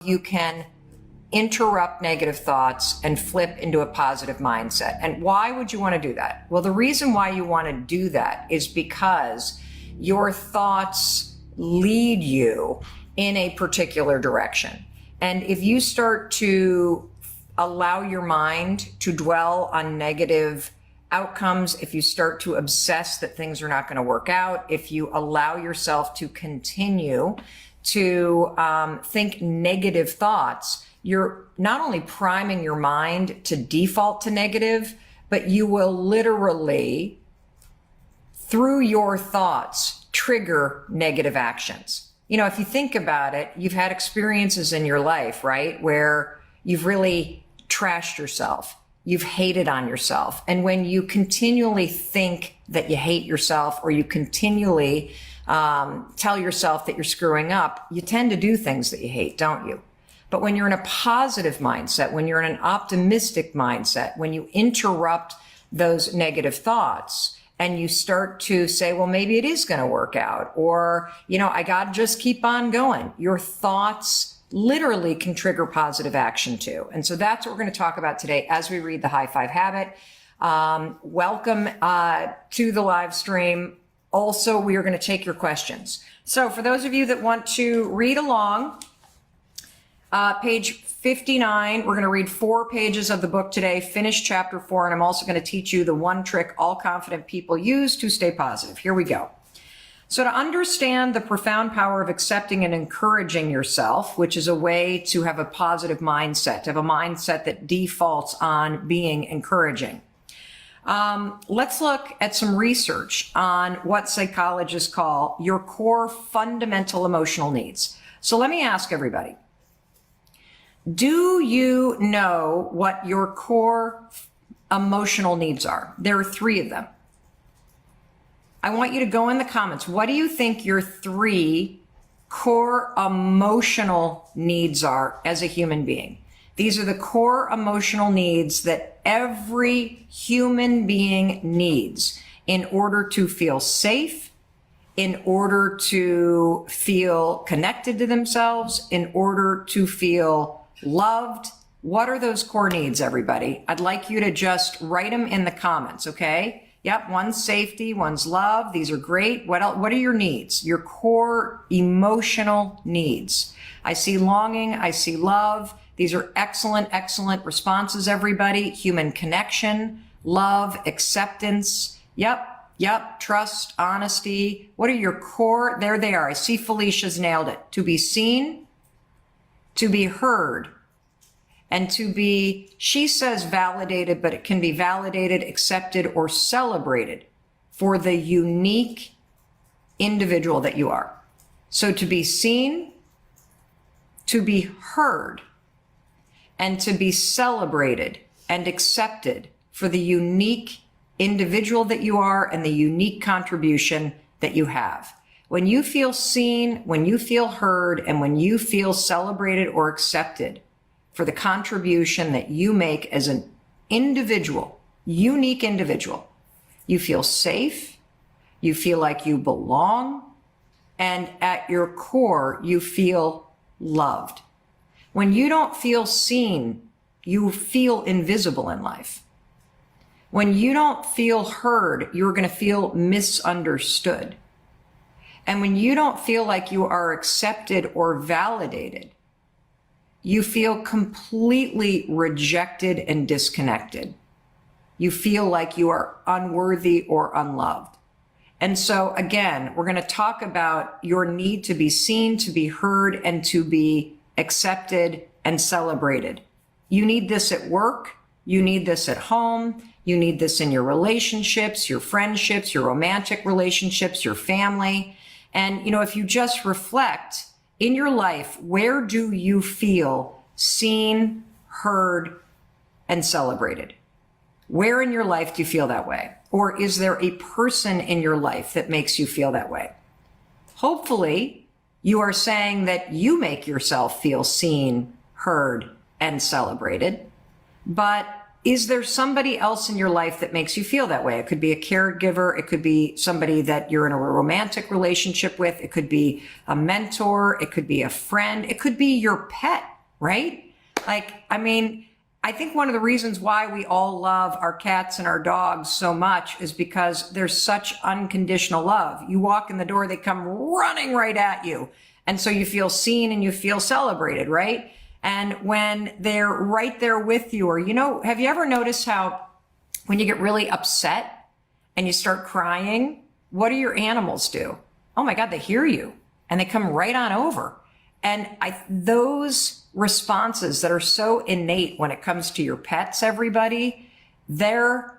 You can interrupt negative thoughts and flip into a positive mindset. And why would you want to do that? Well, the reason why you want to do that is because your thoughts lead you in a particular direction. And if you start to allow your mind to dwell on negative outcomes, if you start to obsess that things are not going to work out, if you allow yourself to continue to think negative thoughts, you're not only priming your mind to default to negative, but you will literally, through your thoughts, trigger negative actions. You know, if you think about it, you've had experiences in your life, right, where you've really trashed yourself. You've hated on yourself. And when you continually think that you hate yourself, or you continually tell yourself that you're screwing up, you tend to do things that you hate, don't you? But when you're in a positive mindset, when you're in an optimistic mindset, when you interrupt those negative thoughts and you start to say, well, maybe it is going to work out, or, you know, I got to just keep on going. Your thoughts literally can trigger positive action too. And so that's what we're going to talk about today as we read the High Five Habit. Welcome to the live stream. Also, we are going to take your questions. So for those of you that want to read along, page 59, we're going to read 4 pages of the book today, finish chapter 4, and I'm also going to teach you the one trick all confident people use to stay positive. Here we go. So to understand the profound power of accepting and encouraging yourself, which is a way to have a positive mindset, to have a mindset that defaults on being encouraging. Let's look at some research on what psychologists call your core fundamental emotional needs. So let me ask everybody, do you know what your core emotional needs are? There are 3 of them. I want you to go in the comments. What do you think your 3 core emotional needs are as a human being? These are the core emotional needs that every human being needs in order to feel safe, in order to feel connected to themselves, in order to feel loved. What are those core needs, everybody? I'd like you to just write them in the comments, okay? Yep, one's safety, one's love. These are great. What else? What are your needs? Your core emotional needs. I see longing. I see love. These are excellent, excellent responses, everybody. Human connection, love, acceptance. Yep. Trust, honesty. What are your core? There they are. I see Felicia's nailed it. To be seen, to be heard, and to be, she says validated, but it can be validated, accepted, or celebrated for the unique individual that you are. So to be seen, to be heard, and to be celebrated and accepted for the unique individual that you are and the unique contribution that you have. When you feel seen, when you feel heard, and when you feel celebrated or accepted for the contribution that you make as an individual, unique individual, you feel safe, you feel like you belong, and at your core, you feel loved. When you don't feel seen, you feel invisible in life. When you don't feel heard, you're going to feel misunderstood. And when you don't feel like you are accepted or validated, you feel completely rejected and disconnected. You feel like you are unworthy or unloved. And so again, we're going to talk about your need to be seen, to be heard, and to be accepted and celebrated. You need this at work. You need this at home. You need this in your relationships, your friendships, your romantic relationships, your family. And, you know, if you just reflect in your life, where do you feel seen, heard, and celebrated? Where in your life do you feel that way? Or is there a person in your life that makes you feel that way? Hopefully, you are saying that you make yourself feel seen, heard, and celebrated. But is there somebody else in your life that makes you feel that way? It could be a caregiver. It could be somebody that you're in a romantic relationship with. It could be a mentor. It could be a friend. It could be your pet, right? Like, I mean, I think one of the reasons why we all love our cats and our dogs so much is because there's such unconditional love. You walk in the door, they come running right at you. And so you feel seen and you feel celebrated, right? And when they're right there with you, or, you know, have you ever noticed how when you get really upset and you start crying, what do your animals do? Oh my God, they hear you and they come right on over. And those responses that are so innate when it comes to your pets, everybody, they're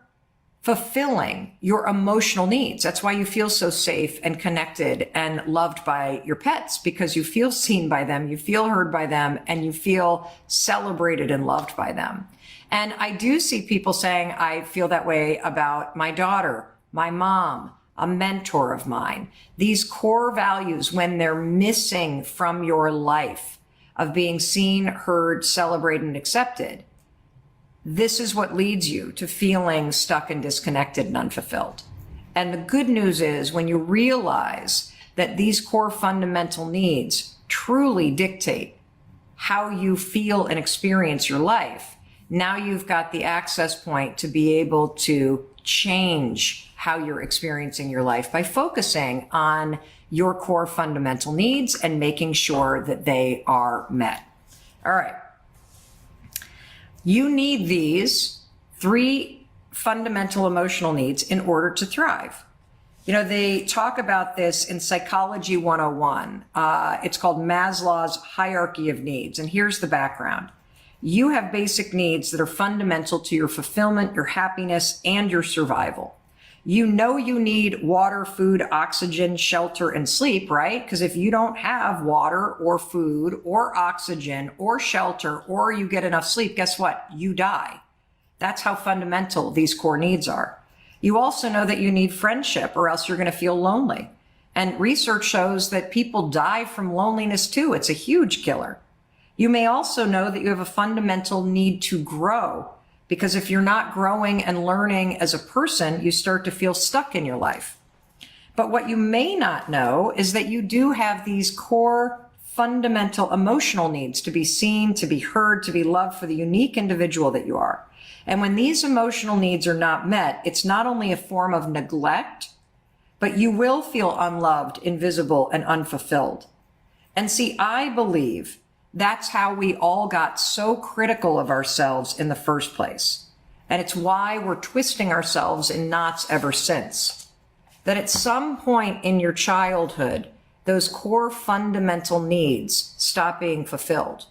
fulfilling your emotional needs. That's why you feel so safe and connected and loved by your pets, because you feel seen by them, you feel heard by them, and you feel celebrated and loved by them. And I do see people saying, I feel that way about my daughter, my mom, a mentor of mine. These core values, when they're missing from your life of being seen, heard, celebrated, and accepted, this is what leads you to feeling stuck and disconnected and unfulfilled. And the good news is when you realize that these core fundamental needs truly dictate how you feel and experience your life, now you've got the access point to be able to change how you're experiencing your life by focusing on your core fundamental needs and making sure that they are met. All right. You need these 3 fundamental emotional needs in order to thrive. You know, they talk about this in Psychology 101. It's called Maslow's hierarchy of needs. And here's the background. You have basic needs that are fundamental to your fulfillment, your happiness, and your survival. You know you need water, food, oxygen, shelter, and sleep, right? Because if you don't have water or food or oxygen or shelter or you get enough sleep, guess what? You die. That's how fundamental these core needs are. You also know that you need friendship or else you're going to feel lonely. And research shows that people die from loneliness too. It's a huge killer. You may also know that you have a fundamental need to grow, because if you're not growing and learning as a person, you start to feel stuck in your life. But what you may not know is that you do have these core fundamental emotional needs to be seen, to be heard, to be loved for the unique individual that you are. And when these emotional needs are not met, it's not only a form of neglect, but you will feel unloved, invisible, and unfulfilled. And see, I believe that's how we all got so critical of ourselves in the first place. And it's why we're twisting ourselves in knots ever since. That at some point in your childhood, those core fundamental needs stop being fulfilled.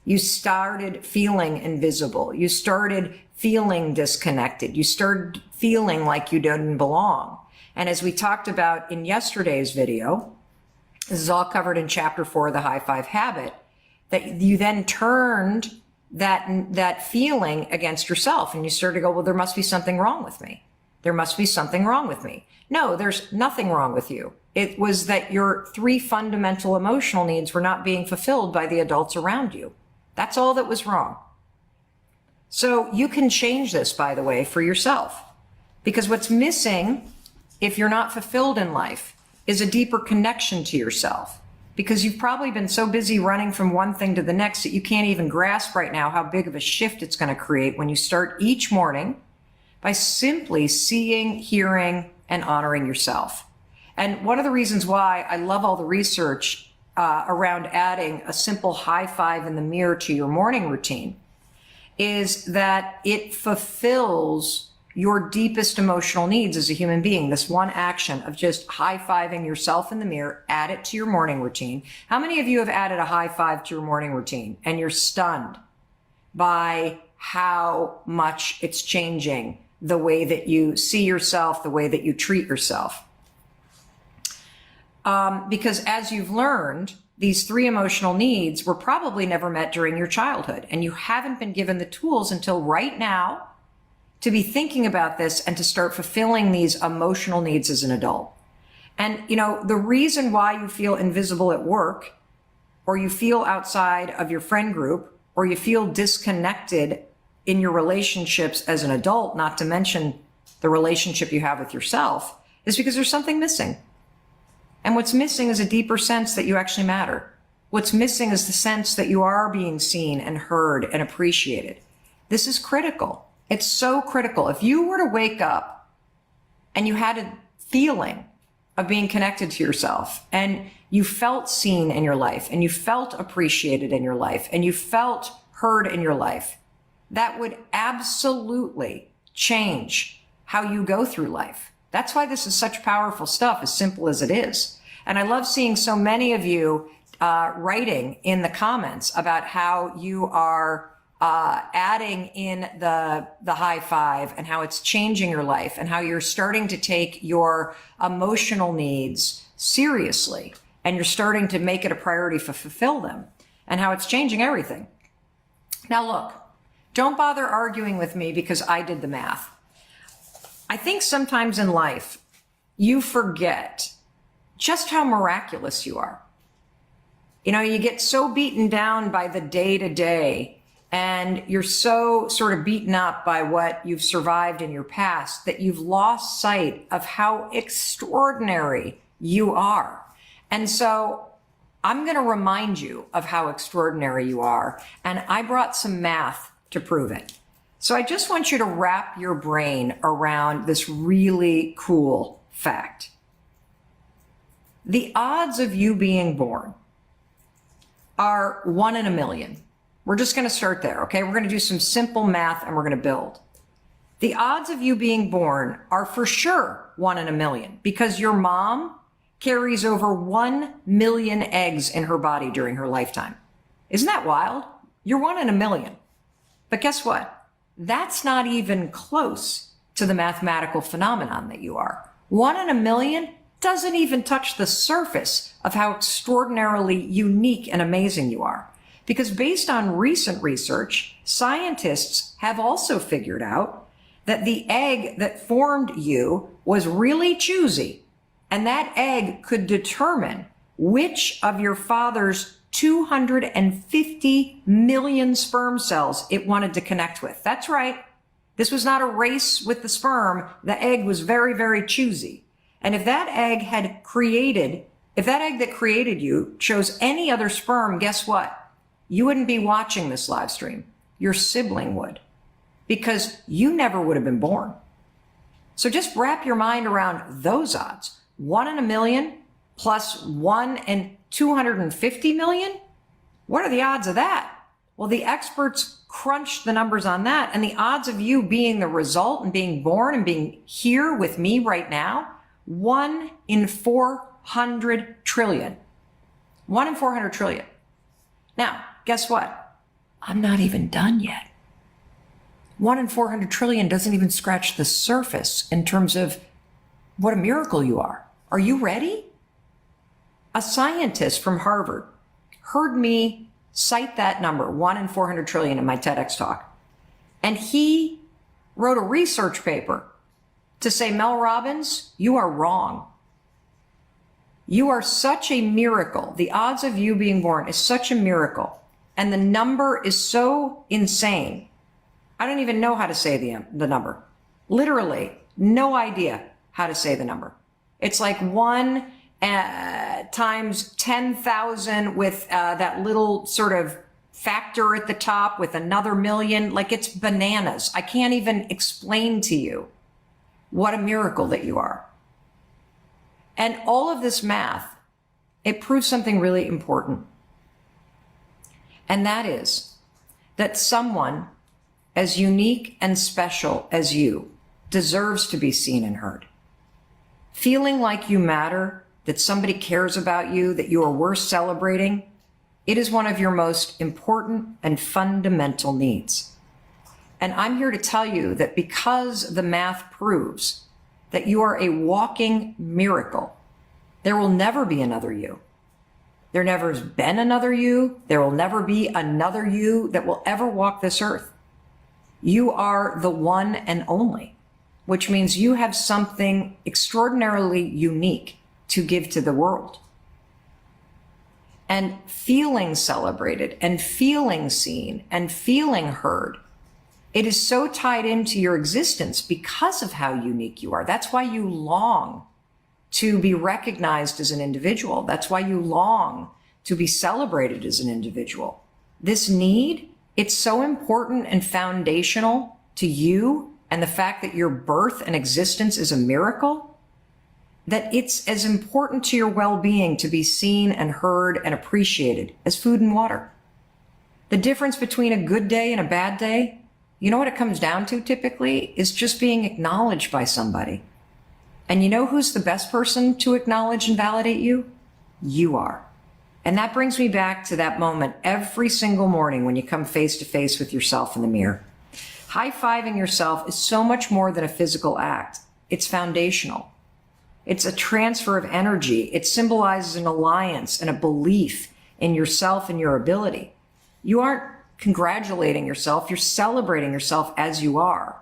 You started feeling invisible. You started feeling disconnected. You started feeling like you didn't belong. And as we talked about in yesterday's video, this is all covered in chapter 4 of the High Five Habit, that you then turned that feeling against yourself and you started to go, well, there must be something wrong with me. There must be something wrong with me. No, there's nothing wrong with you. It was that your 3 fundamental emotional needs were not being fulfilled by the adults around you. That's all that was wrong. So you can change this, by the way, for yourself, because what's missing if you're not fulfilled in life is a deeper connection to yourself. Because you've probably been so busy running from one thing to the next that you can't even grasp right now how big of a shift it's going to create when you start each morning by simply seeing, hearing, and honoring yourself. And one of the reasons why I love all the research around adding a simple high five in the mirror to your morning routine is that it fulfills your deepest emotional needs as a human being. This one action of just high-fiving yourself in the mirror, add it to your morning routine. How many of you have added a high five to your morning routine and you're stunned by how much it's changing the way that you see yourself, the way that you treat yourself? Because as you've learned, these 3 emotional needs were probably never met during your childhood, and you haven't been given the tools until right now to be thinking about this and to start fulfilling these emotional needs as an adult. And, you know, the reason why you feel invisible at work, or you feel outside of your friend group, or you feel disconnected in your relationships as an adult, not to mention the relationship you have with yourself, is because there's something missing. And what's missing is a deeper sense that you actually matter. What's missing is the sense that you are being seen and heard and appreciated. This is critical. It's so critical. If you were to wake up and you had a feeling of being connected to yourself and you felt seen in your life and you felt appreciated in your life and you felt heard in your life, that would absolutely change how you go through life. That's why this is such powerful stuff, as simple as it is. And I love seeing so many of you writing in the comments about how you are adding in the high five and how it's changing your life and how you're starting to take your emotional needs seriously and you're starting to make it a priority to fulfill them and how it's changing everything. Now look, don't bother arguing with me because I did the math. I think sometimes in life you forget just how miraculous you are. You know, you get so beaten down by the day-to-day and you're so sort of beaten up by what you've survived in your past that you've lost sight of how extraordinary you are. And so I'm going to remind you of how extraordinary you are. And I brought some math to prove it. So I just want you to wrap your brain around this really cool fact. The odds of you being born are 1 in a million. We're just going to start there, okay? We're going to do some simple math and we're going to build. The odds of you being born are for sure 1 in a million because your mom carries over 1 million eggs in her body during her lifetime. Isn't that wild? You're 1 in a million. But guess what? That's not even close to the mathematical phenomenon that you are. 1 in a million doesn't even touch the surface of how extraordinarily unique and amazing you are. Because based on recent research, scientists have also figured out that the egg that formed you was really choosy. And that egg could determine which of your father's 250 million sperm cells it wanted to connect with. That's right. This was not a race with the sperm. The egg was very, very choosy. And if that egg that created you chose any other sperm, guess what? You wouldn't be watching this live stream. Your sibling would, because you never would have been born. So just wrap your mind around those odds. 1 in a million plus 1 in 250 million? What are the odds of that? Well, the experts crunched the numbers on that, and the odds of you being the result and being born and being here with me right now, 1 in 400 trillion. 1 in 400 trillion. Now, guess what? I'm not even done yet. 1 in 400 trillion doesn't even scratch the surface in terms of what a miracle you are. Are you ready? A scientist from Harvard heard me cite that number, 1 in 400 trillion, in my TEDx talk. And he wrote a research paper to say, Mel Robbins, you are wrong. You are such a miracle. The odds of you being born is such a miracle. And the number is so insane. I don't even know how to say the number. Literally, no idea how to say the number. It's like 1 times 10,000 with that little sort of factor at the top with another million. Like, it's bananas. I can't even explain to you what a miracle that you are. And all of this math, it proves something really important. And that is that someone as unique and special as you deserves to be seen and heard. Feeling like you matter, that somebody cares about you, that you are worth celebrating, it is one of your most important and fundamental needs. And I'm here to tell you that because the math proves that you are a walking miracle, there will never be another you. There never has been another you. There will never be another you that will ever walk this earth. You are the one and only, which means you have something extraordinarily unique to give to the world. And feeling celebrated and feeling seen and feeling heard It is so tied into your existence because of how unique you are. That's why you long to be recognized as an individual. That's why you long to be celebrated as an individual. This need, it's so important and foundational to you and the fact that your birth and existence is a miracle, that it's as important to your well-being to be seen and heard and appreciated as food and water. The difference between a good day and a bad day, you know what it comes down to typically, is just being acknowledged by somebody. And you know who's the best person to acknowledge and validate you? You are. And that brings me back to that moment every single morning when you come face to face with yourself in the mirror. High-fiving yourself is so much more than a physical act. It's foundational. It's a transfer of energy. It symbolizes an alliance and a belief in yourself and your ability. You aren't congratulating yourself. You're celebrating yourself as you are.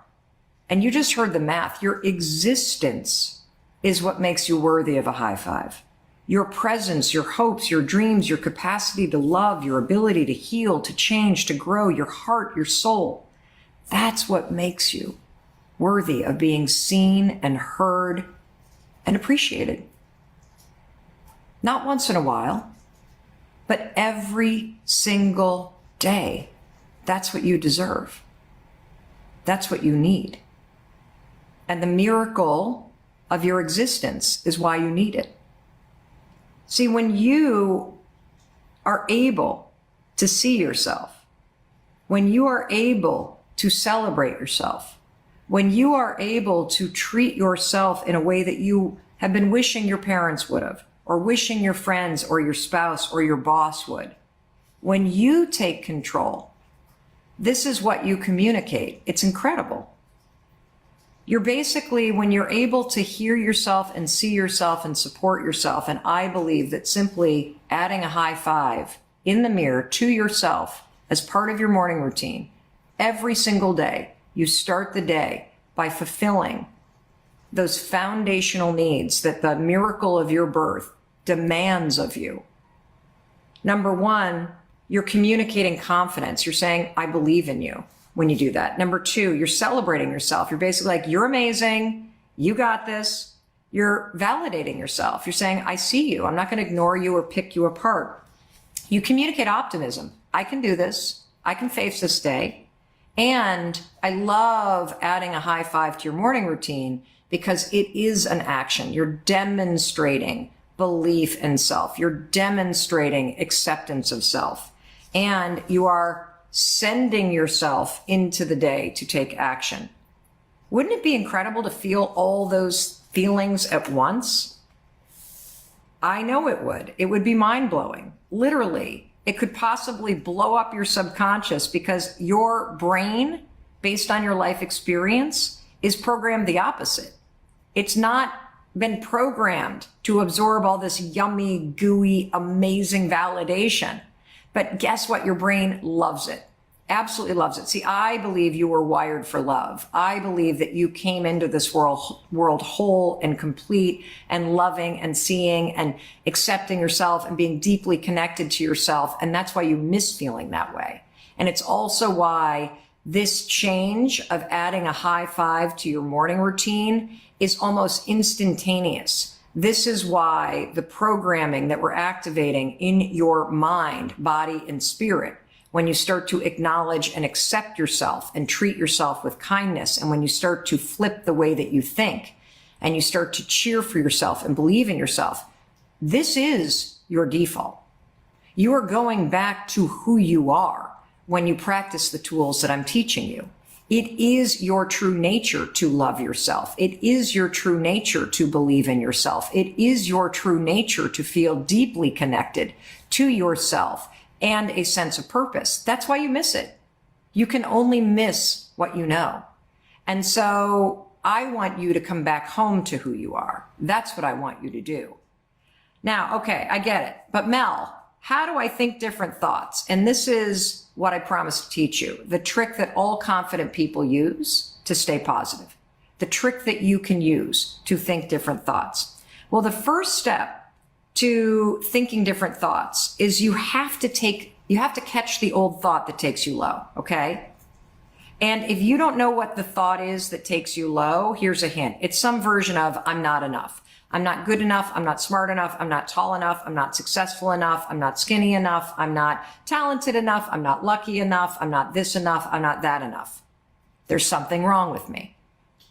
And you just heard the math. Your existence is what makes you worthy of a high five. Your presence, your hopes, your dreams, your capacity to love, your ability to heal, to change, to grow, your heart, your soul. That's what makes you worthy of being seen and heard and appreciated. Not once in a while, but every single day. That's what you deserve. That's what you need. And the miracle of your existence is why you need it. See, when you are able to see yourself, when you are able to celebrate yourself, when you are able to treat yourself in a way that you have been wishing your parents would have, or wishing your friends or your spouse or your boss would, when you take control, this is what you communicate. It's incredible. You're basically, when you're able to hear yourself and see yourself and support yourself, and I believe that simply adding a high five in the mirror to yourself as part of your morning routine, every single day, you start the day by fulfilling those foundational needs that the miracle of your birth demands of you. Number one, you're communicating confidence. You're saying, I believe in you when you do that. Number two, you're celebrating yourself. You're basically like, you're amazing. You got this. You're validating yourself. You're saying, I see you. I'm not going to ignore you or pick you apart. You communicate optimism. I can do this. I can face this day. And I love adding a high five to your morning routine because it is an action. You're demonstrating belief in self. You're demonstrating acceptance of self. And you are sending yourself into the day to take action. Wouldn't it be incredible to feel all those feelings at once? I know it would. It would be mind-blowing. Literally, it could possibly blow up your subconscious because your brain, based on your life experience, is programmed the opposite. It's not been programmed to absorb all this yummy, gooey, amazing validation. But guess what? Your brain loves it. Absolutely loves it. See, I believe you were wired for love. I believe that you came into this world whole and complete and loving and seeing and accepting yourself and being deeply connected to yourself. And that's why you miss feeling that way. And it's also why this change of adding a high five to your morning routine is almost instantaneous. This is why the programming that we're activating in your mind, body, and spirit, when you start to acknowledge and accept yourself and treat yourself with kindness, and when you start to flip the way that you think, and you start to cheer for yourself and believe in yourself, this is your default. You are going back to who you are when you practice the tools that I'm teaching you. It is your true nature to love yourself. It is your true nature to believe in yourself. It is your true nature to feel deeply connected to yourself and a sense of purpose. That's why you miss it. You can only miss what you know. And so I want you to come back home to who you are. That's what I want you to do. Now, okay, I get it. But Mel, how do I think different thoughts? And this is what I promise to teach you. The trick that all confident people use to stay positive. The trick that you can use to think different thoughts. Well, the first step to thinking different thoughts is you have to catch the old thought that takes you low, okay? And if you don't know what the thought is that takes you low, here's a hint. It's some version of I'm not enough. I'm not good enough. I'm not smart enough. I'm not tall enough. I'm not successful enough. I'm not skinny enough. I'm not talented enough. I'm not lucky enough. I'm not this enough. I'm not that enough. There's something wrong with me.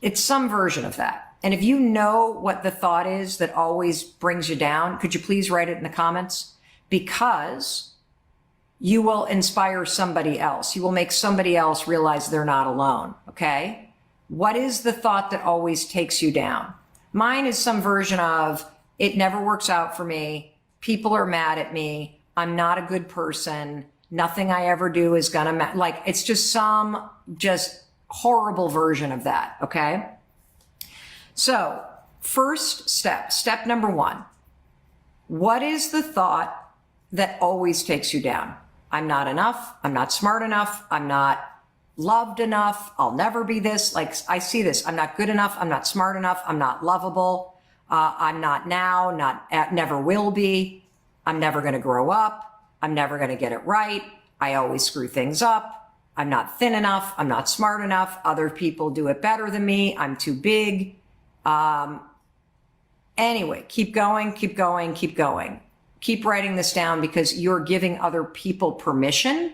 It's some version of that. And if you know what the thought is that always brings you down, could you please write it in the comments? Because you will inspire somebody else. You will make somebody else realize they're not alone. Okay? What is the thought that always takes you down? Mine is some version of, it never works out for me. People are mad at me. I'm not a good person. Nothing I ever do is gonna matter. Like, it's just some just horrible version of that. Okay. So first step number 1, what is the thought that always takes you down? I'm not enough. I'm not smart enough. I'm not loved enough. I'll never be this. Like, I see this. I'm not good enough. I'm not smart enough. I'm not lovable. I'm not now, never will be. I'm never going to grow up. I'm never going to get it right. I always screw things up. I'm not thin enough. I'm not smart enough. Other people do it better than me. I'm too big. Anyway, keep going, keep going, keep going. Keep writing this down because you're giving other people permission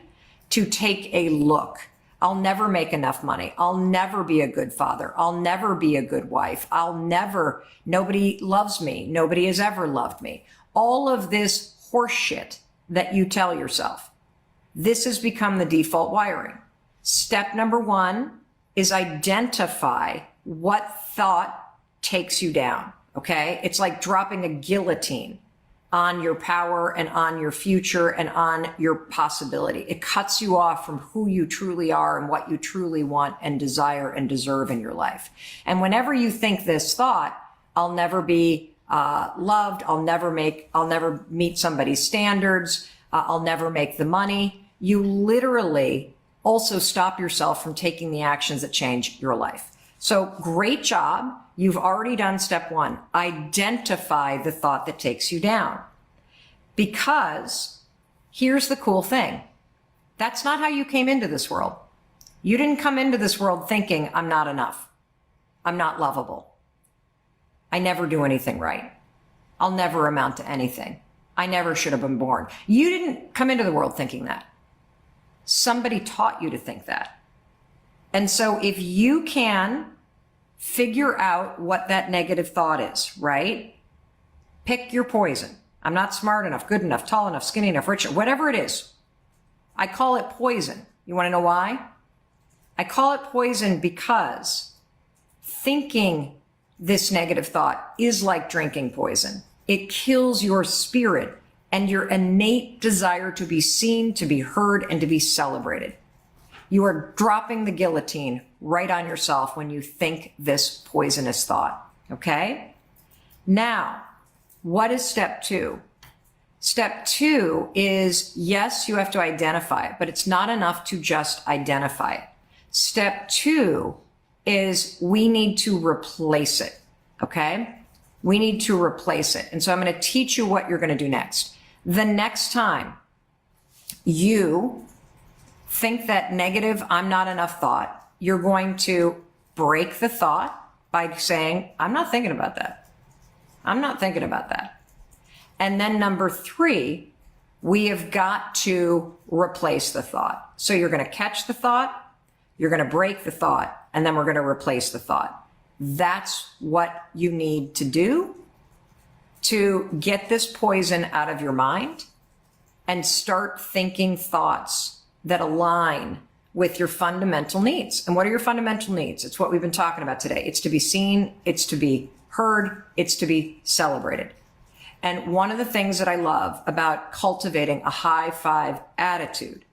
to take a look. I'll never make enough money. I'll never be a good father. I'll never be a good wife. Nobody loves me. Nobody has ever loved me. All of this horse shit that you tell yourself. This has become the default wiring. Step number 1 is identify what thought takes you down. Okay. It's like dropping a guillotine on your power and on your future and on your possibility. It cuts you off from who you truly are and what you truly want and desire and deserve in your life. And whenever you think this thought, I'll never be loved, I'll never meet somebody's standards, I'll never make the money, you literally also stop yourself from taking the actions that change your life. So great job. You've already done step 1. Identify the thought that takes you down. Because here's the cool thing. That's not how you came into this world. You didn't come into this world thinking, I'm not enough. I'm not lovable. I never do anything right. I'll never amount to anything. I never should have been born. You didn't come into the world thinking that. Somebody taught you to think that. And so if you can figure out what that negative thought is, right? Pick your poison. I'm not smart enough, good enough, tall enough, skinny enough, rich, whatever it is. I call it poison. You want to know why? I call it poison because thinking this negative thought is like drinking poison. It kills your spirit and your innate desire to be seen, to be heard, and to be celebrated. You are dropping the guillotine right on yourself when you think this poisonous thought. Okay? Now, what is step 2? Step 2 is, yes, you have to identify it, but it's not enough to just identify it. Step 2 is we need to replace it. Okay? We need to replace it. And so I'm going to teach you what you're going to do next. The next time you think that negative, I'm not enough thought, you're going to break the thought by saying, I'm not thinking about that. I'm not thinking about that. And then number 3, we have got to replace the thought. So you're going to catch the thought, you're going to break the thought, and then we're going to replace the thought. That's what you need to do to get this poison out of your mind and start thinking thoughts that align with your fundamental needs. And what are your fundamental needs? It's what we've been talking about today. It's to be seen, it's to be heard, it's to be celebrated. And one of the things that I love about cultivating a high 5 attitude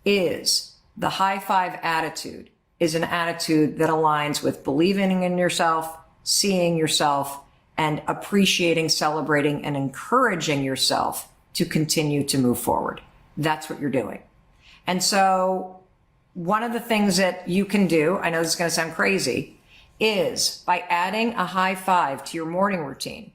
is the high 5 attitude is an attitude that aligns with believing in yourself, seeing yourself, and appreciating, celebrating, and encouraging yourself to continue to move forward. That's what you're doing. And so one of the things that you can do, I know this is going to sound crazy, is by adding a high 5 to your morning routine,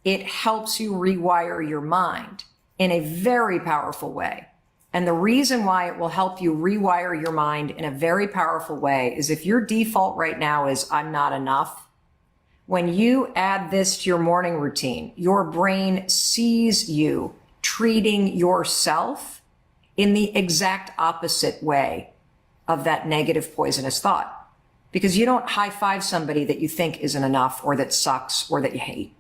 it helps you rewire your mind in a very powerful way And the reason why it will help you rewire your mind in a very powerful way is if your default right now is I'm not enough, when you add this to your morning routine, your brain sees you treating yourself in the exact opposite way of that negative poisonous thought. Because you don't high five somebody that you think isn't enough or that sucks or that you hate.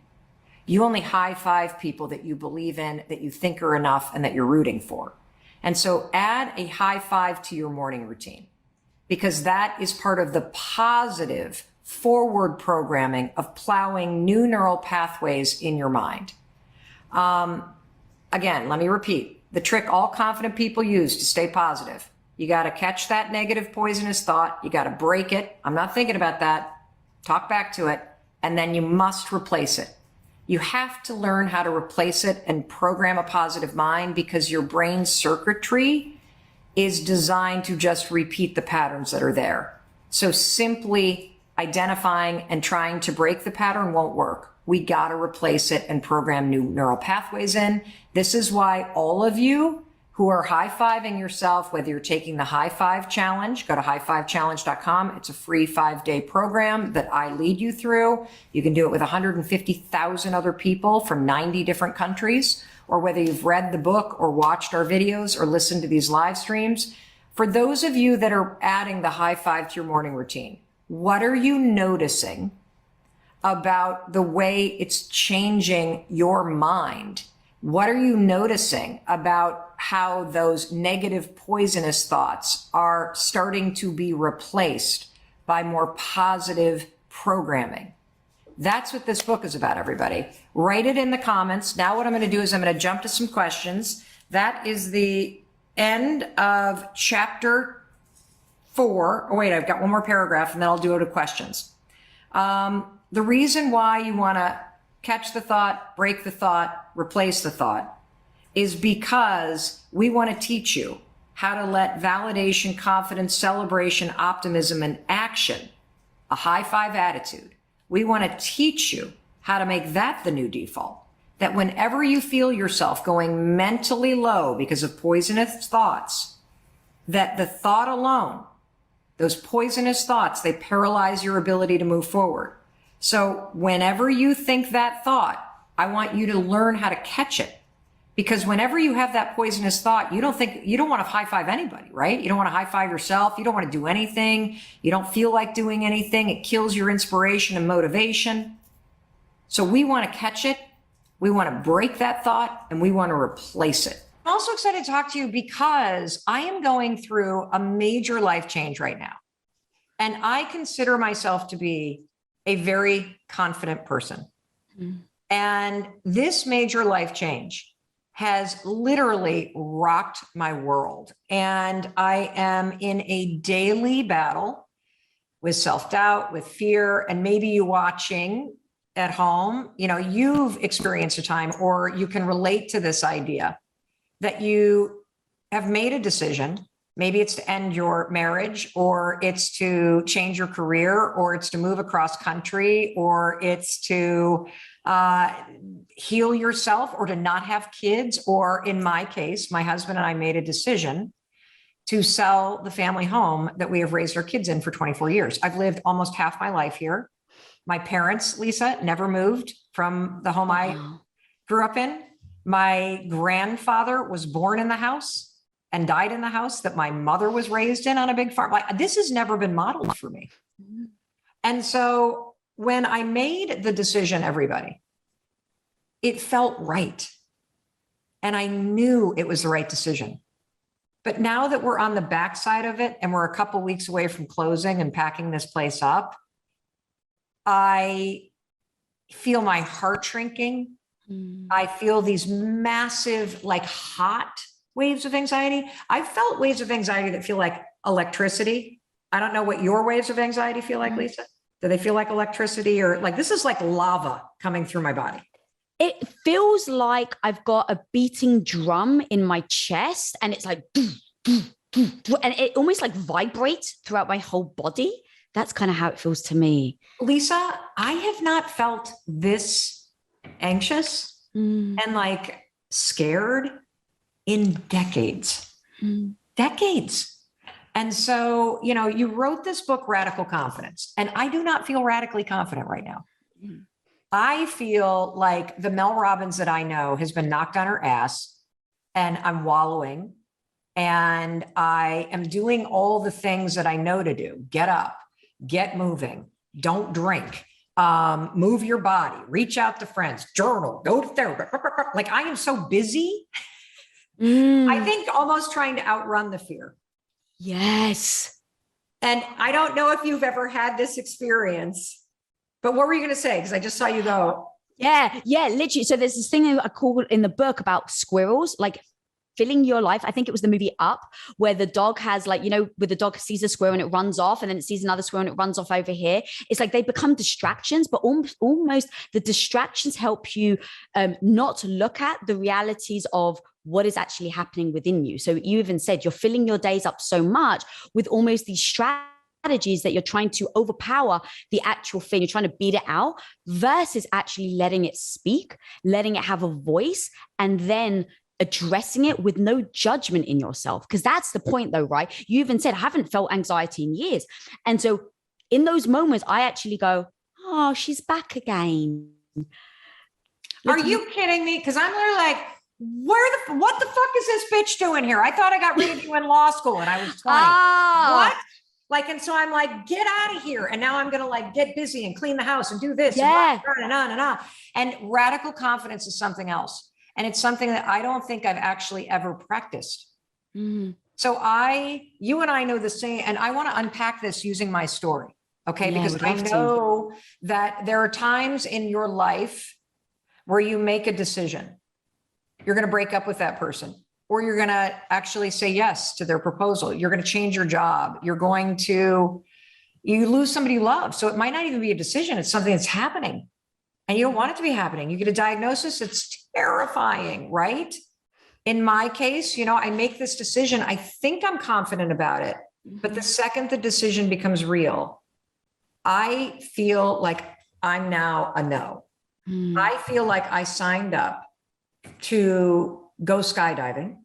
You only high five people that you believe in, that you think are enough, and that you're rooting for. And so add a high five to your morning routine, because that is part of the positive forward programming of plowing new neural pathways in your mind. Again, let me repeat the trick all confident people use to stay positive. You got to catch that negative poisonous thought. You got to break it. I'm not thinking about that. Talk back to it. And then you must replace it. You have to learn how to replace it and program a positive mind, because your brain's circuitry is designed to just repeat the patterns that are there. So simply identifying and trying to break the pattern won't work. We got to replace it and program new neural pathways in. This is why all of you who are high-fiving yourself, whether you're taking the High Five Challenge, go to highfivechallenge.com. It's a free 5-day program that I lead you through. You can do it with 150,000 other people from 90 different countries, or whether you've read the book or watched our videos or listened to these live streams. For those of you that are adding the high five to your morning routine, what are you noticing about the way it's changing your mind? What are you noticing about how those negative poisonous thoughts are starting to be replaced by more positive programming? That's what this book is about, everybody. Write it in the comments. Now what I'm going to do is I'm going to jump to some questions. That is the end of chapter 4. Oh, wait, I've got one more paragraph and then I'll do it to questions. The reason why you want to catch the thought, break the thought, replace the thought, is because we want to teach you how to let validation, confidence, celebration, optimism, and action, a high five attitude. We want to teach you how to make that the new default. That whenever you feel yourself going mentally low because of poisonous thoughts, that the thought alone, those poisonous thoughts, they paralyze your ability to move forward. So whenever you think that thought, I want you to learn how to catch it. Because whenever you have that poisonous thought, you don't want to high five anybody, right? You don't want to high five yourself. You don't want to do anything. You don't feel like doing anything. It kills your inspiration and motivation. So we want to catch it. We want to break that thought and we want to replace it. I'm also excited to talk to you because I am going through a major life change right now. And I consider myself to be a very confident person. And this major life change has literally rocked my world. And I am in a daily battle with self-doubt, with fear, and maybe you watching at home, you've experienced a time, or you can relate to this idea that you have made a decision. Maybe it's to end your marriage, or it's to change your career, or it's to move across country, or it's to heal yourself, or to not have kids. Or in my case, my husband and I made a decision to sell the family home that we have raised our kids in for 24 years. I've lived almost half my life here. My parents, Lisa, never moved from the home I grew up in. My grandfather was born in the house and died in the house that my mother was raised in on a big farm. This has never been modeled for me. And so when I made the decision, everybody, it felt right. And I knew it was the right decision. But now that we're on the backside of it and we're a couple weeks away from closing and packing this place up, I feel my heart shrinking. I feel these massive, hot waves of anxiety. I've felt waves of anxiety that feel like electricity. I don't know what your waves of anxiety feel like, Lisa. Do they feel like electricity, or this is like lava coming through my body? It feels like I've got a beating drum in my chest, and it's like, and it almost vibrates throughout my whole body. That's kind of how it feels to me. Lisa, I have not felt this anxious and scared in decades. Decades. And so, you know, you wrote this book, Radical Confidence, and I do not feel radically confident right now. I feel like the Mel Robbins that I know has been knocked on her ass, and I'm wallowing, and I am doing all the things that I know to do. Get up, get moving, don't drink, move your body, reach out to friends, journal, go to therapy. Like, I am so busy. I think almost trying to outrun the fear. Yes. And I don't know if you've ever had this experience, but what were you going to say? Because I just saw you go. Yeah, literally. So there's this thing I call in the book about squirrels, like filling your life. I think it was the movie Up, where the dog has, like, you know, where the dog sees a squirrel and it runs off, and then it sees another squirrel and it runs off over here. It's like they become distractions, but almost the distractions help you not look at the realities of what is actually happening within you. So you even said you're filling your days up so much with almost these strategies that you're trying to overpower the actual thing. You're trying to beat it out versus actually letting it speak, letting it have a voice, and then addressing it with no judgment in yourself. Because that's the point though, right? You even said, I haven't felt anxiety in years. And so in those moments, I actually go, oh, she's back again. Are you kidding me? Because I'm literally like, what the fuck is this bitch doing here? I thought I got rid of you in law school and I was 20. What? Like, and so I'm like, get out of here. And now I'm going to like get busy and clean the house and do this. Yeah. And on and on. And radical confidence is something else. And it's something that I don't think I've actually ever practiced. So you and I know the same, and I want to unpack this using my story. Okay. Yeah, because I know that there are times in your life where you make a decision. You're going to break up with that person, or you're going to actually say yes to their proposal. You're going to change your job. You lose somebody you love. So it might not even be a decision. It's something that's happening and you don't want it to be happening. You get a diagnosis. It's terrifying, right? In my case, you know, I make this decision. I think I'm confident about it, but the second the decision becomes real, I feel like I'm now a no. I feel like I signed up to go skydiving.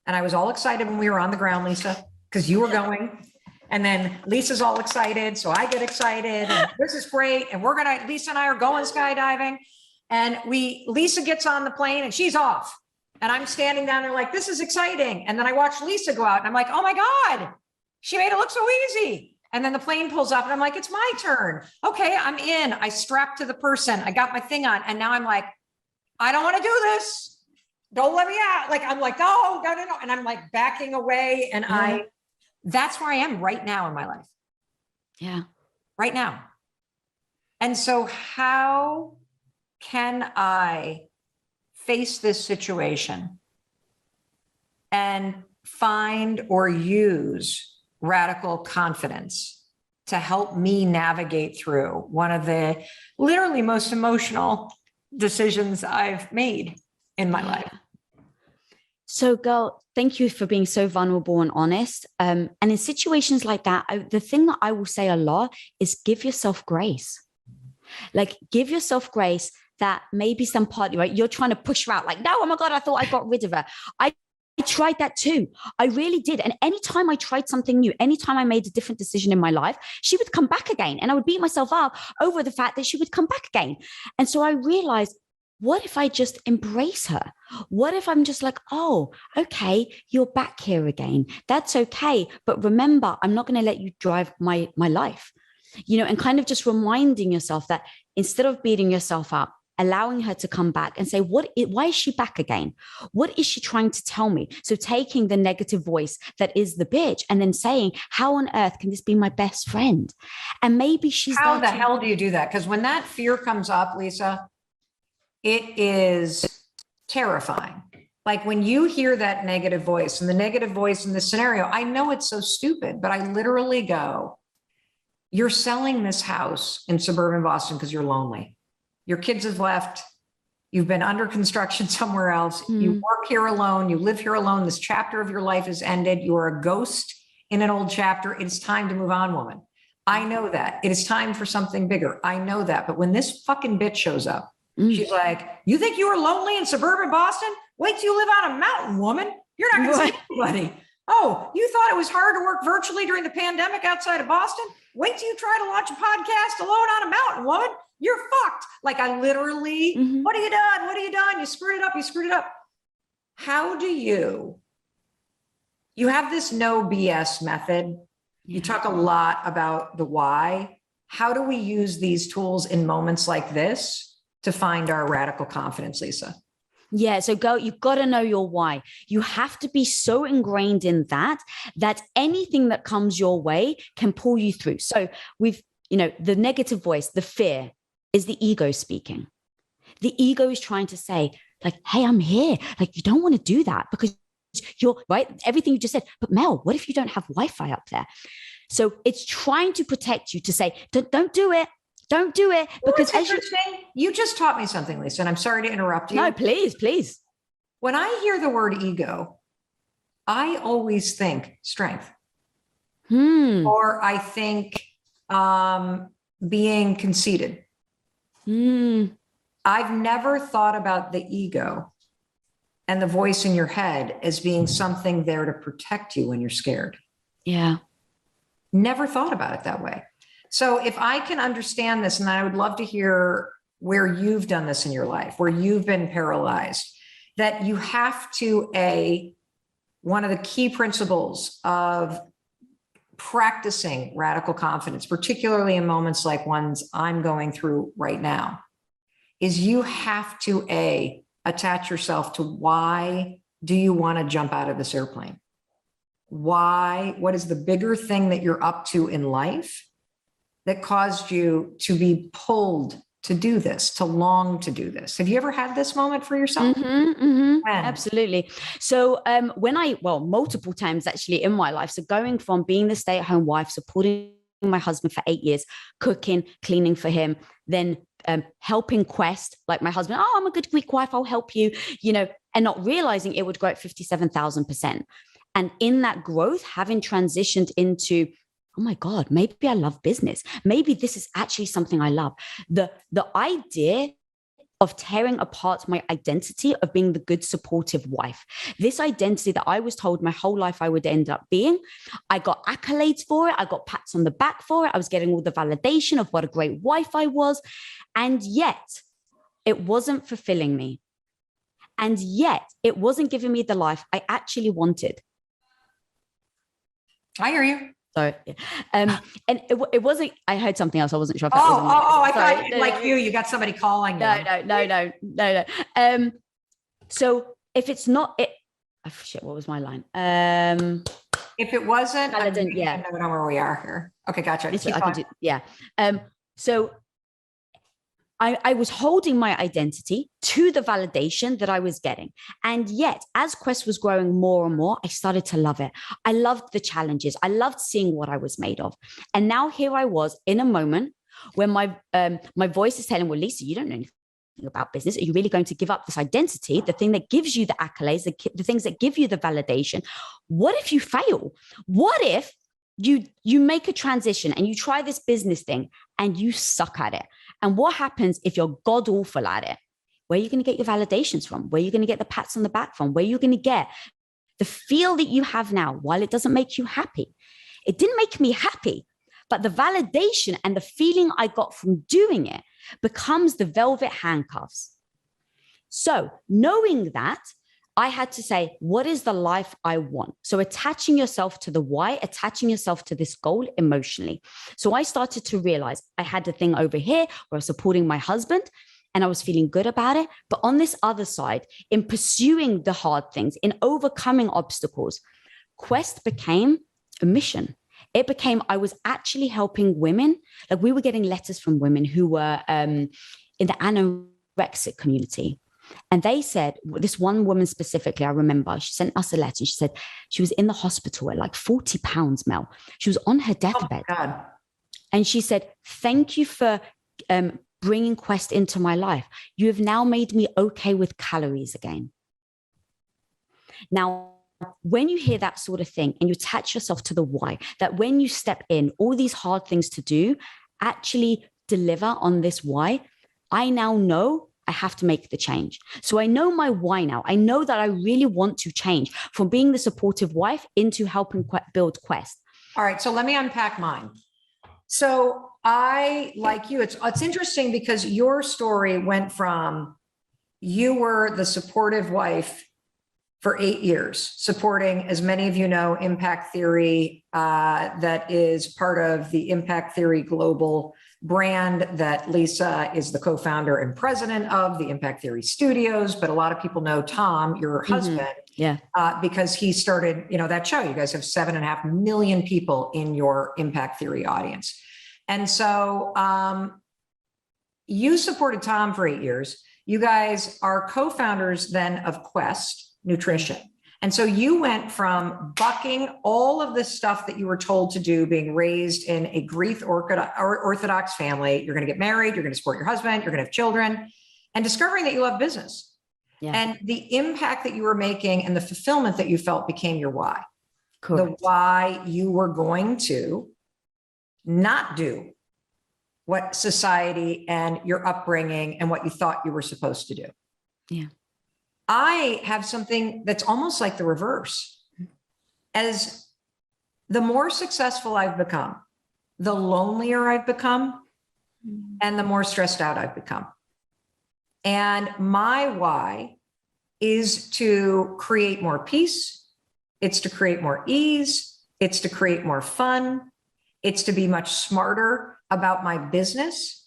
And I was all excited when we were on the ground, Lisa, because you were going. And then Lisa's all excited. So I get excited. And this is great. And Lisa and I are going skydiving. And Lisa gets on the plane and she's off. And I'm standing down there like, this is exciting. And then I watch Lisa go out and I'm like, oh my God, she made it look so easy. And then the plane pulls up and I'm like, it's my turn. Okay, I'm in. I strapped to the person. I got my thing on. And now I'm like, I don't want to do this. Don't let me out. Like, I'm like, no. And I'm like backing away. And that's where I am right now in my life. Yeah. Right now. And so how can I face this situation and find or use radical confidence to help me navigate through one of the literally most emotional decisions I've made in my life? So, girl, thank you for being so vulnerable and honest. And in situations like that, the thing that I will say a lot is give yourself grace. Like, give yourself grace that maybe some part, right, you're trying to push her out. Like, no, oh my God, I thought I got rid of her. I tried that too. I really did. And anytime I tried something new, anytime I made a different decision in my life, she would come back again. And I would beat myself up over the fact that she would come back again. And so I realized, what if I just embrace her? What if I'm just like, oh, okay, you're back here again. That's okay. But remember, I'm not going to let you drive my life, you know, and kind of just reminding yourself that instead of beating yourself up, allowing her to come back and say, why is she back again? What is she trying to tell me? So taking the negative voice that is the bitch and then saying, how on earth can this be my best friend? And maybe she's how the hell do you do that? Because when that fear comes up, Lisa, it is terrifying. Like when you hear that negative voice and the negative voice in this scenario, I know it's so stupid, but I literally go, you're selling this house in suburban Boston because you're lonely. Your kids have left. You've been under construction somewhere else. You work here alone. You live here alone. This chapter of your life is ended. You are a ghost in an old chapter. It's time to move on, woman. I know that. It is time for something bigger. I know that. But when this fucking bitch shows up, she's like, you think you were lonely in suburban Boston? Wait till you live on a mountain, woman. You're not going to see anybody. Oh, you thought it was hard to work virtually during the pandemic outside of Boston? Wait till you try to launch a podcast alone on a mountain, woman. You're fucked. Like I literally, what have you done? What have you done? You screwed it up. You screwed it up. How do you have this no BS method. You talk a lot about the why. How do we use these tools in moments like this to find our radical confidence, Lisa? Yeah. So you've got to know your why. You have to be so ingrained in that anything that comes your way can pull you through. So the negative voice, the fear is the ego speaking. The ego is trying to say like, hey, I'm here. Like, you don't want to do that because you're right. Everything you just said, but Mel, what if you don't have Wi-Fi up there? So it's trying to protect you to say, don't do it. Don't do it. Because you just taught me something, Lisa, and I'm sorry to interrupt you. No, please. When I hear the word ego, I always think strength. Or I think being conceited. I've never thought about the ego and the voice in your head as being something there to protect you when you're scared. Yeah. Never thought about it that way. So if I can understand this, and I would love to hear where you've done this in your life, where you've been paralyzed, that you have to, one of the key principles of practicing radical confidence, particularly in moments like ones I'm going through right now, is you have to, attach yourself to why do you want to jump out of this airplane? Why? What is the bigger thing that you're up to in life that caused you to be pulled to do this, to long to do this? Have you ever had this moment for yourself? Absolutely. So multiple times actually in my life. So going from being the stay-at-home wife, supporting my husband for 8 years, cooking, cleaning for him, then helping Quest, like my husband, I'm a good Greek wife, I'll help you, and not realizing it would grow at 57,000%. And in that growth, having transitioned into, oh my God, maybe I love business. Maybe this is actually something I love. The idea of tearing apart my identity of being the good, supportive wife. This identity that I was told my whole life I would end up being. I got accolades for it. I got pats on the back for it. I was getting all the validation of what a great wife I was. And yet it wasn't fulfilling me. And yet it wasn't giving me the life I actually wanted. I hear you. So, and it wasn't, I heard something else. I wasn't sure if that was. I thought like you got somebody calling you. No. So if it's not it, oh, shit, what was my line? If it wasn't, I don't know where we are here. Okay. Gotcha. So I was holding my identity to the validation that I was getting. And yet, as Quest was growing more and more, I started to love it. I loved the challenges. I loved seeing what I was made of. And now here I was in a moment where my voice is telling, well, Lisa, you don't know anything about business. Are you really going to give up this identity, the thing that gives you the accolades, the things that give you the validation? What if you fail? What if you make a transition and you try this business thing and you suck at it? And what happens if you're god awful at it? Where are you going to get your validations from? Where are you going to get the pats on the back from? Where are you going to get the feel that you have now? While it doesn't make you happy, it didn't make me happy, but the validation and the feeling I got from doing it becomes the velvet handcuffs. So knowing that, I had to say, what is the life I want? So attaching yourself to the why, attaching yourself to this goal emotionally. So I started to realize I had a thing over here where I was supporting my husband and I was feeling good about it. But on this other side, in pursuing the hard things, in overcoming obstacles, Quest became a mission. It became, I was actually helping women. Like we were getting letters from women who were in the anorexic community. And they said, this one woman specifically, I remember, she sent us a letter. She said she was in the hospital at like 40 pounds, Mel. She was on her deathbed. Oh, God. And she said, thank you for bringing Quest into my life. You have now made me okay with calories again. Now, when you hear that sort of thing and you attach yourself to the why, that when you step in, all these hard things to do actually deliver on this why, I now know I have to make the change. So I know my why now. I know that I really want to change from being the supportive wife into helping build Quest. All right. So let me unpack mine. So I, like you, it's interesting because your story went from you were the supportive wife for 8 years, supporting, as many of you know, Impact Theory, that is part of the Impact Theory global brand that Lisa is the co-founder and president of, the Impact Theory Studios. But a lot of people know Tom, your husband, because he started, that show. You guys have 7.5 million people in your Impact Theory audience. And so you supported Tom for 8 years. You guys are co-founders then of Quest Nutrition. And so you went from bucking all of the stuff that you were told to do, being raised in a Greek Orthodox family. You're going to get married, you're going to support your husband, you're going to have children, and discovering that you love business. Yeah. And the impact that you were making and the fulfillment that you felt became your why. Correct. The why you were going to not do what society and your upbringing and what you thought you were supposed to do. Yeah. I have something that's almost like the reverse. As the more successful I've become, the lonelier I've become, and the more stressed out I've become. And my why is to create more peace. It's to create more ease. It's to create more fun. It's to be much smarter about my business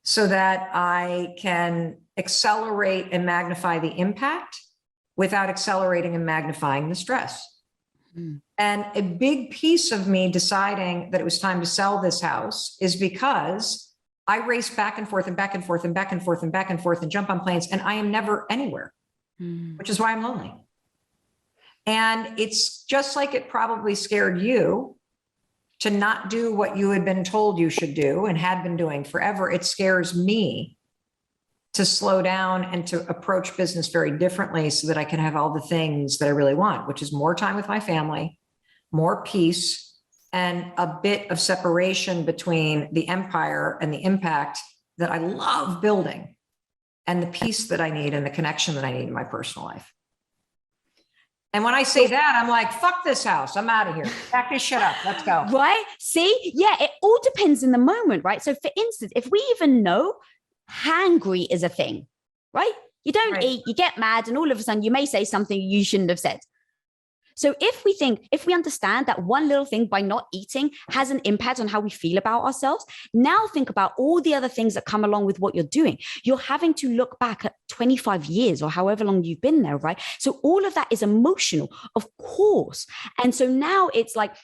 so that I can accelerate and magnify the impact without accelerating and magnifying the stress. And a big piece of me deciding that it was time to sell this house is because I race back and forth and back and forth and back and forth and back and forth and jump on planes, and I am never anywhere, which is why I'm lonely. And it's just like it probably scared you to not do what you had been told you should do and had been doing forever. It scares me to slow down and to approach business very differently so that I can have all the things that I really want, which is more time with my family, more peace, and a bit of separation between the empire and the impact that I love building and the peace that I need and the connection that I need in my personal life. And when I say that, I'm like, fuck this house. I'm out of here. Back this shit up. Let's go. Right? See? Yeah, it all depends in the moment, right? So for instance, if we even know hangry is a thing, right? You don't eat, you get mad, and all of a sudden you may say something you shouldn't have said. So if we understand that one little thing by not eating has an impact on how we feel about ourselves, now think about all the other things that come along with what you're doing. You're having to look back at 25 years or however long you've been there, right? So all of that is emotional, of course. And so now it's like,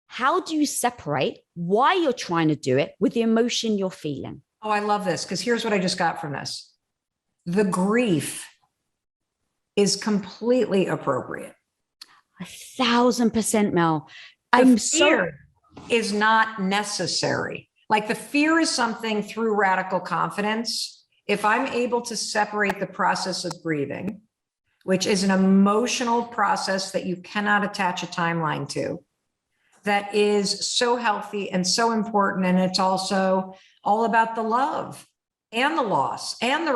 how do you separate why you're trying to do it with the emotion you're feeling? Oh, I love this, because here's what I just got from this. The grief is completely appropriate. 1,000%, Mel. The fear is not necessary. Like, the fear is something through radical confidence. If I'm able to separate the process of grieving, which is an emotional process that you cannot attach a timeline to, that is so healthy and so important. And it's also all about the love and the loss and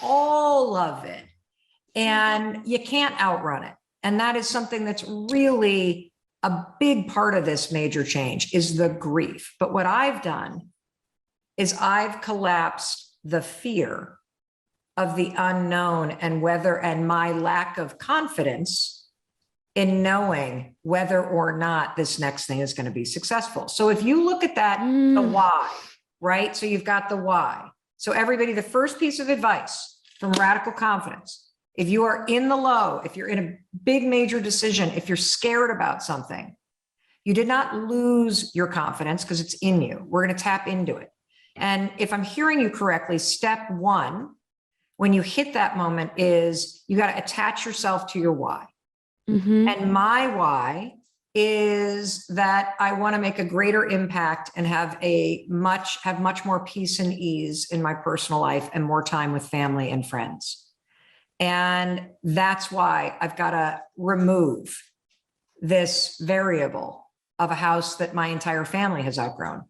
all of it. And you can't outrun it. And that is something that's really a big part of this major change, is the grief. But what I've done is I've collapsed the fear of the unknown and my lack of confidence in knowing whether or not this next thing is going to be successful. So if you look at that, the why, right? So you've got the why. So everybody, the first piece of advice from Radical Confidence: if you are in the low, if you're in a big major decision, if you're scared about something, you did not lose your confidence because it's in you. We're going to tap into it. And if I'm hearing you correctly, step one, when you hit that moment, is you got to attach yourself to your why. And my why is that I want to make a greater impact and have much more peace and ease in my personal life and more time with family and friends. And that's why I've got to remove this variable of a house that my entire family has outgrown.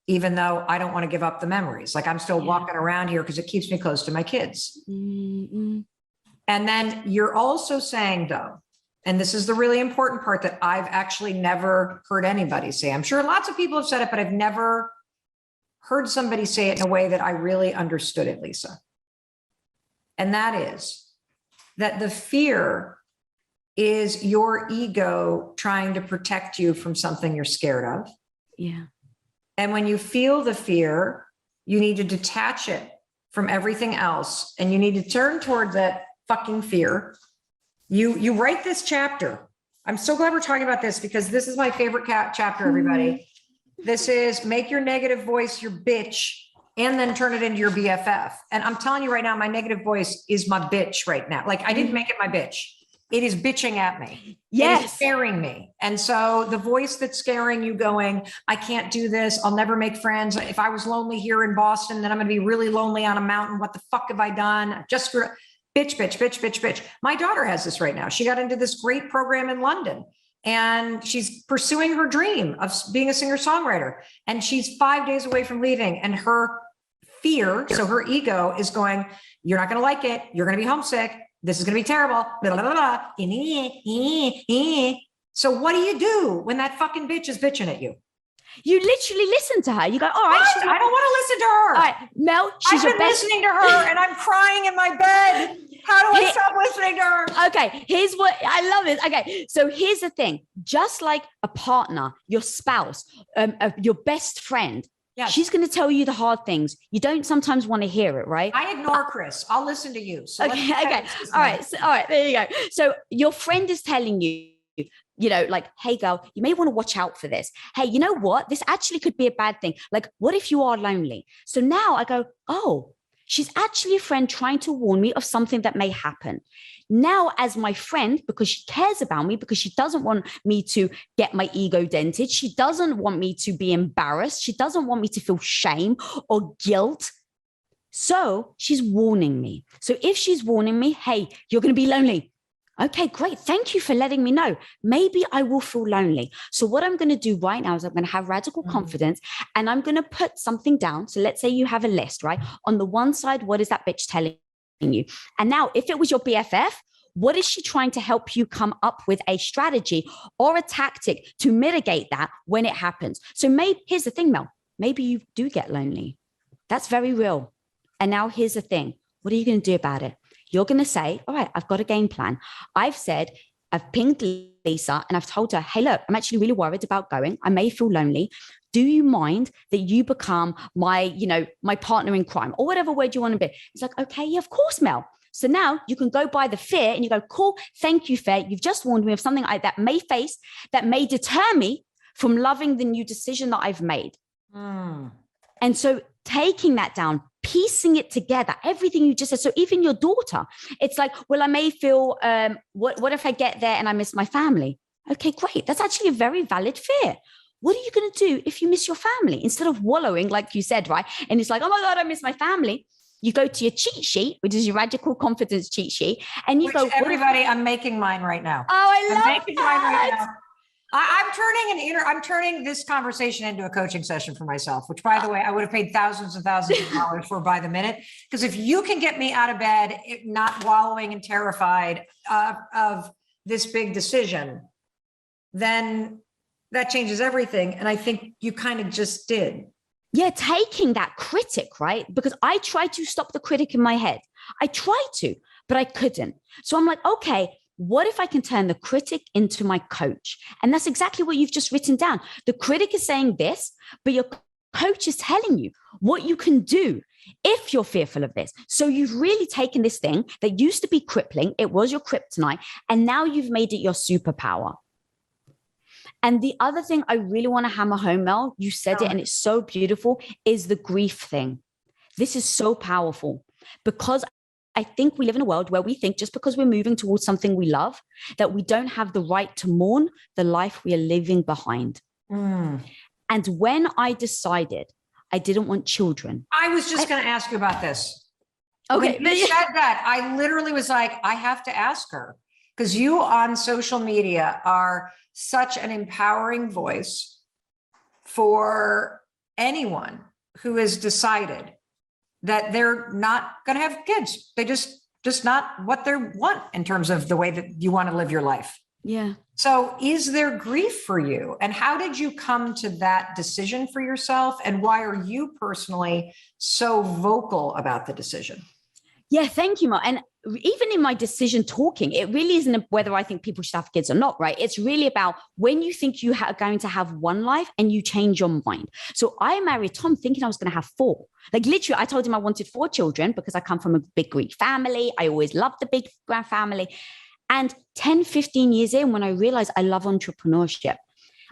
even though I don't want to give up the memories. Like I'm still walking around here because it keeps me close to my kids. Mm-mm. And then you're also saying though, and this is the really important part that I've actually never heard anybody say. I'm sure lots of people have said it, but I've never heard somebody say it in a way that I really understood it, Lisa. And that is that the fear is your ego trying to protect you from something you're scared of. Yeah. And when you feel the fear, you need to detach it from everything else. And you need to turn toward that fucking fear. You write this chapter. I'm so glad we're talking about this because this is my favorite chapter, everybody. This is make your negative voice your bitch and then turn it into your BFF. And I'm telling you right now, my negative voice is my bitch right now. Like I didn't make it my bitch. It is bitching at me. Yes. It is scaring me. And so the voice that's scaring you going, I can't do this. I'll never make friends. If I was lonely here in Boston, then I'm going to be really lonely on a mountain. What the fuck have I done? Just screwed up. Bitch, bitch, bitch, bitch, bitch. My daughter has this right now. She got into this great program in London and she's pursuing her dream of being a singer-songwriter. And she's 5 days away from leaving. And her fear, so her ego is going, you're not going to like it. You're going to be homesick. This is going to be terrible. Blah, blah, blah, blah. So what do you do when that fucking bitch is bitching at you? You literally listen to her. You go, all right. I don't want to listen to her. All right, Mel, she's I've been listening to her and I'm crying in my bed. How do I stop listening to her? Okay, here's what I love it. Okay, so here's the thing. Just like a partner, your spouse, your best friend, yes. She's going to tell you the hard things. You don't sometimes want to hear it, right? I ignore Chris. I'll listen to you. So okay. All right. All right. There you go. So your friend is telling you, like, hey, girl, you may want to watch out for this. Hey, you know what? This actually could be a bad thing. Like, what if you are lonely? So now I go, oh, she's actually a friend trying to warn me of something that may happen. Now, as my friend, because she cares about me, because she doesn't want me to get my ego dented, she doesn't want me to be embarrassed, she doesn't want me to feel shame or guilt. So she's warning me. So if she's warning me, hey, you're going to be lonely. Okay, great. Thank you for letting me know. Maybe I will feel lonely. So what I'm going to do right now is I'm going to have radical confidence and I'm going to put something down. So let's say you have a list, right? On the one side, what is that bitch telling you? And now if it was your BFF, what is she trying to help you come up with a strategy or a tactic to mitigate that when it happens? So maybe, here's the thing, Mel, maybe you do get lonely. That's very real. And now here's the thing. What are you going to do about it? You're going to say, all right, I've got a game plan. I've pinged Lisa and I've told her, hey, look, I'm actually really worried about going. I may feel lonely. Do you mind that you become my partner in crime or whatever word you want to be? It's like, okay, yeah, of course, Mel. So now you can go by the fear and you go, cool, thank you, fear. You've just warned me of something that may deter me from loving the new decision that I've made. And so taking that down, piecing it together, everything you just said. So even your daughter, it's like, well, I may feel, what if I get there and I miss my family? Okay, great. That's actually a very valid fear. What are you going to do if you miss your family? Instead of wallowing, like you said, right? And it's like, oh my God, I miss my family. You go to your cheat sheet, which is your radical confidence cheat sheet. And you go, everybody, I'm making mine right now. Oh, I love making mine right now. I'm turning this conversation into a coaching session for myself, which by the way, I would have paid thousands and thousands of dollars for by the minute. Because if you can get me out of bed, not wallowing and terrified of this big decision, then that changes everything. And I think you kind of just did. Yeah, taking that critic, right? Because I tried to stop the critic in my head. I tried to, but I couldn't. So I'm like, okay, what if I can turn the critic into my coach? And that's exactly what you've just written down. The critic is saying this, but your coach is telling you what you can do if you're fearful of this. So you've really taken this thing that used to be crippling, it was your kryptonite, and now you've made it your superpower. And the other thing I really want to hammer home, Mel, you said it and it's so beautiful, is the grief thing. This is so powerful because I think we live in a world where we think just because we're moving towards something we love, that we don't have the right to mourn the life we are leaving behind. And when I decided I didn't want children. I was just going to ask you about this. Okay. When you said that, I literally was like, I have to ask her. Because you on social media are such an empowering voice for anyone who has decided that they're not going to have kids. They just not what they want in terms of the way that you want to live your life. Yeah. So is there grief for you? And how did you come to that decision for yourself? And why are you personally so vocal about the decision? Yeah, thank you, Mark. And even in my decision talking, it really isn't whether I think people should have kids or not, right? It's really about when you think you are going to have one life and you change your mind. So I married Tom thinking I was going to have 4. Like literally, I told him I wanted 4 children because I come from a big Greek family. I always loved the big grand family. And 10, 15 years in, when I realized I love entrepreneurship,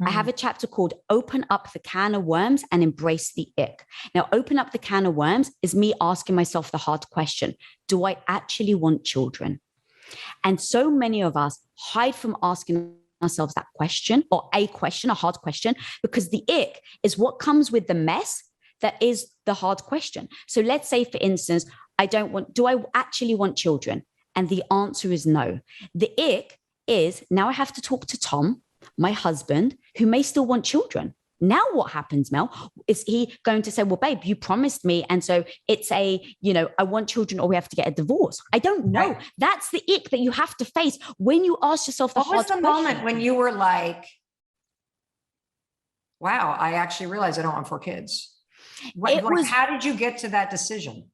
I have a chapter called Open Up the Can of Worms and Embrace the Ick. Now, open up the can of worms is me asking myself the hard question. Do I actually want children? And so many of us hide from asking ourselves that question, or a question, a hard question, because the ick is what comes with the mess that is the hard question. So let's say, for instance, do I actually want children? And the answer is no. The ick is now I have to talk to Tom, my husband, who may still want children. Now what happens, Mel? Is he going to say, well, babe, you promised me. And so it's I want children or we have to get a divorce. I don't know. Right. That's the ick that you have to face when you ask yourself the hard question. What was the moment when you were like, wow, I actually realized I don't want 4 kids? How did you get to that decision?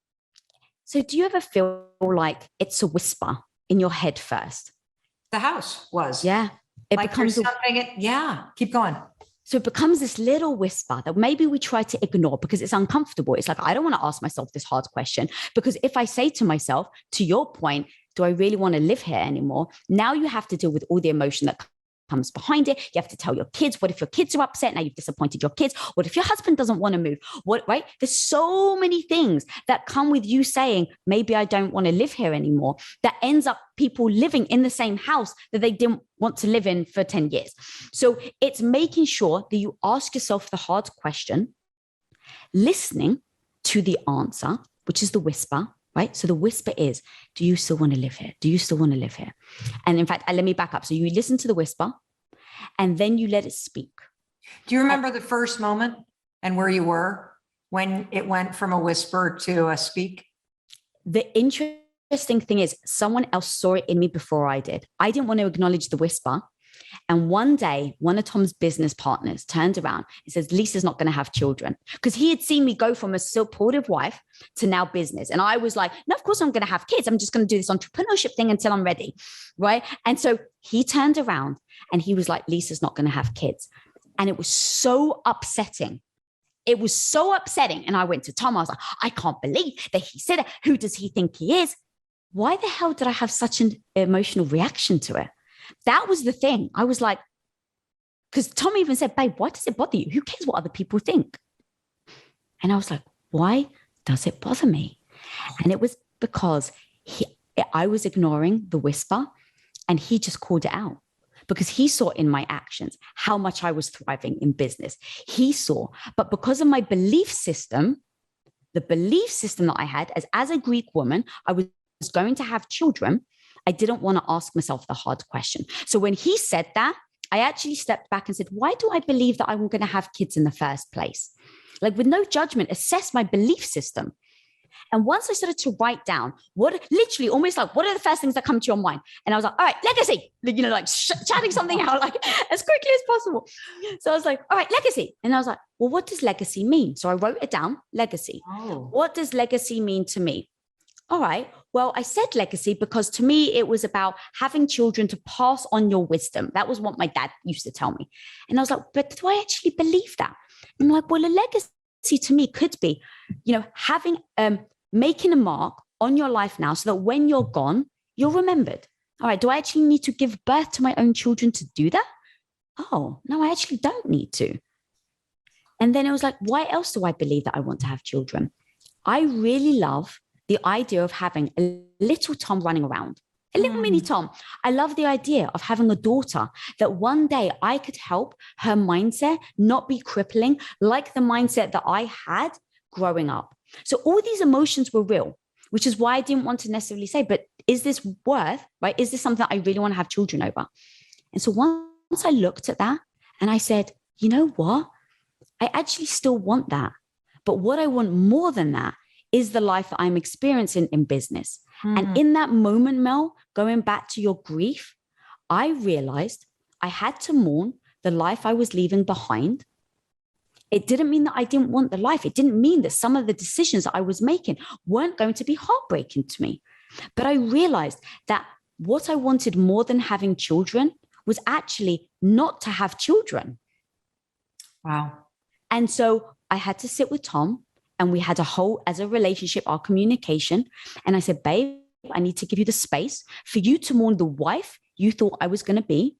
So do you ever feel like it's a whisper in your head first? The house was. Yeah. It like becomes keep going. So it becomes this little whisper that maybe we try to ignore because it's uncomfortable. It's like, I don't want to ask myself this hard question, because if I say to myself, to your point, do I really want to live here anymore? Now you have to deal with all the emotion that comes behind it. You have to tell your kids. What if your kids are upset? Now you've disappointed your kids. What if your husband doesn't want to move? Right? There's so many things that come with you saying, maybe I don't want to live here anymore, that ends up people living in the same house that they didn't want to live in for 10 years. So it's making sure that you ask yourself the hard question, listening to the answer, which is the whisper. Right? So the whisper is, do you still want to live here? Do you still want to live here? And in fact, let me back up. So you listen to the whisper and then you let it speak. Do you remember the first moment and where you were when it went from a whisper to a speak? The interesting thing is someone else saw it in me before I did. I didn't want to acknowledge the whisper. And one day, one of Tom's business partners turned around and says, Lisa's not going to have children. Because he had seen me go from a supportive wife to now business. And I was like, no, of course I'm going to have kids. I'm just going to do this entrepreneurship thing until I'm ready. Right. And so he turned around and he was like, Lisa's not going to have kids. And it was so upsetting. It was so upsetting. And I went to Tom. I was like, I can't believe that he said it. Who does he think he is? Why the hell did I have such an emotional reaction to it? That was the thing. I was like, because Tom even said, babe, why does it bother you? Who cares what other people think? And I was like, why does it bother me? And it was because I was ignoring the whisper and he just called it out because he saw in my actions how much I was thriving in business. He saw, but because of my belief system, the belief system that I had as a Greek woman, I was going to have children. I didn't want to ask myself the hard question. So when he said that, I actually stepped back and said, why do I believe that I'm going to have kids in the first place? Like with no judgment, assess my belief system. And once I started to write down what are the first things that come to your mind? And I was like, all right, legacy, chatting something out like as quickly as possible. So I was like, all right, legacy. And I was like, well, what does legacy mean? So I wrote it down, legacy. Oh. What does legacy mean to me? All right. Well, I said legacy because to me, it was about having children to pass on your wisdom. That was what my dad used to tell me. And I was like, but do I actually believe that? And I'm like, well, a legacy to me could be, having, making a mark on your life now so that when you're gone, you're remembered. All right. Do I actually need to give birth to my own children to do that? Oh, no, I actually don't need to. And then it was like, why else do I believe that I want to have children? I really love the idea of having a little Tom running around, a little mini Tom. I love the idea of having a daughter that one day I could help her mindset not be crippling like the mindset that I had growing up. So all these emotions were real, which is why I didn't want to necessarily say, but is this worth, right? Is this something that I really want to have children over? And so once I looked at that and I said, you know what? I actually still want that. But what I want more than that is the life that I'm experiencing in business. And in that moment, Mel, going back to your grief, I realized I had to mourn the life I was leaving behind. It didn't mean that I didn't want the life. It didn't mean that some of the decisions that I was making weren't going to be heartbreaking to me. But I realized that what I wanted more than having children was actually not to have children. Wow. And so I had to sit with Tom, and we had a whole, as a relationship, our communication. And I said, babe, I need to give you the space for you to mourn the wife you thought I was going to be.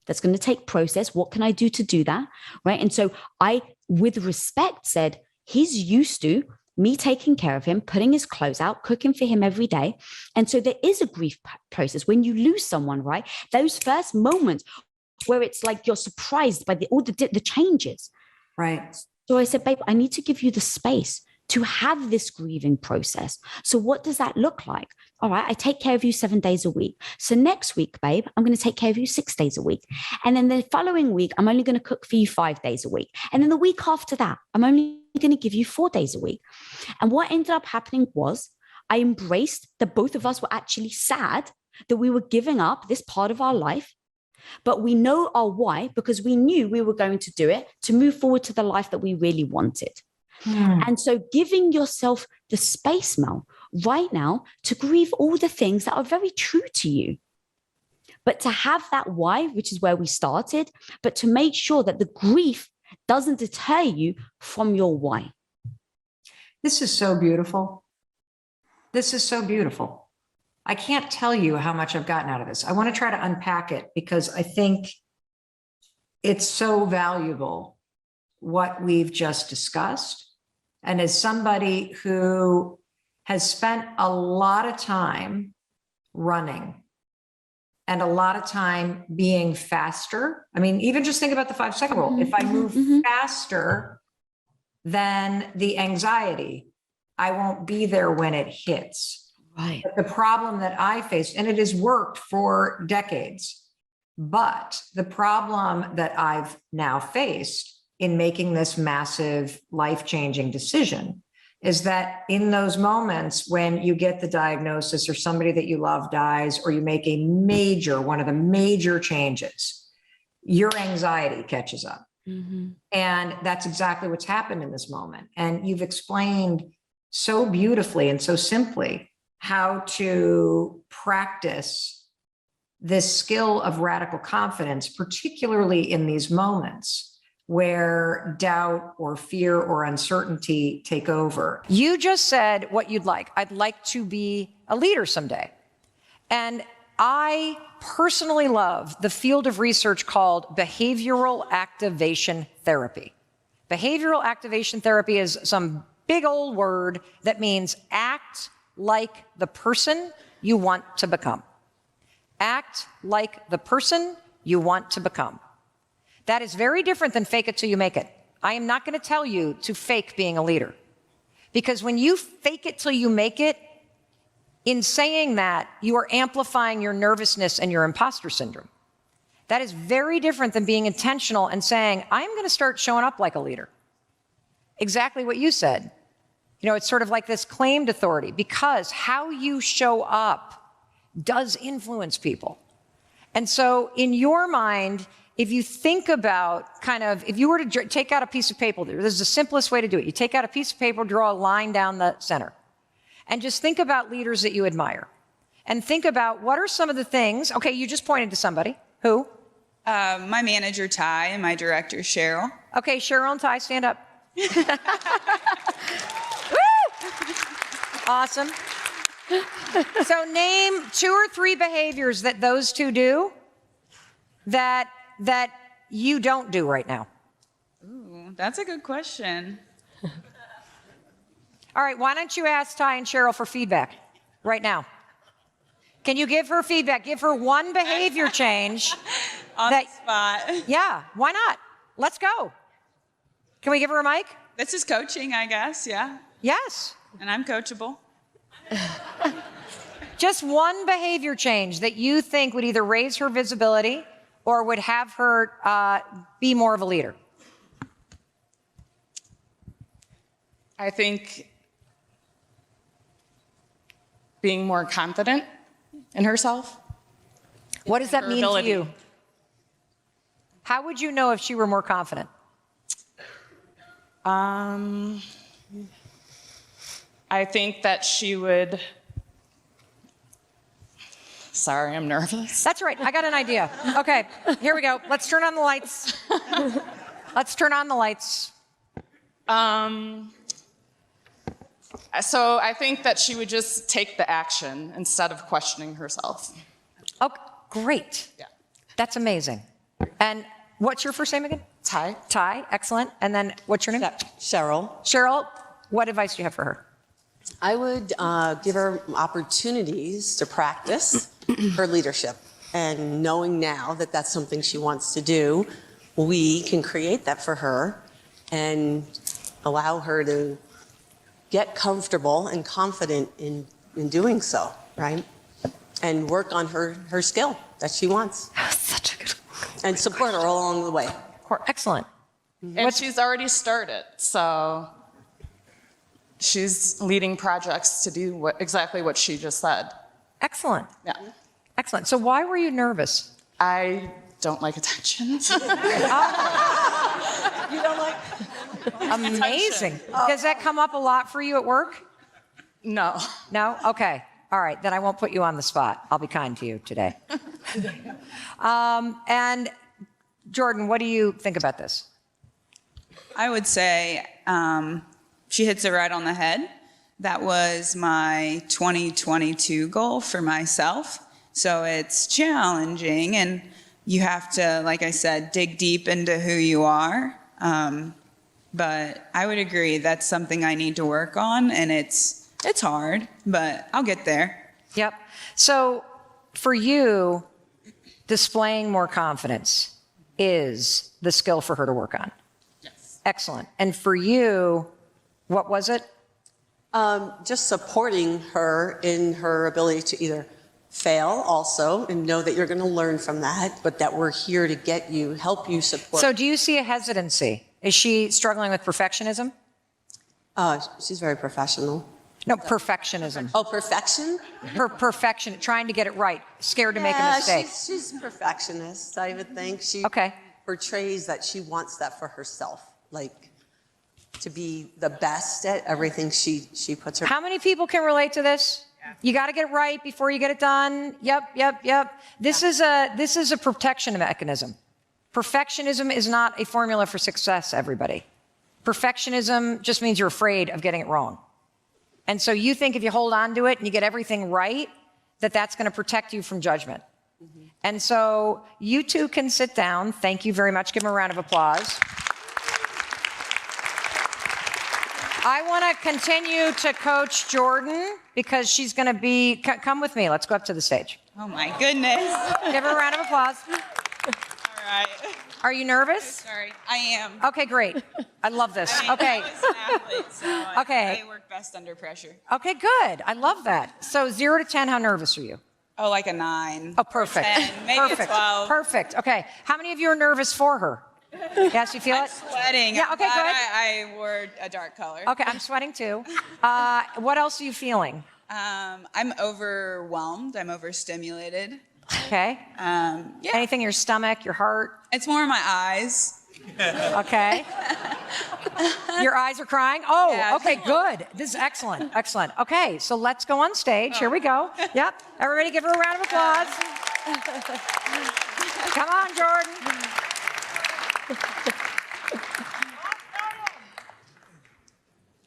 That's going to take process. What can I do to do that? Right. And so I, with respect, said, he's used to me taking care of him, putting his clothes out, cooking for him every day. And so there is a grief process when you lose someone, right? Those first moments where it's like you're surprised by all the changes. Right. So I said, babe, I need to give you the space to have this grieving process. So what does that look like? All right, I take care of you 7 days a week. So next week, babe, I'm going to take care of you 6 days a week. And then the following week, I'm only going to cook for you 5 days a week. And then the week after that, I'm only going to give you 4 days a week. And what ended up happening was I embraced that both of us were actually sad that we were giving up this part of our life. But we know our why because we knew we were going to do it to move forward to the life that we really wanted. And so giving yourself the space, Mel, right now to grieve all the things that are very true to you. But to have that why, which is where we started, but to make sure that the grief doesn't deter you from your why. This is so beautiful. This is so beautiful. I can't tell you how much I've gotten out of this. I want to try to unpack it because I think it's so valuable what we've just discussed. And as somebody who has spent a lot of time running and a lot of time being faster. I mean, even just think about the 5-second rule. If I move faster than the anxiety, I won't be there when it hits. Right. But the problem that I faced, and it has worked for decades, but the problem that I've now faced in making this massive life-changing decision is that in those moments when you get the diagnosis or somebody that you love dies, or you make a major, one of the major changes, your anxiety catches up. And that's exactly what's happened in this moment. And you've explained so beautifully and so simply how to practice this skill of radical confidence, particularly in these moments where doubt or fear or uncertainty take over. You just said what you'd like. I'd like to be a leader someday. And I personally love the field of research called behavioral activation therapy. Behavioral activation therapy is some big old word that means act like the person you want to become. Act like the person you want to become. That is very different than fake it till you make it. I am not going to tell you to fake being a leader. Because when you fake it till you make it, in saying that, you are amplifying your nervousness and your imposter syndrome. That is very different than being intentional and saying, I'm going to start showing up like a leader. Exactly what you said. You know, it's sort of like this claimed authority, because how you show up does influence people. And so in your mind, if you think about kind of, if you were to take out a piece of paper, this is the simplest way to do it. You take out a piece of paper, draw a line down the center, and just think about leaders that you admire. And think about what are some of the things, okay, you just pointed to somebody. Who? My manager, Ty, and my director, Cheryl. Okay, Cheryl and Ty, stand up. Woo! Awesome. So name 2 or 3 behaviors that those two do that you don't do right now. Ooh, that's a good question. All right, why don't you ask Ty and Cheryl for feedback right now? Can you give her feedback? Give her one behavior change. On the spot. Yeah, why not? Let's go. Can we give her a mic? This is coaching, I guess, yeah. Yes. And I'm coachable. Just one behavior change that you think would either raise her visibility or would have her be more of a leader. I think being more confident in herself. What does that Her mean ability. to you? How would you know if she were more confident? I think that she would. Sorry, I'm nervous. That's right. I got an idea. Okay, here we go. Let's turn on the lights. Let's turn on the lights. So I think that she would just take the action instead of questioning herself. Oh, great. Yeah. That's amazing. And what's your first name again? Ty? Ty. Excellent. And then what's your name? Cheryl. Cheryl. What advice do you have for her? I would give her opportunities to practice her leadership. And knowing now that that's something she wants to do, we can create that for her and allow her to get comfortable and confident in doing so, right? And work on her skill that she wants. Such a good. And support her all along the way. Excellent. And she's already started, so she's leading projects to do exactly what she just said. Excellent. Yeah. Excellent. So why were you nervous? I don't like attention. You don't like? Amazing. Does that come up a lot for you at work? No. No? Okay. All right. Then I won't put you on the spot. I'll be kind to you today. And Jordan, what do you think about this? I would say she hits it right on the head. That was my 2022 goal for myself. So it's challenging, and you have to, like I said, dig deep into who you are. But I would agree that's something I need to work on, and it's hard, but I'll get there. Yep. So for you, displaying more confidence is the skill for her to work on. Yes. Excellent. And for you, what was it? Just supporting her in her ability to either fail also and know that you're going to learn from that, but that we're here to get you, help you support. So do you see a hesitancy? Is she struggling with perfectionism? She's very professional. No, perfectionism. Oh, perfection? Her perfection, trying to get it right, scared to make a Yeah, mistake. She's a perfectionist, I would think. She Okay. portrays that she wants that for herself, like to be the best at everything she puts her. How many people can relate to this? You got to get it right before you get it done. Yep. This is a protection mechanism. Perfectionism is not a formula for success, everybody. Perfectionism just means you're afraid of getting it wrong. And so you think if you hold on to it and you get everything right, that's going to protect you from judgment. Mm-hmm. And so you two can sit down. Thank you very much. Give them a round of applause. I want to continue to coach Jordan because she's going to be, come with me. Let's go up to the stage. Oh my goodness. Give her a round of applause. All right. Are you nervous? Sorry, I am. Okay, great. I love this. I mean, Okay. I was an athlete, so Okay. I work best under pressure. Okay, good. I love that. So 0 to 10, how nervous are you? Oh, like a 9. Oh, perfect. 10, maybe Perfect. a 12. Perfect. Okay. How many of you are nervous for her? Yes, you feel I'm it? sweating. Yeah, I'm okay, glad good. I wore a dark color. Okay, I'm sweating too. What else are you feeling? I'm overwhelmed. I'm overstimulated. Okay. Yeah. Anything in your stomach, your heart? It's more in my eyes. Okay. Your eyes are crying? Oh, Yeah. okay, good. This is excellent. Excellent. Okay, so let's go on stage. Here we go. Yep. Everybody give her a round of applause. Come on, Jordan.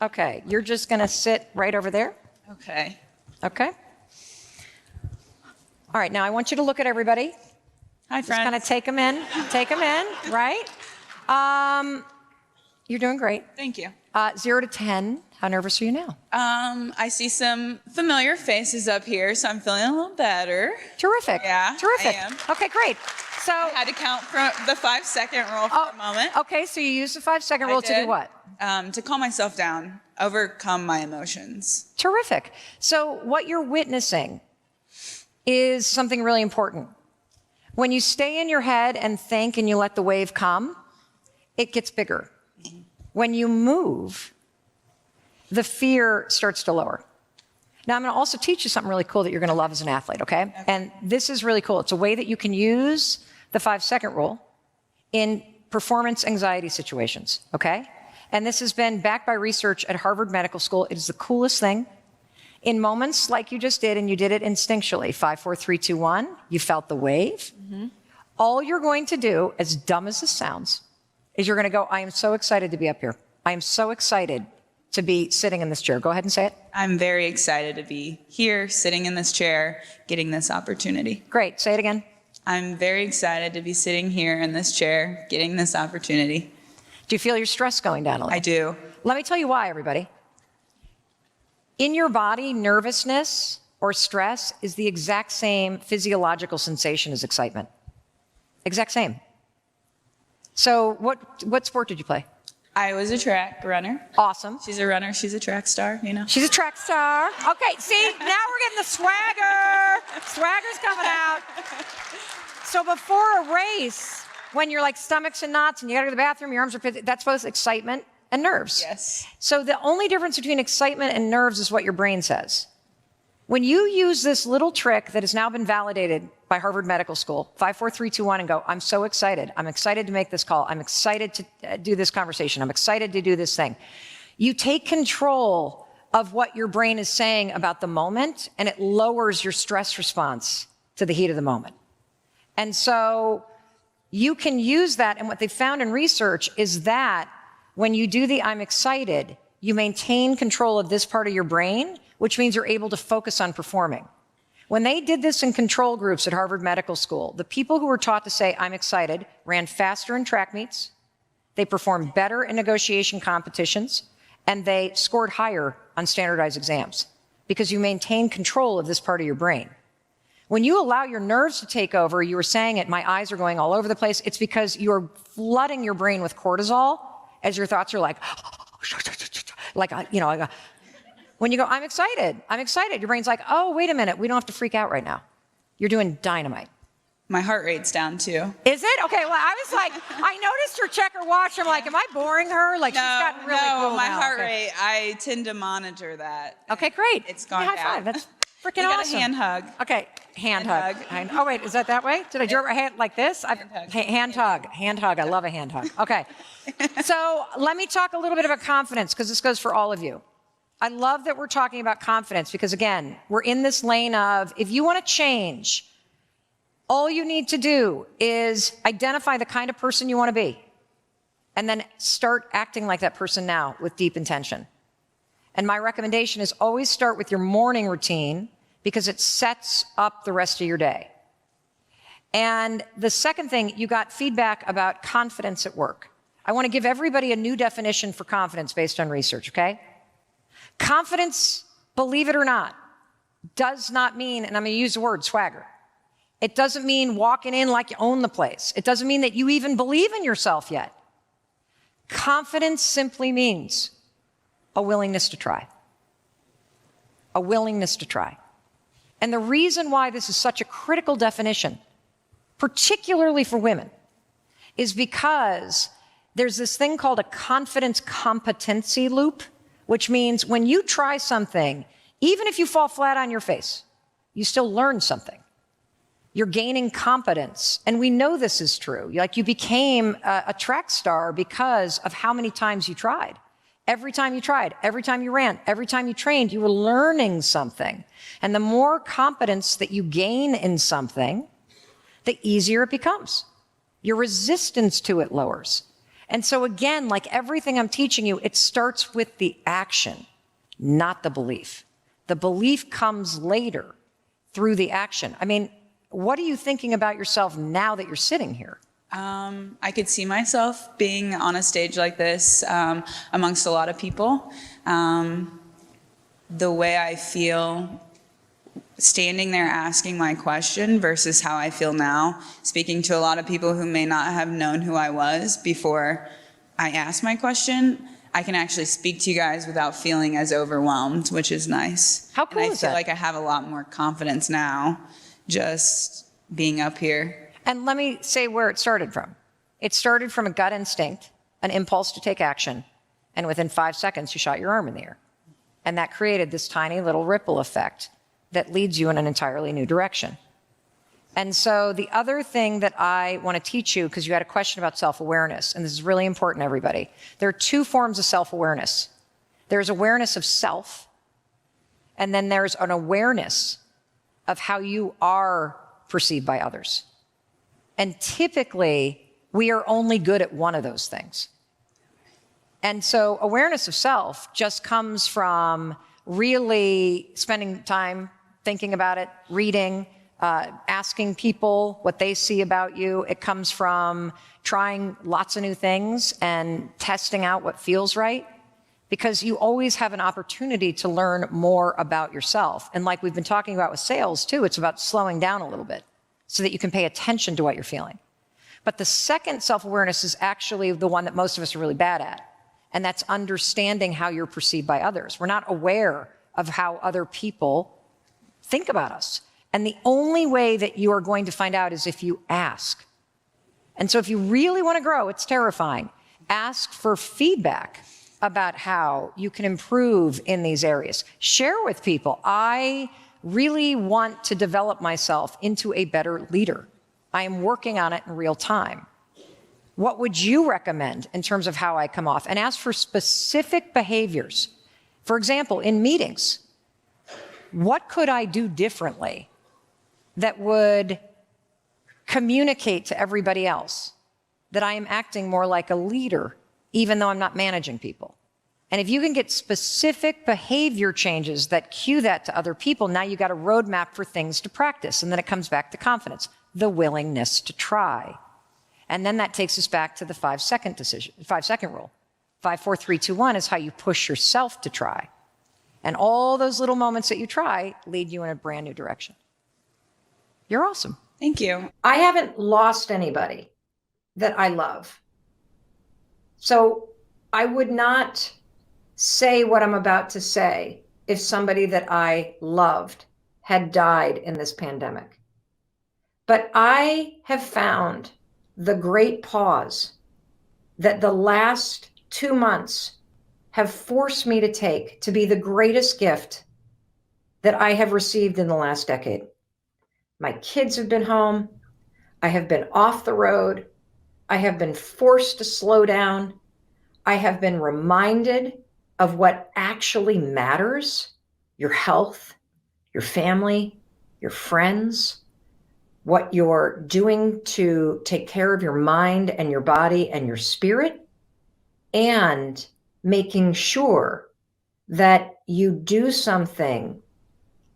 Okay, you're just going to sit right over there. Okay. Okay. All right, now I want you to look at everybody. Hi, Just friends. kind of take them in, right? You're doing great. Thank you. 0 to 10, how nervous are you now? I see some familiar faces up here, so I'm feeling a little better. Terrific. Yeah, Terrific. I am. Okay, great. So, I had to count from the 5-second rule for a moment. okay, so you use the 5-second I rule to do did. what? To calm myself down, overcome my emotions. Terrific. So, what you're witnessing is something really important. When you stay in your head and think and you let the wave come, it gets bigger. When you move, the fear starts to lower. Now, I'm going to also teach you something really cool that you're going to love as an athlete, okay? And this is really cool. It's a way that you can use the 5-second rule in performance anxiety situations, okay? And this has been backed by research at Harvard Medical School. It is the coolest thing. In moments like you just did, and you did it instinctually, 5, 4, 3, 2, 1, you felt the wave. All you're going to do, as dumb as this sounds, is you're going to go, I am so excited to be up here. I am so excited to be sitting in this chair. Go ahead and say it. I'm very excited to be here, sitting in this chair, getting this opportunity. Great. Say it again. I'm very excited to be sitting here in this chair, getting this opportunity. Do you feel your stress going down a little? I do. Let me tell you why, everybody. In your body, nervousness or stress is the exact same physiological sensation as excitement. Exact same. So what sport did you play? I was a track runner. Awesome. She's a runner. She's a track star, you know. She's a track star. Okay, see, now we're getting the swagger. Swagger's coming out. So before a race, when you're like stomachs and knots and you gotta go to the bathroom, your arms are pissed, that's both excitement and nerves. Yes. So the only difference between excitement and nerves is what your brain says. When you use this little trick that has now been validated by Harvard Medical School, 5, 4, 3, 2, 1, and go, I'm so excited. I'm excited to make this call. I'm excited to do this conversation. I'm excited to do this thing. You take control of what your brain is saying about the moment, and it lowers your stress response to the heat of the moment. And so you can use that, and what they found in research is that when you do the I'm excited, you maintain control of this part of your brain, which means you're able to focus on performing. When they did this in control groups at Harvard Medical School, the people who were taught to say, I'm excited, ran faster in track meets, they performed better in negotiation competitions, and they scored higher on standardized exams because you maintain control of this part of your brain. When you allow your nerves to take over, you were saying it, my eyes are going all over the place, it's because you're flooding your brain with cortisol as your thoughts are like, when you go, I'm excited, your brain's like, oh, wait a minute, we don't have to freak out right now. You're doing dynamite. My heart rate's down too. Is it? Okay, well, I was like, I noticed her check her watch. I'm like, am I boring her? Like, she's gotten really cool my now. heart Okay. rate, I tend to monitor that. Okay, great. It's gone high down. five. That's freaking You got awesome. a hand hug. Okay, hand Hand hug. hug. Oh, wait, is that way? Did I do a hand like this? Hand hug. Hand hug. Hand hug. I love a hand hug. Okay. So let me talk a little bit about confidence because this goes for all of you. I love that we're talking about confidence because, again, we're in this lane of if you want to change, all you need to do is identify the kind of person you want to be and then start acting like that person now with deep intention. And my recommendation is always start with your morning routine because it sets up the rest of your day. And the second thing, you got feedback about confidence at work. I want to give everybody a new definition for confidence based on research, okay? Confidence, believe it or not, does not mean, and I'm going to use the word swagger. It doesn't mean walking in like you own the place. It doesn't mean that you even believe in yourself yet. Confidence simply means a willingness to try. A willingness to try. And the reason why this is such a critical definition, particularly for women, is because there's this thing called a confidence competency loop, which means when you try something, even if you fall flat on your face, you still learn something. You're gaining competence. And we know this is true. Like you became a track star because of how many times you tried. Every time you tried, every time you ran, every time you trained, you were learning something. And the more competence that you gain in something, the easier it becomes. Your resistance to it lowers. And so again, like everything I'm teaching you, it starts with the action, not the belief. The belief comes later through the action. I mean, what are you thinking about yourself now that you're sitting here? I could see myself being on a stage like this amongst a lot of people. The way I feel standing there asking my question versus how I feel now, speaking to a lot of people who may not have known who I was before I asked my question, I can actually speak to you guys without feeling as overwhelmed, which is nice. How cool and I is feel that? like I have a lot more confidence now just being up here. And let me say where it started from. It started from a gut instinct, an impulse to take action, and within 5 seconds, you shot your arm in the air. And that created this tiny little ripple effect that leads you in an entirely new direction. And so the other thing that I want to teach you, because you had a question about self-awareness, and this is really important, everybody. There are two forms of self-awareness. There's awareness of self, and then there's an awareness of how you are perceived by others. And typically, we are only good at one of those things. And so awareness of self just comes from really spending time thinking about it, reading, asking people what they see about you. It comes from trying lots of new things and testing out what feels right, because you always have an opportunity to learn more about yourself. And like we've been talking about with sales too, it's about slowing down a little bit so that you can pay attention to what you're feeling. But the second self-awareness is actually the one that most of us are really bad at. And that's understanding how you're perceived by others. We're not aware of how other people think about us. And the only way that you are going to find out is if you ask. And so if you really want to grow, it's terrifying. Ask for feedback about how you can improve in these areas. Share with people. I really want to develop myself into a better leader. I am working on it in real time. What would you recommend in terms of how I come off? And ask for specific behaviors. For example, in meetings, what could I do differently that would communicate to everybody else that I am acting more like a leader, even though I'm not managing people? And if you can get specific behavior changes that cue that to other people, now you got a roadmap for things to practice. And then it comes back to confidence, the willingness to try. And then that takes us back to the 5-second rule. 5, 4, 3, 2, 1 is how you push yourself to try. And all those little moments that you try lead you in a brand new direction. You're awesome. Thank you. I haven't lost anybody that I love. So I would not say what I'm about to say if somebody that I loved had died in this pandemic. But I have found the great pause that the last 2 months have forced me to take to be the greatest gift that I have received in the last decade. My kids have been home. I have been off the road. I have been forced to slow down. I have been reminded of what actually matters: your health, your family, your friends, what you're doing to take care of your mind and your body and your spirit, and making sure that you do something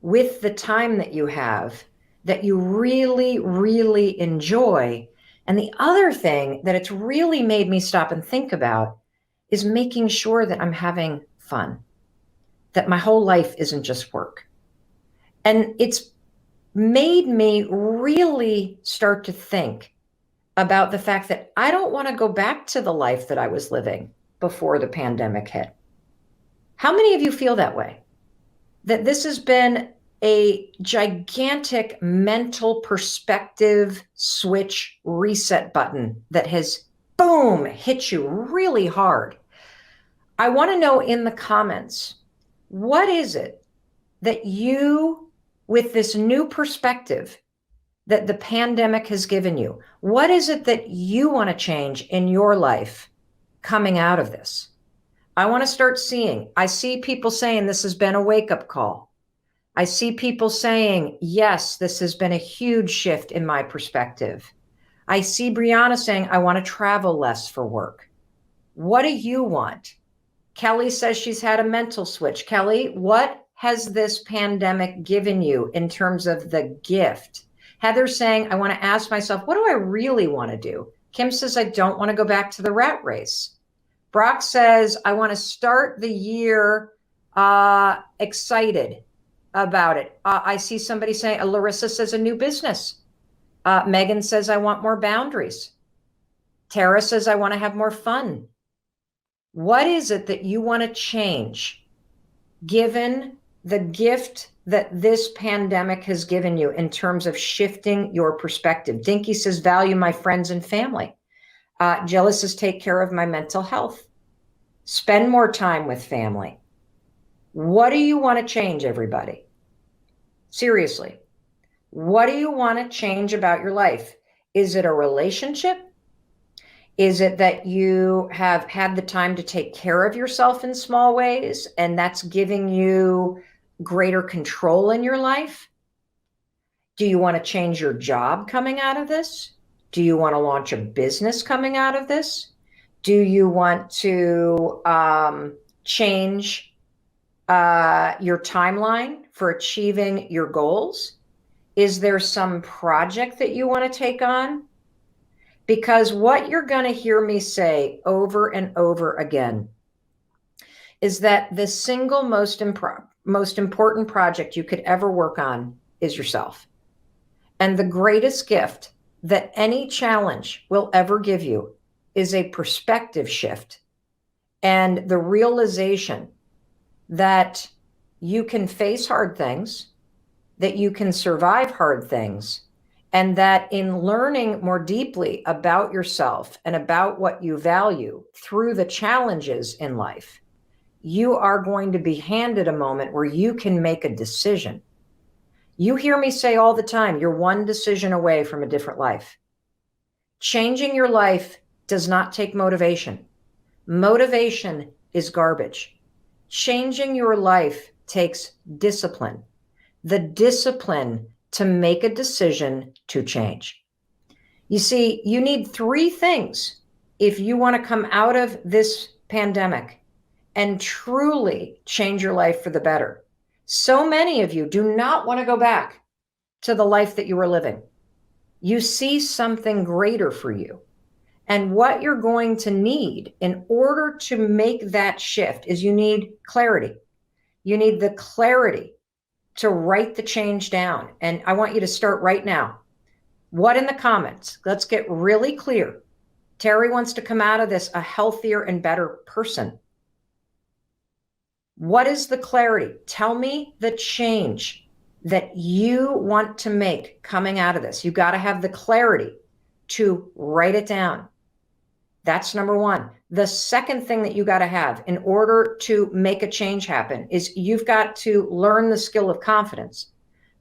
with the time that you have that you really, really enjoy. And the other thing that it's really made me stop and think about is making sure that I'm having fun, that my whole life isn't just work. And it's made me really start to think about the fact that I don't want to go back to the life that I was living before the pandemic hit. How many of you feel that way? That this has been a gigantic mental perspective switch reset button that has, boom, hit you really hard. I want to know in the comments, what is it that you, with this new perspective that the pandemic has given you, what is it that you want to change in your life coming out of this? I want to start seeing. I see people saying this has been a wake-up call. I see people saying, yes, this has been a huge shift in my perspective. I see Brianna saying, I want to travel less for work. What do you want? Kelly says she's had a mental switch. Kelly, what has this pandemic given you in terms of the gift? Heather's saying, I want to ask myself, what do I really want to do? Kim says, I don't want to go back to the rat race. Brock says, I want to start the year excited about it. I see somebody saying, Larissa says a new business. Megan says, I want more boundaries. Tara says, I want to have more fun. What is it that you want to change, given the gift that this pandemic has given you in terms of shifting your perspective? Dinky says, value my friends and family. Jella says, take care of my mental health. Spend more time with family. What do you want to change, everybody? Seriously. What do you want to change about your life? Is it a relationship? Is it that you have had the time to take care of yourself in small ways and that's giving you greater control in your life? Do you want to change your job coming out of this? Do you want to launch a business coming out of this? Do you want to change your timeline for achieving your goals? Is there some project that you want to take on? Because what you're going to hear me say over and over again is that the single most important project you could ever work on is yourself. And the greatest gift that any challenge will ever give you is a perspective shift and the realization that you can face hard things, that you can survive hard things, and that in learning more deeply about yourself and about what you value through the challenges in life, you are going to be handed a moment where you can make a decision. You hear me say all the time, you're one decision away from a different life. Changing your life does not take motivation. Motivation is garbage. Changing your life takes discipline. The discipline to make a decision to change. You see, you need 3 things if you want to come out of this pandemic and truly change your life for the better. So many of you do not want to go back to the life that you were living. You see something greater for you. And what you're going to need in order to make that shift is you need clarity. You need the clarity to write the change down. And I want you to start right now. What in the comments? Let's get really clear. Terry wants to come out of this a healthier and better person. What is the clarity? Tell me the change that you want to make coming out of this. You got to have the clarity to write it down. That's number 1. The second thing that you got to have in order to make a change happen is you've got to learn the skill of confidence,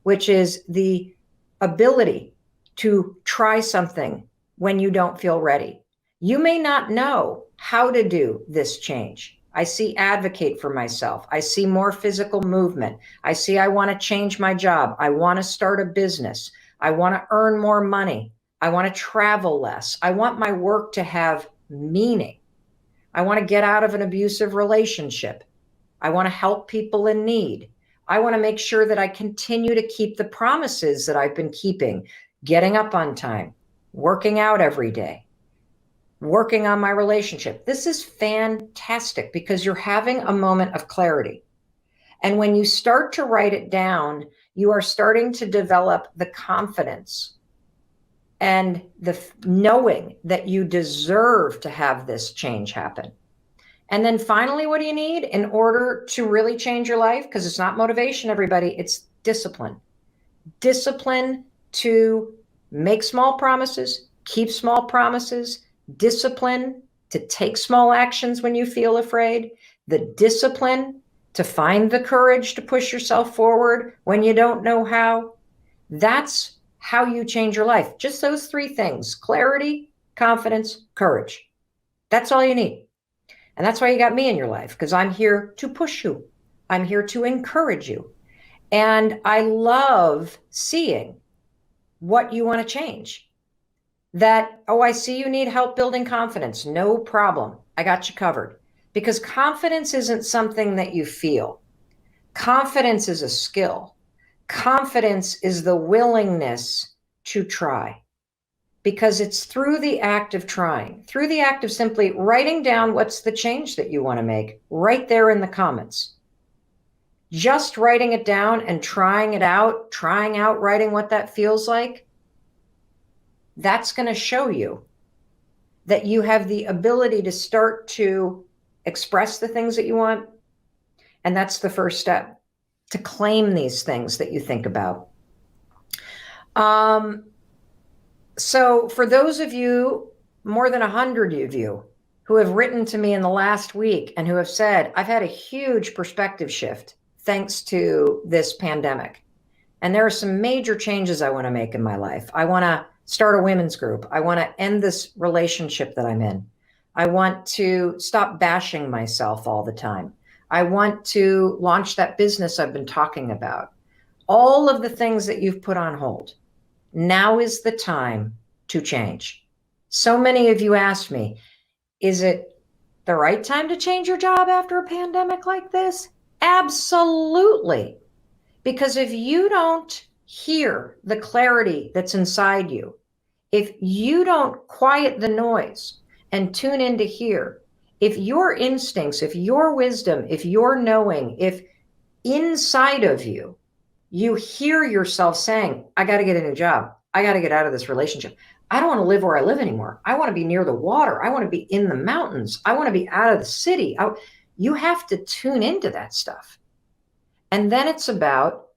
which is the ability to try something when you don't feel ready. You may not know how to do this change. I see advocate for myself. I see more physical movement. I see I want to change my job. I want to start a business. I want to earn more money. I want to travel less. I want my work to have meaning. I want to get out of an abusive relationship. I want to help people in need. I want to make sure that I continue to keep the promises that I've been keeping, getting up on time, working out every day, working on my relationship. This is fantastic because you're having a moment of clarity. And when you start to write it down, you are starting to develop the confidence and the knowing that you deserve to have this change happen. And then finally, what do you need in order to really change your life? Because it's not motivation, everybody, it's discipline. Discipline to make small promises, keep small promises, discipline to take small actions when you feel afraid, the discipline to find the courage to push yourself forward when you don't know how. That's how you change your life. Just those 3 things: clarity, confidence, courage. That's all you need. And that's why you got me in your life, because I'm here to push you. I'm here to encourage you. And I love seeing what you want to change. That, oh, I see you need help building confidence. No problem. I got you covered. Because confidence isn't something that you feel. Confidence is a skill. Confidence is the willingness to try, because it's through the act of trying, through the act of simply writing down what's the change that you want to make right there in the comments. Just writing it down and trying out writing what that feels like, that's going to show you that you have the ability to start to express the things that you want. And that's the first step, to claim these things that you think about. So for those of you, more than 100 of you, who have written to me in the last week and who have said, I've had a huge perspective shift thanks to this pandemic. And there are some major changes I want to make in my life. I want to start a women's group. I want to end this relationship that I'm in. I want to stop bashing myself all the time. I want to launch that business I've been talking about. All of the things that you've put on hold. Now is the time to change. So many of you asked me, is it the right time to change your job after a pandemic like this? Absolutely. Because if you don't hear the clarity that's inside you, if you don't quiet the noise and tune in to hear, if your instincts, if your wisdom, if your knowing, if inside of you, you hear yourself saying, I got to get a new job. I got to get out of this relationship. I don't want to live where I live anymore. I want to be near the water. I want to be in the mountains. I want to be out of the city. You have to tune into that stuff. And then it's about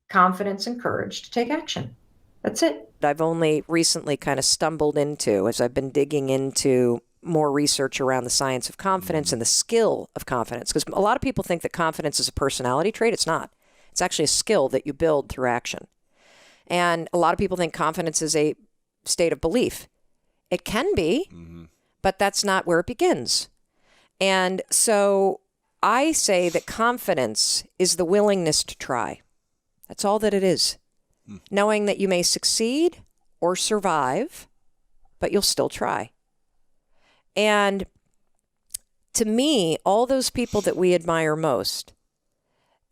confidence and courage to take action. That's it. I've only recently kind of stumbled into, as I've been digging into more research around the science of confidence and the skill of confidence. Because a lot of people think that confidence is a personality trait. It's not. It's actually a skill that you build through action. And a lot of people think confidence is a state of belief. It can be, but that's not where it begins. And so I say that confidence is the willingness to try. That's all that it is. Knowing that you may succeed or survive, but you'll still try. And to me, all those people that we admire most,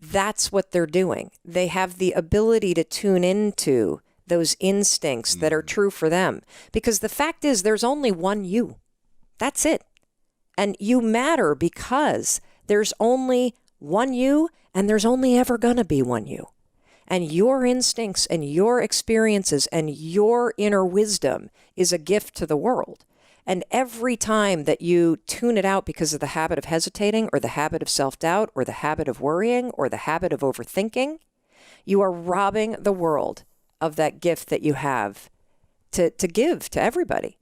that's what they're doing. They have the ability to tune into those instincts that are true for them. Because the fact is, there's only one you. That's it. And you matter because there's only one you, and there's only ever going to be one you. And your instincts and your experiences and your inner wisdom is a gift to the world. And every time that you tune it out because of the habit of hesitating or the habit of self-doubt or the habit of worrying or the habit of overthinking, you are robbing the world of that gift that you have to give to everybody.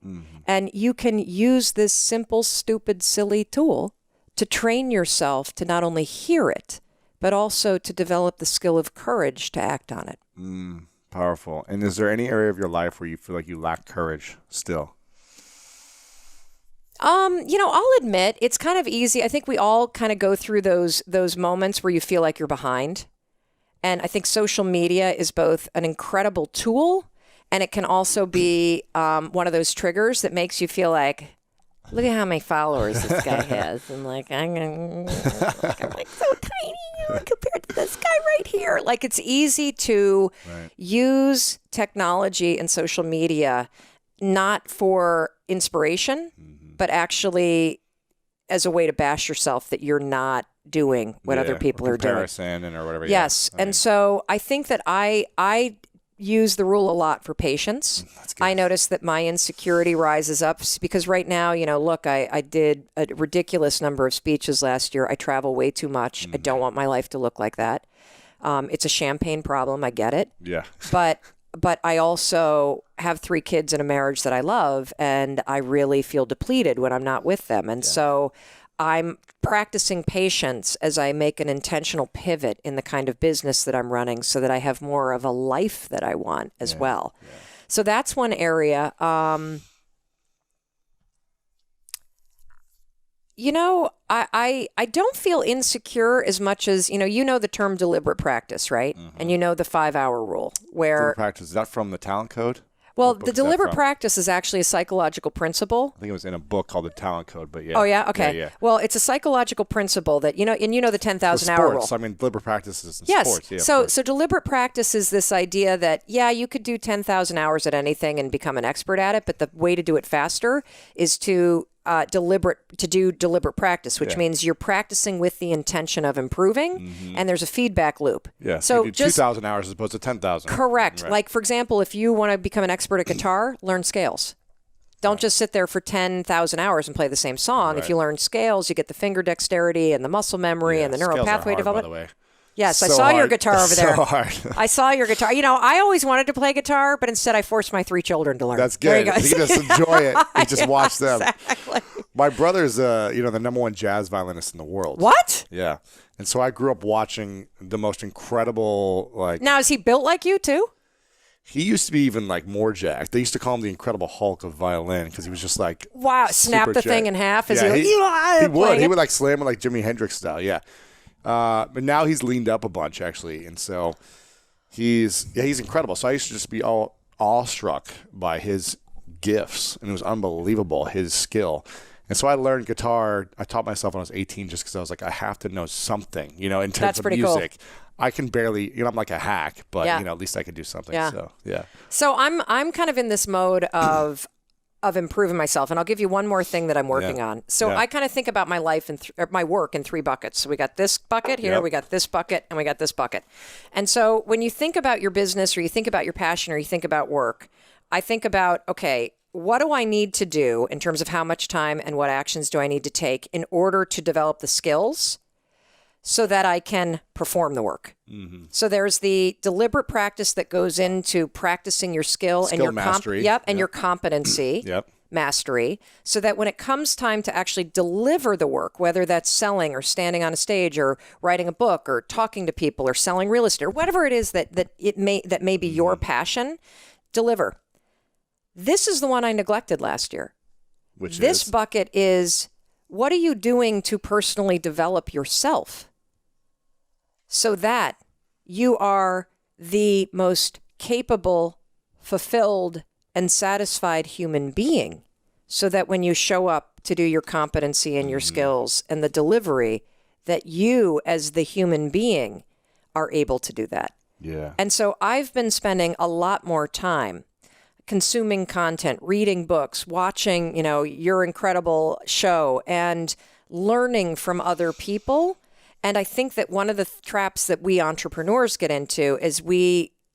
And you can use this simple, stupid, silly tool to train yourself to not only hear it, but also to develop the skill of courage to act on it. Powerful. And is there any area of your life where you feel like you lack courage still? I'll admit it's kind of easy. I think we all kind of go through those moments where you feel like you're behind. And I think social media is both an incredible tool, and it can also be one of those triggers that makes you feel like, look at how many followers this guy has. And I'm like so tiny compared to this guy right here. Like, it's easy to use technology and social media not for inspiration, but actually as a way to bash yourself that you're not doing what other people are doing. Comparison or whatever. Yes. And so I think that I use the rule a lot for patience. I notice that my insecurity rises up because right now, look, I did a ridiculous number of speeches last year. I travel way too much. I don't want my life to look like that. It's a champagne problem. I get it. Yeah. But I also have 3 kids and a marriage that I love, and I really feel depleted when I'm not with them. And so I'm practicing patience as I make an intentional pivot in the kind of business that I'm running so that I have more of a life that I want as well. Yeah. So that's one area. I don't feel insecure as much as, the term deliberate practice, right? And the 5-hour rule where... Deliberate practice, is that from the Talent Code? Well, the deliberate practice is actually a psychological principle. I think it was in a book called The Talent Code, but yeah. Oh, yeah? Okay. Yeah. Well, it's a psychological principle that, the 10,000-hour rule. I mean, deliberate practice is in sports. Yes. So deliberate practice is this idea that, you could do 10,000 hours at anything and become an expert at it, but the way to do it faster is to do deliberate practice, which means you're practicing with the intention of improving, and there's a feedback loop. Yeah. So you do 2,000 hours as opposed to 10,000. Correct. Right. Like, for example, if you want to become an expert at guitar, learn scales. Don't just sit there for 10,000 hours and play the same song. Right. If you learn scales, you get the finger dexterity and the muscle memory and the neural pathway development. By the way. Yes, I So saw your hard. guitar over there. So hard. I saw your guitar. You know, I always wanted to play guitar, but instead I forced my 3 children to learn. That's There you good. go. You can just enjoy it. You just watch them. Exactly. My brother's, the #1 jazz violinist in the world. What? Yeah. And so I grew up watching the most incredible, Now, is he built like you too? he used to be even like more jacked. They used to call him the Incredible Hulk of violin because he was just like, Wow, snap super the thing jacked. in half as Yeah, he would. playing He it? would like slam it like Jimi Hendrix style. Yeah. But now he's leaned up a bunch actually. And so he's incredible. So I used to just be all awestruck by his gifts, and it was unbelievable, his skill. And so I learned guitar. I taught myself when I was 18 just because I was like, I have to know something, in terms That's of pretty cool. music. I can barely, I'm like a hack, but Yeah. at least I can do something. Yeah. So yeah. So I'm kind of in this mode of improving myself, and I'll give you one more thing that I'm working Yeah. on. So Yeah. I kind of think about my life and my work in 3 buckets. So we got this bucket here, Yep. we got this bucket, and we got this bucket. And so when you think about your business, or you think about your passion, or you think about work, I think about, okay, what do I need to do in terms of how much time and what actions do I need to take in order to develop the skills so that I can perform the work? Mm-hmm. So there's the deliberate practice that goes into practicing your skill and Skill your mastery. and your competency Yep. mastery, so that when it comes time to actually deliver the work, whether that's selling or standing on a stage or writing a book or talking to people or selling real estate or whatever it is that may be your passion, deliver. This is the one I neglected last year. Which This is bucket is, what are you doing to personally develop yourself so that you are the most capable, fulfilled, and satisfied human being, so that when you show up to do your competency and your skills and the delivery, that you as the human being are able to do that. yeah. And so I've been spending a lot more time consuming content, reading books, watching, your incredible show, and learning from other people. And I think that one of the traps that we entrepreneurs get into is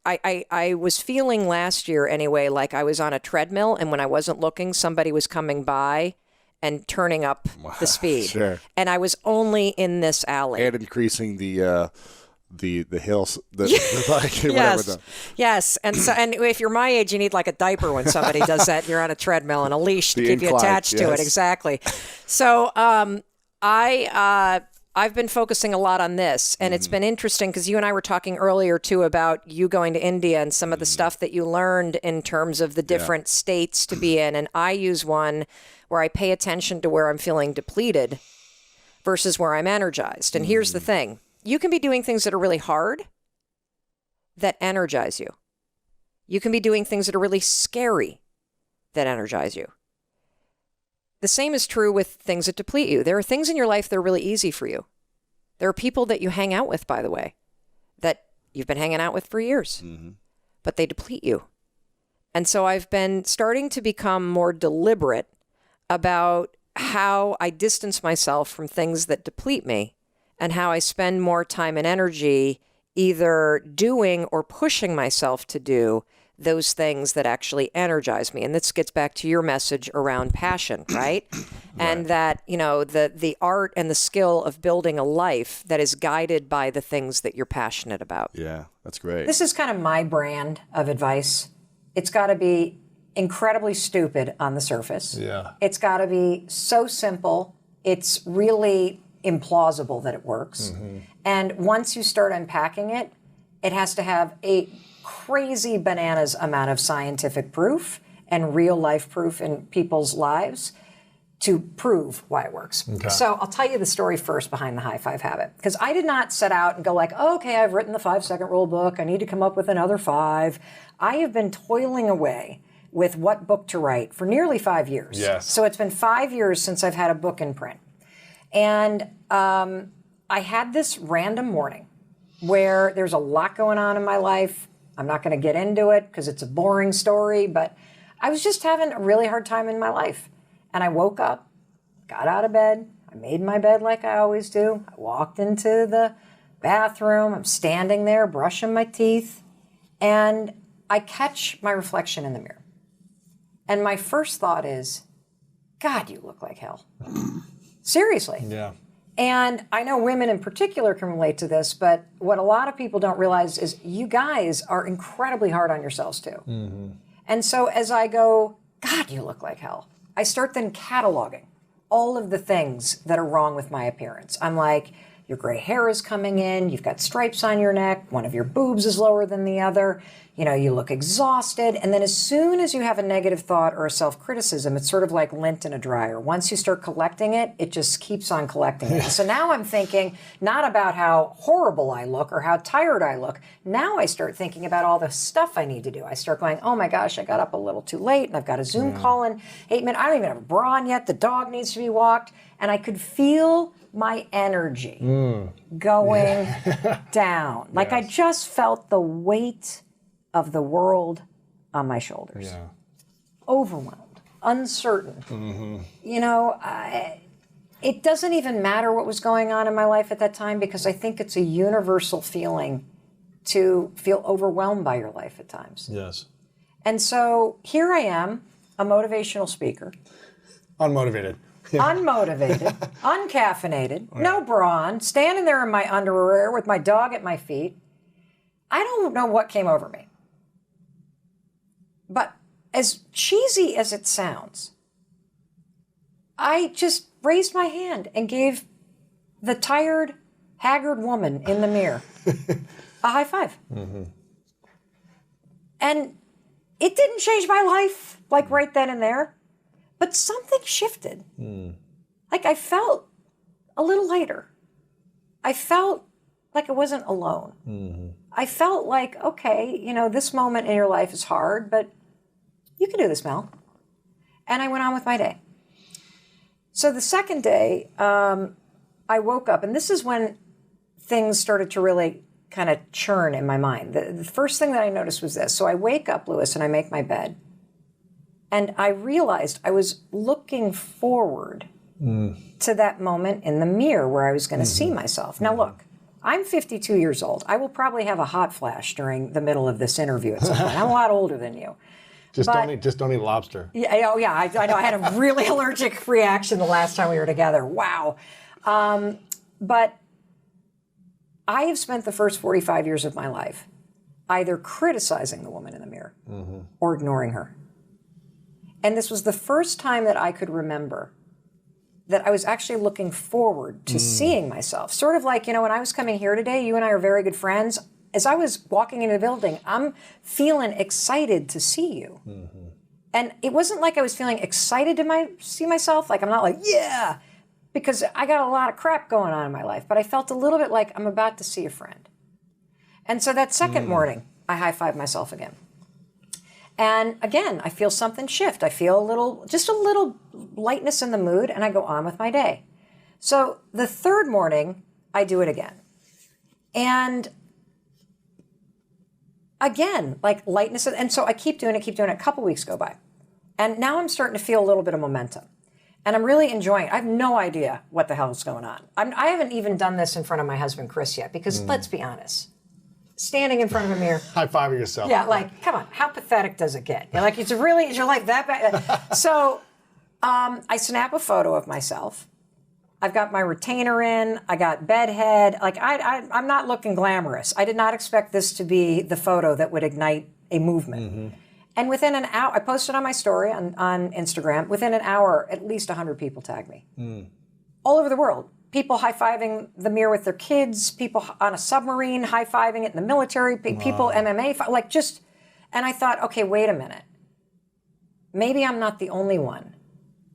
I was feeling last year anyway, like I was on a treadmill, and when I wasn't looking, somebody was coming by and turning up the speed. Sure. And I was only in this alley. And increasing the hills, the bike, whatever. Yes. Yes. And if you're my age, you need like a diaper when somebody does that. You're on a treadmill and a leash to The keep you incline, attached to it. yes. Exactly. So I've been focusing a lot on this, and it's been interesting because you and I were talking earlier too about you going to India and some of the stuff that you learned in terms of the different states to be in. And I use one where I pay attention to where I'm feeling depleted versus where I'm energized. And here's the thing. You can be doing things that are really hard that energize you. You can be doing things that are really scary that energize you. The same is true with things that deplete you. There are things in your life that are really easy for you. There are people that you hang out with, by the way, that you've been hanging out with for years, but they deplete you. And so I've been starting to become more deliberate about how I distance myself from things that deplete me, and how I spend more time and energy either doing or pushing myself to do those things that actually energize me. And this gets back to your message around passion, right? And that, the art and the skill of building a life that is guided by the things that you're passionate about. Yeah, that's great. This is kind of my brand of advice. It's got to be incredibly stupid on the surface. Yeah. It's got to be so simple. It's really implausible that it works. And once you start unpacking it, it has to have a crazy bananas amount of scientific proof and real life proof in people's lives to prove why it works. Okay. So I'll tell you the story first behind the high five habit, because I did not set out and go like, oh, okay, I've written the 5-second rule book. I need to come up with another 5. I have been toiling away with what book to write for nearly 5 years. Yes. So it's been 5 years since I've had a book in print. And I had this random morning where there's a lot going on in my life. I'm not going to get into it because it's a boring story, but I was just having a really hard time in my life. And I woke up, got out of bed, I made my bed like I always do. I walked into the bathroom, I'm standing there brushing my teeth, and I catch my reflection in the mirror. And my first thought is, God, you look like hell. Seriously. Yeah. And I know women in particular can relate to this, but what a lot of people don't realize is you guys are incredibly hard on yourselves too. And so as I go, God, you look like hell, I start then cataloging all of the things that are wrong with my appearance. I'm like, your gray hair is coming in, you've got stripes on your neck, one of your boobs is lower than the other, you know, you look exhausted. And then as soon as you have a negative thought or a self-criticism, it's sort of like lint in a dryer. Once you start collecting it, it just keeps on collecting it. So now I'm thinking not about how horrible I look or how tired I look. Now I start thinking about all the stuff I need to do. I start going, oh my gosh, I got up a little too late and I've got a Zoom call in 8 minutes. I don't even have a bra on yet. The dog needs to be walked. And I could feel my energy going down. Like I just felt the weight of the world on my shoulders. Overwhelmed, uncertain. You know, it doesn't even matter what was going on in my life at that time because I think it's a universal feeling to feel overwhelmed by your life at times. Yes. And so here I am, a motivational speaker. Unmotivated. Unmotivated, uncaffeinated, no bra on, standing there in my underwear with my dog at my feet. I don't know what came over me. But as cheesy as it sounds, I just raised my hand and gave the tired, haggard woman in the mirror a high five. And it didn't change my life, like right then and there. But something shifted. Like I felt a little lighter. I felt like I wasn't alone. I felt like, okay, you know, this moment in your life is hard, but you can do this, Mel. And I went on with my day. So the second day, I woke up, and this is when things started to really kind of churn in my mind. The first thing that I noticed was this. So I wake up, Lewis, and I make my bed. And I realized I was looking forward to that moment in the mirror where I was going to see myself. Now, look, I'm 52 years old. I will probably have a hot flash during the middle of this interview at some point. I'm a lot older than you. Just don't eat lobster. Yeah, oh, yeah, I know. I had a really allergic reaction the last time we were together. Wow. But I have spent the first 45 years of my life either criticizing the woman in the mirror or ignoring her. And this was the first time that I could remember that I was actually looking forward to seeing myself. Sort of like, you know, when I was coming here today, you and I are very good friends. As I was walking into the building, I'm feeling excited to see you. And it wasn't like I was feeling excited to see myself. Like, I'm not like, yeah, because I got a lot of crap going on in my life. But I felt a little bit like I'm about to see a friend. And so that second morning, I high-fived myself again. And again, I feel something shift. I feel just a little lightness in the mood, and I go on with my day. So the third morning, I do it again. And again, like lightness. And so I keep doing it. A couple weeks go by. And now I'm starting to feel a little bit of momentum. And I'm really enjoying it. I have no idea what the hell is going on. I haven't even done this in front of my husband, Chris, yet, because let's be honest. Standing in front of a mirror. High-fiving yourself. Yeah, like, come on, how pathetic does it get? You're like, is your life that bad? So I snap a photo of myself. I've got my retainer in. I got bed head. Like, I'm not looking glamorous. I did not expect this to be the photo that would ignite a movement. And within an hour, I posted on my story on Instagram. Within an hour, at least 100 people tagged me. All over the world. People high-fiving the mirror with their kids, people on a submarine high-fiving it in the military, people MMA, like just, and I thought, okay, wait a minute. Maybe I'm not the only one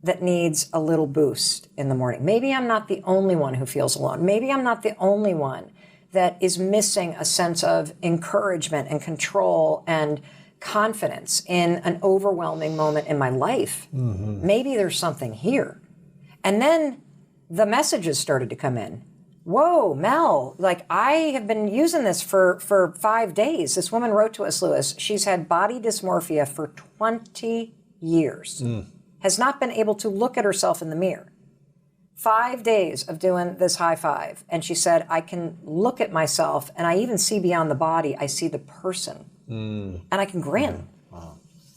that needs a little boost in the morning. Maybe I'm not the only one who feels alone. Maybe I'm not the only one that is missing a sense of encouragement and control and confidence in an overwhelming moment in my life. Maybe there's something here. And then the messages started to come in. Whoa, Mel, like I have been using this for 5 days. This woman wrote to us, Lewis. She's had body dysmorphia for 20 years. Has not been able to look at herself in the mirror. 5 days of doing this high five. And she said, I can look at myself and I even see beyond the body. I see the person. And I can grin.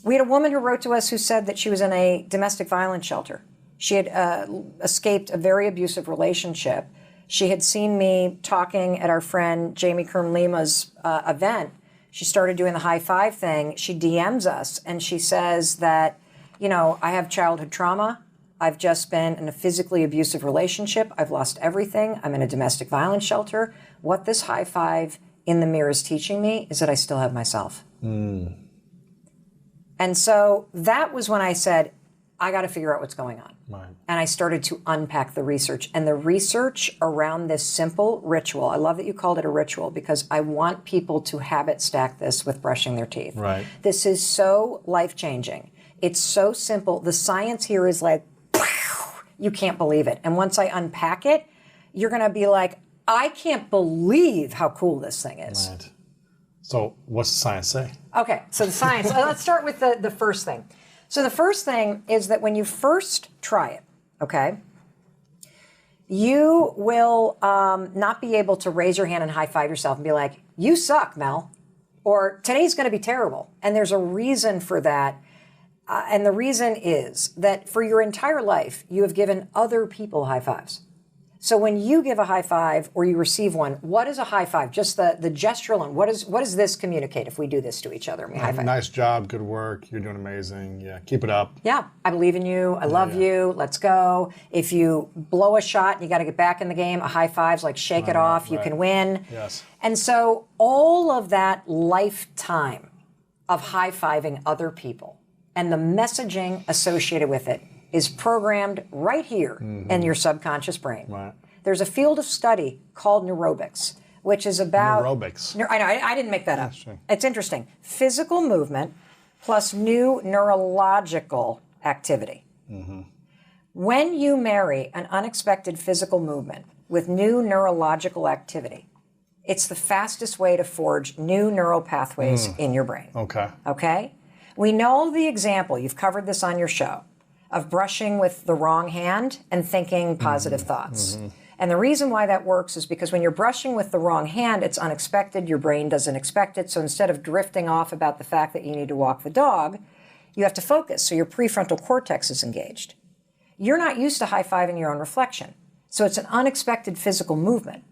We had a woman who wrote to us who said that she was in a domestic violence shelter. She had escaped a very abusive relationship. She had seen me talking at our friend Jamie Kern Lima's event. She started doing the high five thing. She DMs us and she says that, you know, I have childhood trauma. I've just been in a physically abusive relationship. I've lost everything. I'm in a domestic violence shelter. What this high five in the mirror is teaching me is that I still have myself. And so that was when I said, I got to figure out what's going on. Right. And I started to unpack the research. And the research around this simple ritual, I love that you called it a ritual because I want people to habit stack this with brushing their teeth. Right. This is so life-changing. It's so simple. The science here is like, you can't believe it. And once I unpack it, you're going to be like, I can't believe how cool this thing is. Right. So what's the science say? Okay, so the science. Let's start with the first thing. So the first thing is that when you first try it, okay, you will not be able to raise your hand and high five yourself and be like, you suck, Mel, or today's going to be terrible. And there's a reason for that. And the reason is that for your entire life, you have given other people high fives. So when you give a high five or you receive one, what is a high five? Just the gesture alone. What does this communicate if we do this to each other? We high five. Nice job, good work, you're doing amazing. Yeah, keep it up. Yeah, I believe in you. I love you. Let's go. If you blow a shot and you got to get back in the game, a high five's like shake it off. You can win. Yes. And so all of that lifetime of high fiving other people and the messaging associated with it is programmed right here in your subconscious brain. Right. There's a field of study called neurobics, which is about... Neurobics. I know, I didn't make that up. Interesting. It's interesting. Physical movement plus new neurological activity. When you marry an unexpected physical movement with new neurological activity, it's the fastest way to forge new neural pathways in your brain. Okay. Okay? We know the example, you've covered this on your show, of brushing with the wrong hand and thinking positive thoughts. And the reason why that works is because when you're brushing with the wrong hand, it's unexpected, your brain doesn't expect it, so instead of drifting off about the fact that you need to walk the dog, you have to focus, so your prefrontal cortex is engaged. You're not used to high-fiving your own reflection, so it's an unexpected physical movement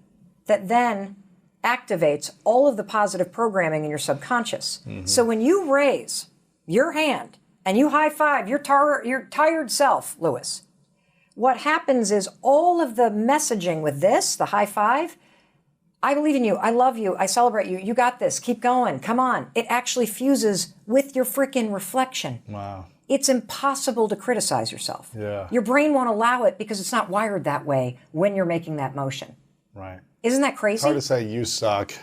that then activates all of the positive programming in your subconscious. So when you raise your hand and you high five your tired self, Lewis, what happens is all of the messaging with this, the high five, I believe in you, I love you, I celebrate you, you got this, keep going, come on. It actually fuses with your freaking reflection. Wow. It's impossible to criticize yourself. Yeah. Your brain won't allow it because it's not wired that way when you're making that motion. Right. Isn't that crazy? It's hard to say you suck.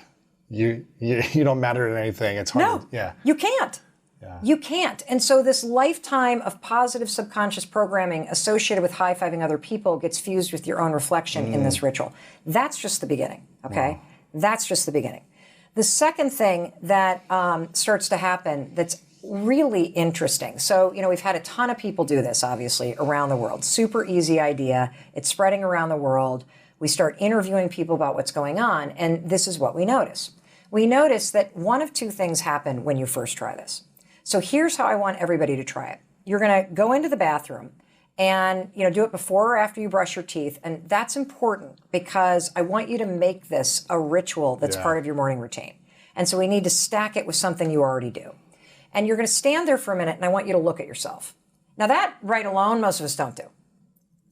You don't matter at anything. It's hard. No, Yeah. you can't. Yeah. You can't. And so this lifetime of positive subconscious programming associated with high-fiving other people gets fused with your own reflection in this ritual. That's just the beginning, okay? Wow. That's just the beginning. The second thing that starts to happen that's really interesting. So, you know, we've had a ton of people do this, obviously, around the world. Super easy idea. It's spreading around the world. We start interviewing people about what's going on, and this is what we notice. We notice that one of two things happen when you first try this. So here's how I want everybody to try it. You're going to go into the bathroom and, you know, do it before or after you brush your teeth. And that's important because I want you to make this a ritual that's part of your morning routine. And so we need to stack it with something you already do. And you're going to stand there for a minute and I want you to look at yourself. Now that right alone, most of us don't do.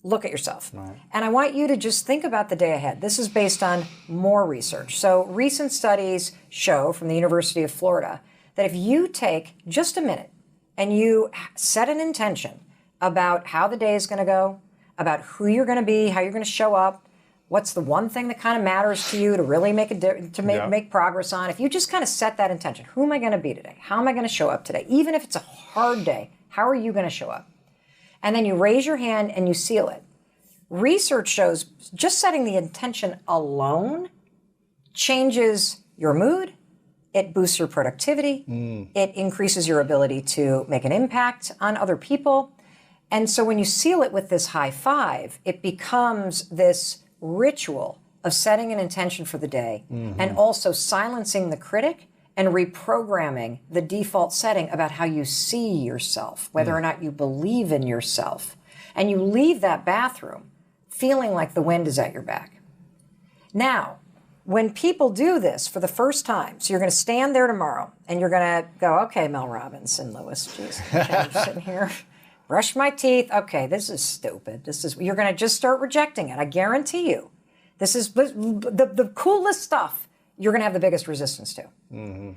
Look at yourself. Right. And I want you to just think about the day ahead. This is based on more research. So recent studies show from the University of Florida that if you take just a minute and you set an intention about how the day is going to go, about who you're going to be, how you're going to show up, what's the one thing that kind of matters to you to really make make progress on, if you just kind of set that intention, who am I going to be today? How am I going to show up today? Even if it's a hard day, how are you going to show up? And then you raise your hand and you seal it. Research shows just setting the intention alone changes your mood. It boosts your productivity. It increases your ability to make an impact on other people. And so when you seal it with this high five, it becomes this ritual of setting an intention for the day and also silencing the critic and reprogramming the default setting about how you see yourself, whether or not you believe in yourself. And you leave that bathroom feeling like the wind is at your back. Now, when people do this for the first time, so you're going to stand there tomorrow and you're going to go, okay, Mel Robbins and Lewis, geez, okay, I'm sitting here, brush my teeth. Okay, this is stupid. You're going to just start rejecting it. I guarantee you. This is the coolest stuff you're going to have the biggest resistance to. Mm-hmm.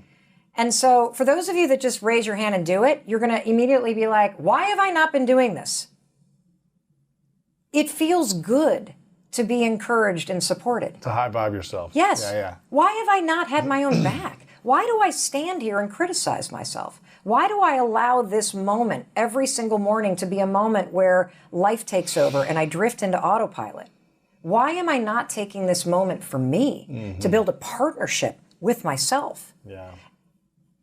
And so for those of you that just raise your hand and do it, you're going to immediately be like, why have I not been doing this? It feels good to be encouraged and supported. To high five yourself. Yes. Yeah. Why have I not had my own back? Why do I stand here and criticize myself? Why do I allow this moment every single morning to be a moment where life takes over and I drift into autopilot? Why am I not taking this moment for me to build a partnership with myself? Yeah.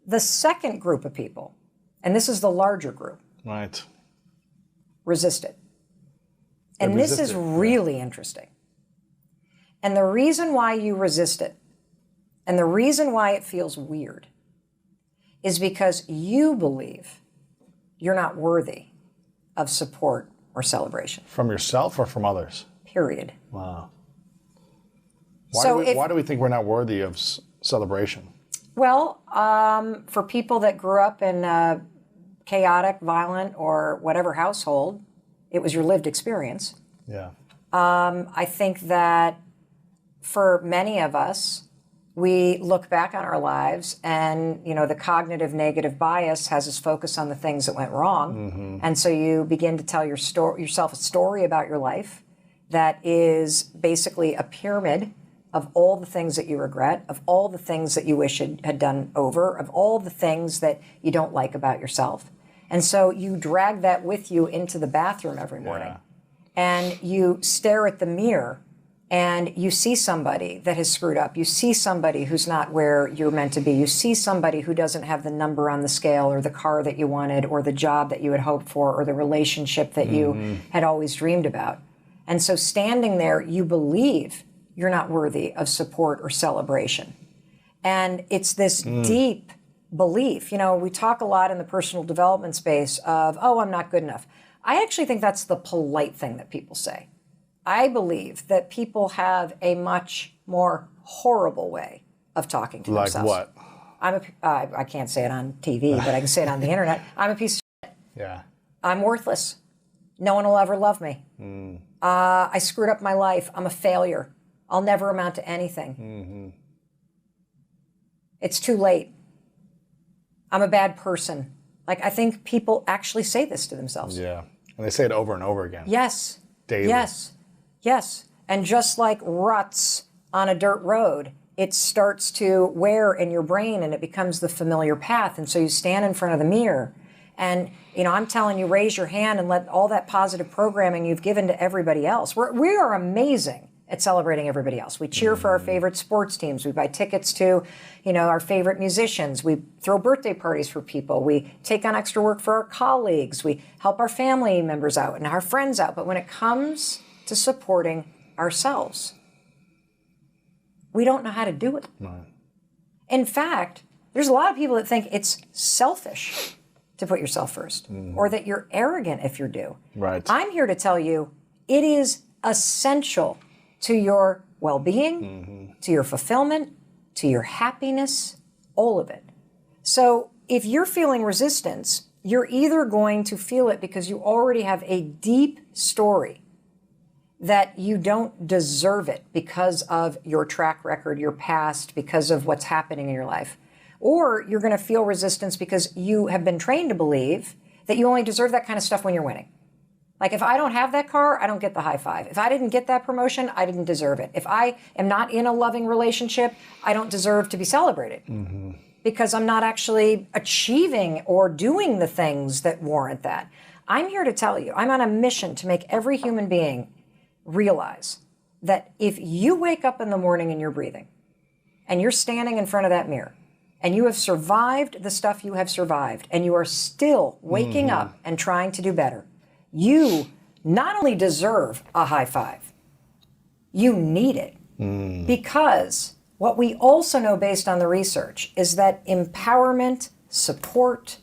The second group of people, and this is the larger group, Right. resist it. And this is really interesting. And the reason why you resist it, and the reason why it feels weird, is because you believe you're not worthy of support or celebration. From yourself or from others? Period. Wow. Why do we think we're not worthy of celebration? Well, for people that grew up in a chaotic, violent, or whatever household, it was your lived experience. Yeah. I think that for many of us, we look back on our lives and, the cognitive negative bias has us focus on the things that went wrong. Mm-hmm. And so you begin to tell yourself a story about your life that is basically a pyramid of all the things that you regret, of all the things that you wish had done over, of all the things that you don't like about yourself. And so you drag that with you into the bathroom every morning. Yeah. And you stare at the mirror and you see somebody that has screwed up. You see somebody who's not where you're meant to be. You see somebody who doesn't have the number on the scale or the car that you wanted or the job that you had hoped for or the relationship that you had always dreamed about. And so standing there, you believe you're not worthy of support or celebration. And it's this deep belief. We talk a lot in the personal development space of, oh, I'm not good enough. I actually think that's the polite thing that people say. I believe that people have a much more horrible way of talking to themselves. Like what? I can't say it on TV, but I can say it on the internet. I'm a piece of shit. Yeah. I'm worthless. No one will ever love me. I screwed up my life. I'm a failure. I'll never amount to anything. Mm-hmm. It's too late. I'm a bad person. I think people actually say this to themselves. Yeah. And they say it over and over again. Yes. Daily. Yes. And just like ruts on a dirt road, it starts to wear in your brain and it becomes the familiar path. And so you stand in front of the mirror and, I'm telling you, raise your hand and let all that positive programming you've given to everybody else. We are amazing at celebrating everybody else. We cheer for our favorite sports teams. We buy tickets to, our favorite musicians. We throw birthday parties for people. We take on extra work for our colleagues. We help our family members out and our friends out. But when it comes to supporting ourselves, we don't know how to do it. No. In fact, there's a lot of people that think it's selfish to put yourself first or that you're arrogant if you're due. Right. I'm here to tell you it is essential to your well-being, to your fulfillment, to your happiness, all of it. So if you're feeling resistance, you're either going to feel it because you already have a deep story that you don't deserve it because of your track record, your past, because of what's happening in your life. Or you're going to feel resistance because you have been trained to believe that you only deserve that kind of stuff when you're winning. Like if I don't have that car, I don't get the high five. If I didn't get that promotion, I didn't deserve it. If I am not in a loving relationship, I don't deserve to be celebrated because I'm not actually achieving or doing the things that warrant that. I'm here to tell you, I'm on a mission to make every human being realize that if you wake up in the morning and you're breathing and you're standing in front of that mirror and you have survived the stuff you have survived and you are still waking up and trying to do better, you not only deserve a high five, you need it. Because what we also know based on the research is that empowerment, support,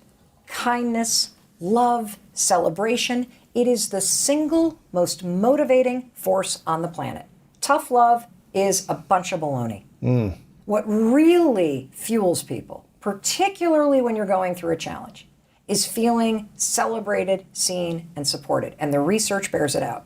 kindness, love, celebration It is the single most motivating force on the planet. Tough love is a bunch of baloney. What really fuels people, particularly when you're going through a challenge, is feeling celebrated, seen, and supported. And the research bears it out.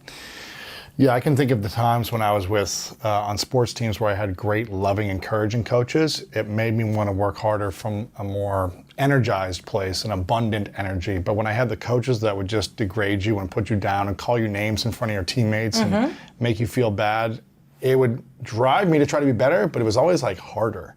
Yeah, I can think of the times when I was with on sports teams where I had great, loving, encouraging coaches. It made me want to work harder from a more energized place, an abundant energy. But when I had the coaches that would just degrade you and put you down and call you names in front of your teammates and make you feel bad, it would drive me to try to be better, but it was always like harder.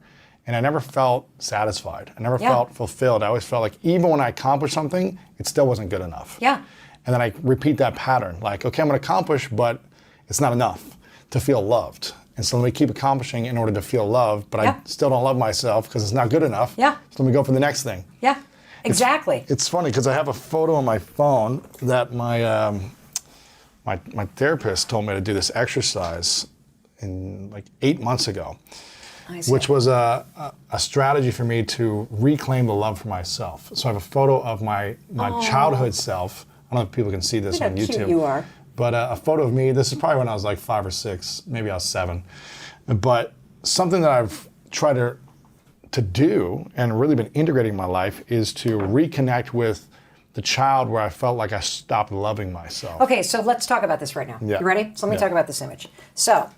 And I never felt satisfied. I never felt fulfilled. I always felt like even when I accomplished something, it still wasn't good enough. Yeah. And then I repeat that pattern. Like, okay, I'm going to accomplish, but it's not enough to feel loved. And so let me keep accomplishing in order to feel loved, but I still don't love myself because it's not good enough. Yeah. So let me go for the next thing. Yeah, exactly. It's funny because I have a photo on my phone that my my therapist told me to do this exercise in like 8 months ago, which was a strategy for me to reclaim the love for myself. So I have a photo of my childhood self. I don't know if people can see this on YouTube. Cute you are. But a photo of me, this is probably when I was like 5 or 6, maybe I was 7. But something that I've tried to do and really been integrating in my life is to reconnect with the child where I felt like I stopped loving myself. Okay, so let's talk about this right now. Yeah. You ready? So let me talk about this image. So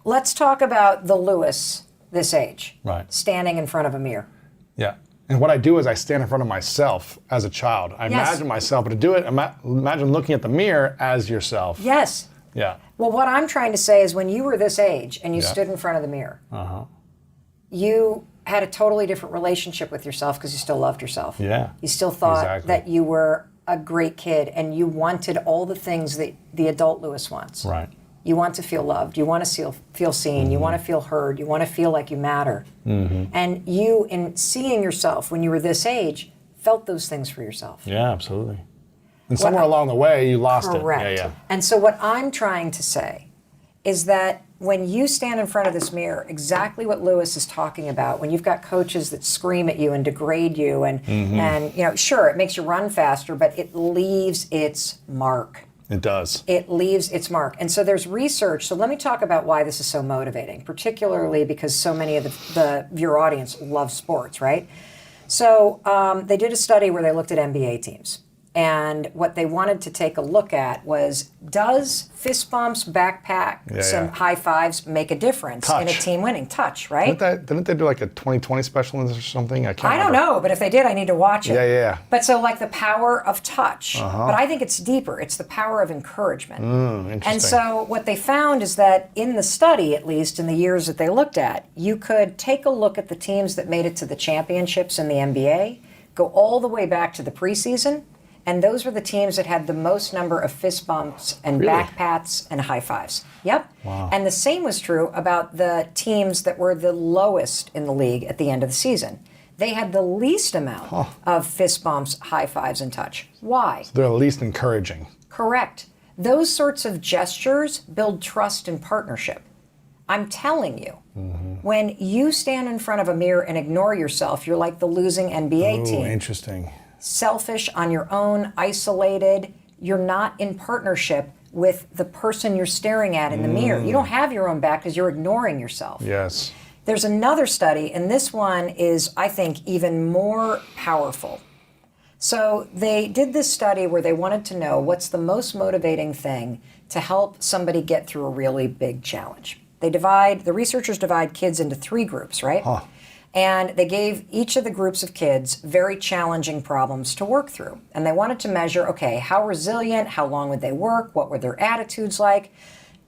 let's talk about the Lewis this age. Right. Standing in front of a mirror. Yeah. And what I do is I stand in front of myself as a child. I imagine myself, but to do it, imagine looking at the mirror as yourself. Yes. Yeah. Well, what I'm trying to say is when you were this age and you stood in front of the mirror, you had a totally different relationship with yourself because you still loved yourself. Yeah. You still thought that you were a great kid and you wanted all the things that the adult Lewis wants. Right. You want to feel loved. You want to feel seen. You want to feel heard. You want to feel like you matter. And you, in seeing yourself when you were this age, felt those things for yourself. Yeah, absolutely. And somewhere along the way, you lost Correct. it. Yeah, yeah. And so what I'm trying to say is that when you stand in front of this mirror, exactly what Lewis is talking about, when you've got coaches that scream at you and degrade you and you know, sure, it makes you run faster, but it leaves its mark. It does. It leaves its mark. And so there's research. So let me talk about why this is so motivating, particularly because so many of your audience love sports, right? So they did a study where they looked at NBA teams. And what they wanted to take a look at was, does fist bumps, backpack, some high fives make a difference in a team winning? Touch, right? Didn't they do like a 2020 special or something? I don't know, but if they did, I need to watch it. Yeah. But so like the power of touch, but I think it's deeper. It's the power of encouragement. Interesting. And so what they found is that in the study, at least in the years that they looked at, you could take a look at the teams that made it to the championships in the NBA, go all the way back to the preseason, and those were the teams that had the most number of fist bumps and back pats and high fives. Yep. Wow. And the same was true about the teams that were the lowest in the league at the end of the season. They had the least amount of fist bumps, high fives, and touch. Why? So they're the least encouraging. Correct. Those sorts of gestures build trust and partnership. I'm telling you, when you stand in front of a mirror and ignore yourself, you're like the losing NBA team. Interesting. Selfish, on your own, isolated. You're not in partnership with the person you're staring at in the mirror. You don't have your own back because you're ignoring yourself. Yes. There's another study, and this one is, I think, even more powerful. So they did this study where they wanted to know what's the most motivating thing to help somebody get through a really big challenge. The researchers divide kids into 3 groups, right? And they gave each of the groups of kids very challenging problems to work through. And they wanted to measure, okay, how resilient, how long would they work, what were their attitudes like?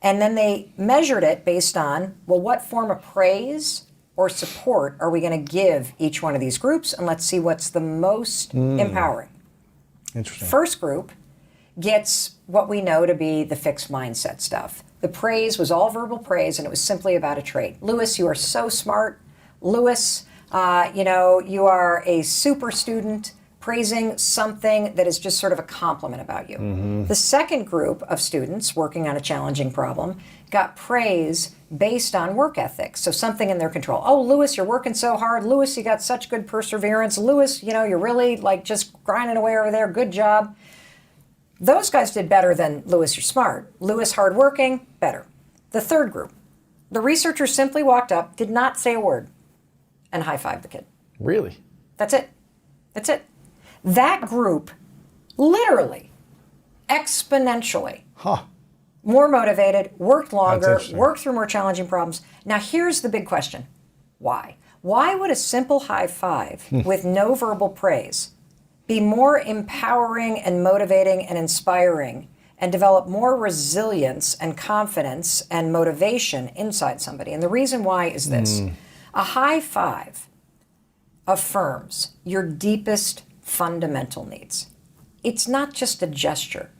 And then they measured it based on, well, what form of praise or support are we going to give each one of these groups? And let's see what's the most empowering. Interesting. First group gets what we know to be the fixed mindset stuff. The praise was all verbal praise, and it was simply about a trait. Lewis, you are so smart. Lewis, you are a super student, praising something that is just sort of a compliment about you. The second group of students working on a challenging problem got praise based on work ethic, so something in their control. Oh, Lewis, you're working so hard. Lewis, you got such good perseverance. Lewis, you're really like just grinding away over there. Good job. Those guys did better than Lewis, you're smart. Lewis, hardworking, better. The third group, the researchers simply walked up, did not say a word, and high-fived the kid. Really? That's it. That's it. That group, literally, exponentially, more motivated, worked longer, worked through more challenging problems. Now, here's the big question. Why? Why would a simple high five with no verbal praise be more empowering and motivating and inspiring and develop more resilience and confidence and motivation inside somebody? And the reason why is this. A high five affirms your deepest fundamental needs. It's not just a gesture.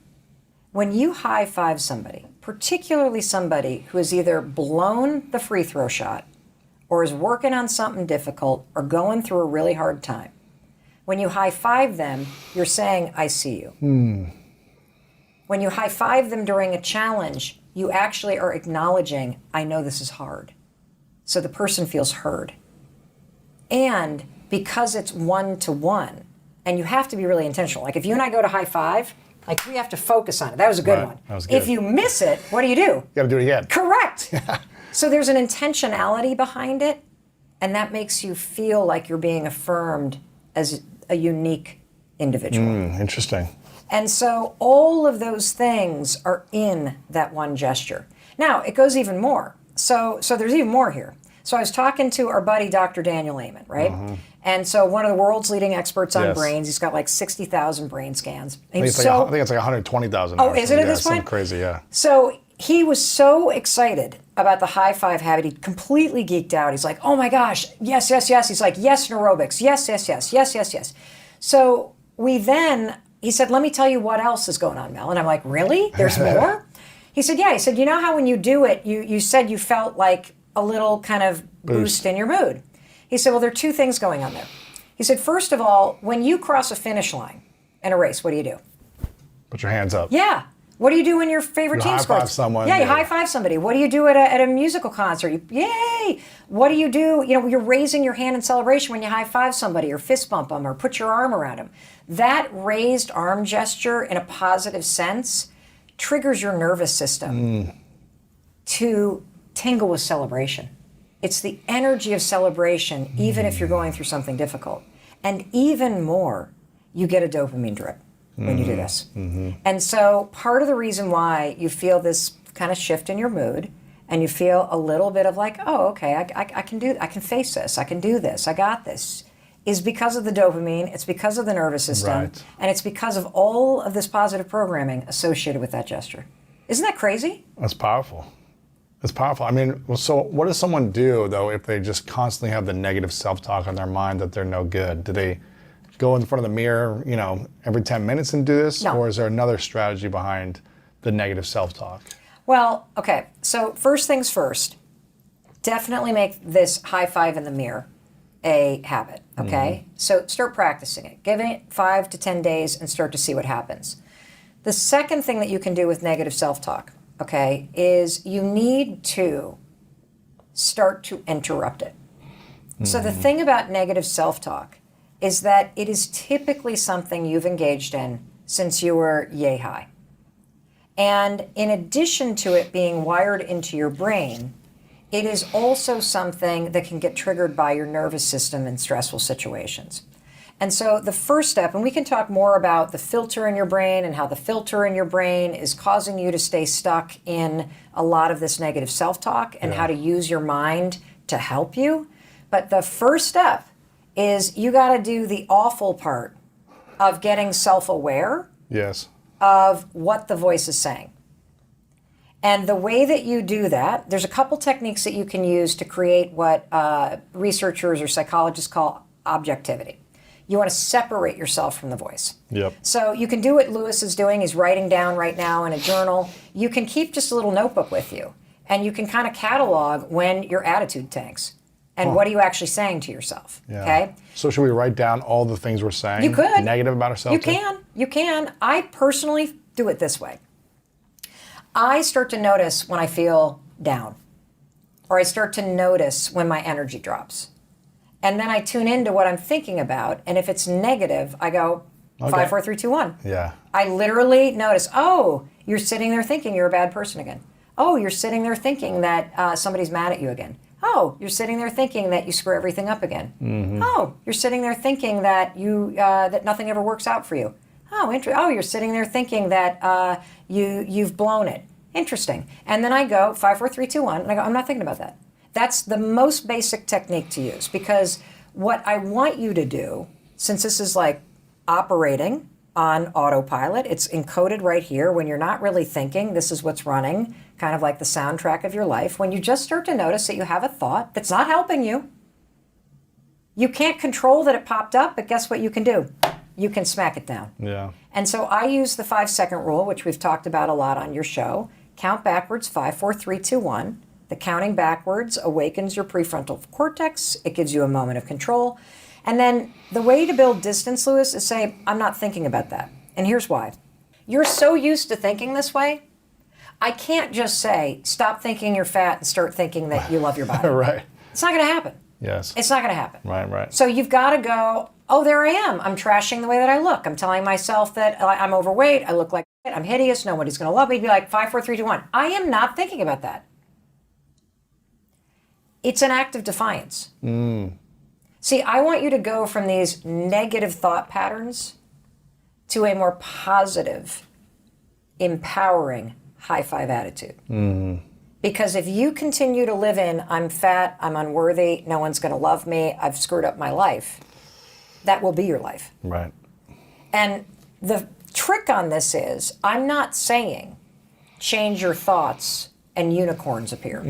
When you high five somebody, particularly somebody who has either blown the free throw shot or is working on something difficult or going through a really hard time, when you high five them, you're saying, I see you. When you high five them during a challenge, you actually are acknowledging, I know this is hard. So the person feels heard. And because it's one-to-one, and you have to be really intentional. Like if you and I go to high five, like we have to focus on it. That was a good one. That was good. If you miss it, what do? You got to do it again. Correct. So there's an intentionality behind it, and that makes you feel like you're being affirmed as a unique individual. Interesting. And so all of those things are in that one gesture. Now, it goes even more. So there's even more here. So I was talking to our buddy, Dr. Daniel Amen, right? And so one of the world's leading experts on brains. He's got like 60,000 brain scans. I think it's like 120,000. Oh, is it at this point? Something crazy, yeah. So he was so excited about the high five habit. He completely geeked out. He's like, oh my gosh, yes, yes, yes. He's like, yes, neurobics. Yes, yes, yes, yes, yes, yes. So he said, let me tell you what else is going on, Mel. And I'm like, really? There's more? He said, yeah. He said, you know how when you do it, you said you felt like a little kind of boost in your mood. He said, well, there are two things going on there. He said, first of all, when you cross a finish line in a race, what do? Put your hands up. Yeah. What do you do when your favorite team scores? High-five someone. Yeah, you high-five somebody. What do you do at a musical concert? Yay! What do? You're raising your hand in celebration when you high-five somebody or fist bump them or put your arm around them. That raised arm gesture in a positive sense triggers your nervous system to tingle with celebration. It's the energy of celebration, even if you're going through something difficult. And even more, you get a dopamine drip when you do this. And so part of the reason why you feel this kind of shift in your mood and you feel a little bit of like, oh, okay, I can face this, I can do this, I got this, is because of the dopamine, it's because of the nervous system, and it's because of all of this positive programming associated with that gesture. Isn't that crazy? That's powerful. It's powerful. I mean, so what does someone do, though, if they just constantly have the negative self-talk in their mind that they're no good? Do they go in front of the mirror, every 10 minutes and do this? No. Or is there another strategy behind the negative self-talk? Well, okay. So first things first, definitely make this high five in the mirror a habit, okay? So start practicing it. Give it 5 to 10 days and start to see what happens. The second thing that you can do with negative self-talk, okay, is you need to start to interrupt it. So the thing about negative self-talk is that it is typically something you've engaged in since you were yay high. And in addition to it being wired into your brain, it is also something that can get triggered by your nervous system in stressful situations. And so the first step, and we can talk more about the filter in your brain and how the filter in your brain is causing you to stay stuck in a lot of this negative self-talk and how to use your mind to help you. But the first step is you got to do the awful part of getting self-aware of what the voice is saying. And the way that you do that, there's a couple techniques that you can use to create what researchers or psychologists call objectivity. You want to separate yourself from the voice. So you can do what Lewis is doing. He's writing down right now in a journal. You can keep just a little notebook with you, and you can kind of catalog when your attitude tanks. And what are you actually saying to yourself? Okay. So should we write down all the things we're saying? You could. Negative about ourselves? You can. I personally do it this way. I start to notice when I feel down, or I start to notice when my energy drops. And then I tune into what I'm thinking about. And if it's negative, I go, Okay. 5, 4, 3, 2, 1. Yeah. I literally notice, oh, you're sitting there thinking you're a bad person again. Oh, you're sitting there thinking that somebody's mad at you again. Oh, you're sitting there thinking that you screw everything up again. Oh, you're sitting there thinking that that nothing ever works out for you. Oh, oh, you're sitting there thinking that you've blown it. Interesting. And then I go 5, 4, 3, 2, 1, and I go, I'm not thinking about that. That's the most basic technique to use, because what I want you to do, since this is like operating on autopilot, it's encoded right here. When you're not really thinking, this is what's running, kind of like the soundtrack of your life. When you just start to notice that you have a thought that's not helping you, you can't control that it popped up, but guess what you can do? You can smack it down. Yeah. And so I use the 5-second rule, which we've talked about a lot on your show. Count backwards, 5, 4, 3, 2, 1. The counting backwards awakens your prefrontal cortex. It gives you a moment of control. And then the way to build distance, Lewis, is say, I'm not thinking about that. And here's why. You're so used to thinking this way, I can't just say, stop thinking you're fat and start thinking that you love your body. Right. It's not going to happen. Yes. It's not going to happen. Right. So you've got to go, oh, there I am. I'm trashing the way that I look. I'm telling myself that I'm overweight. I look like shit. I'm hideous. Nobody's going to love me. Be like 5, 4, 3, 2, 1. I am not thinking about that. It's an act of defiance. See, I want you to go from these negative thought patterns to a more positive, empowering, high-five attitude. Because if you continue to live in, I'm fat, I'm unworthy, no one's going to love me, I've screwed up my life, that will be your life. Right. And the trick on this is, I'm not saying change your thoughts and unicorns appear.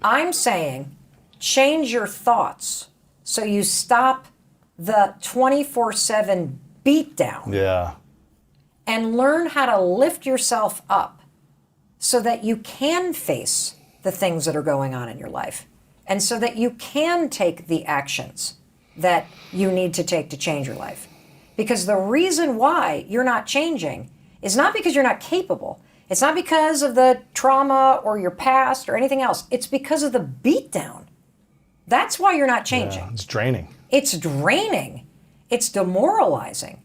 I'm saying change your thoughts so you stop the 24/7 beatdown. Yeah. And learn how to lift yourself up so that you can face the things that are going on in your life, and so that you can take the actions that you need to take to change your life. Because the reason why you're not changing is not because you're not capable. It's not because of the trauma or your past or anything else. It's because of the beatdown. That's why you're not changing. Yeah, it's draining. It's draining. It's demoralizing.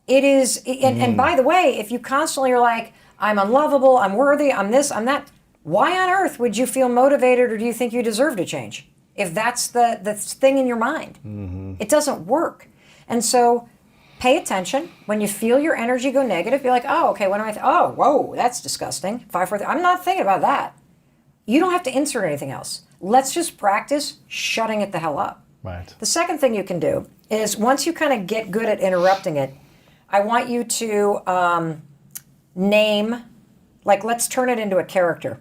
It is, and by the way, if you constantly are like, I'm unlovable, I'm worthy, I'm this, I'm that, why on earth would you feel motivated, or do you think you deserve to change? If that's the thing in your mind. It doesn't work. And so pay attention. When you feel your energy go negative, be like, oh, okay, what am I, oh, whoa, that's disgusting. 5, 4, 3, I'm not thinking about that. You don't have to insert anything else. Let's just practice shutting it the hell up. Right. The second thing you can do is, once you kind of get good at interrupting it, I want you to name, like, let's turn it into a character.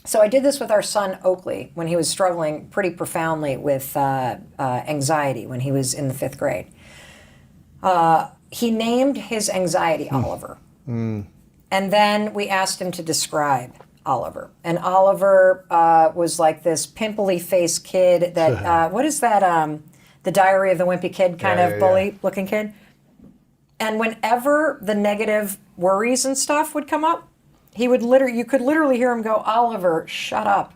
So I did this with our son Oakley when he was struggling pretty profoundly with anxiety when he was in the 5th grade. He named his anxiety Oliver. And then we asked him to describe Oliver. And Oliver was like this pimply-faced kid that, what is that, the Diary of the Wimpy Kid kind of bully-looking kid? And whenever the negative worries and stuff would come up, he would you could literally hear him go, Oliver, shut up.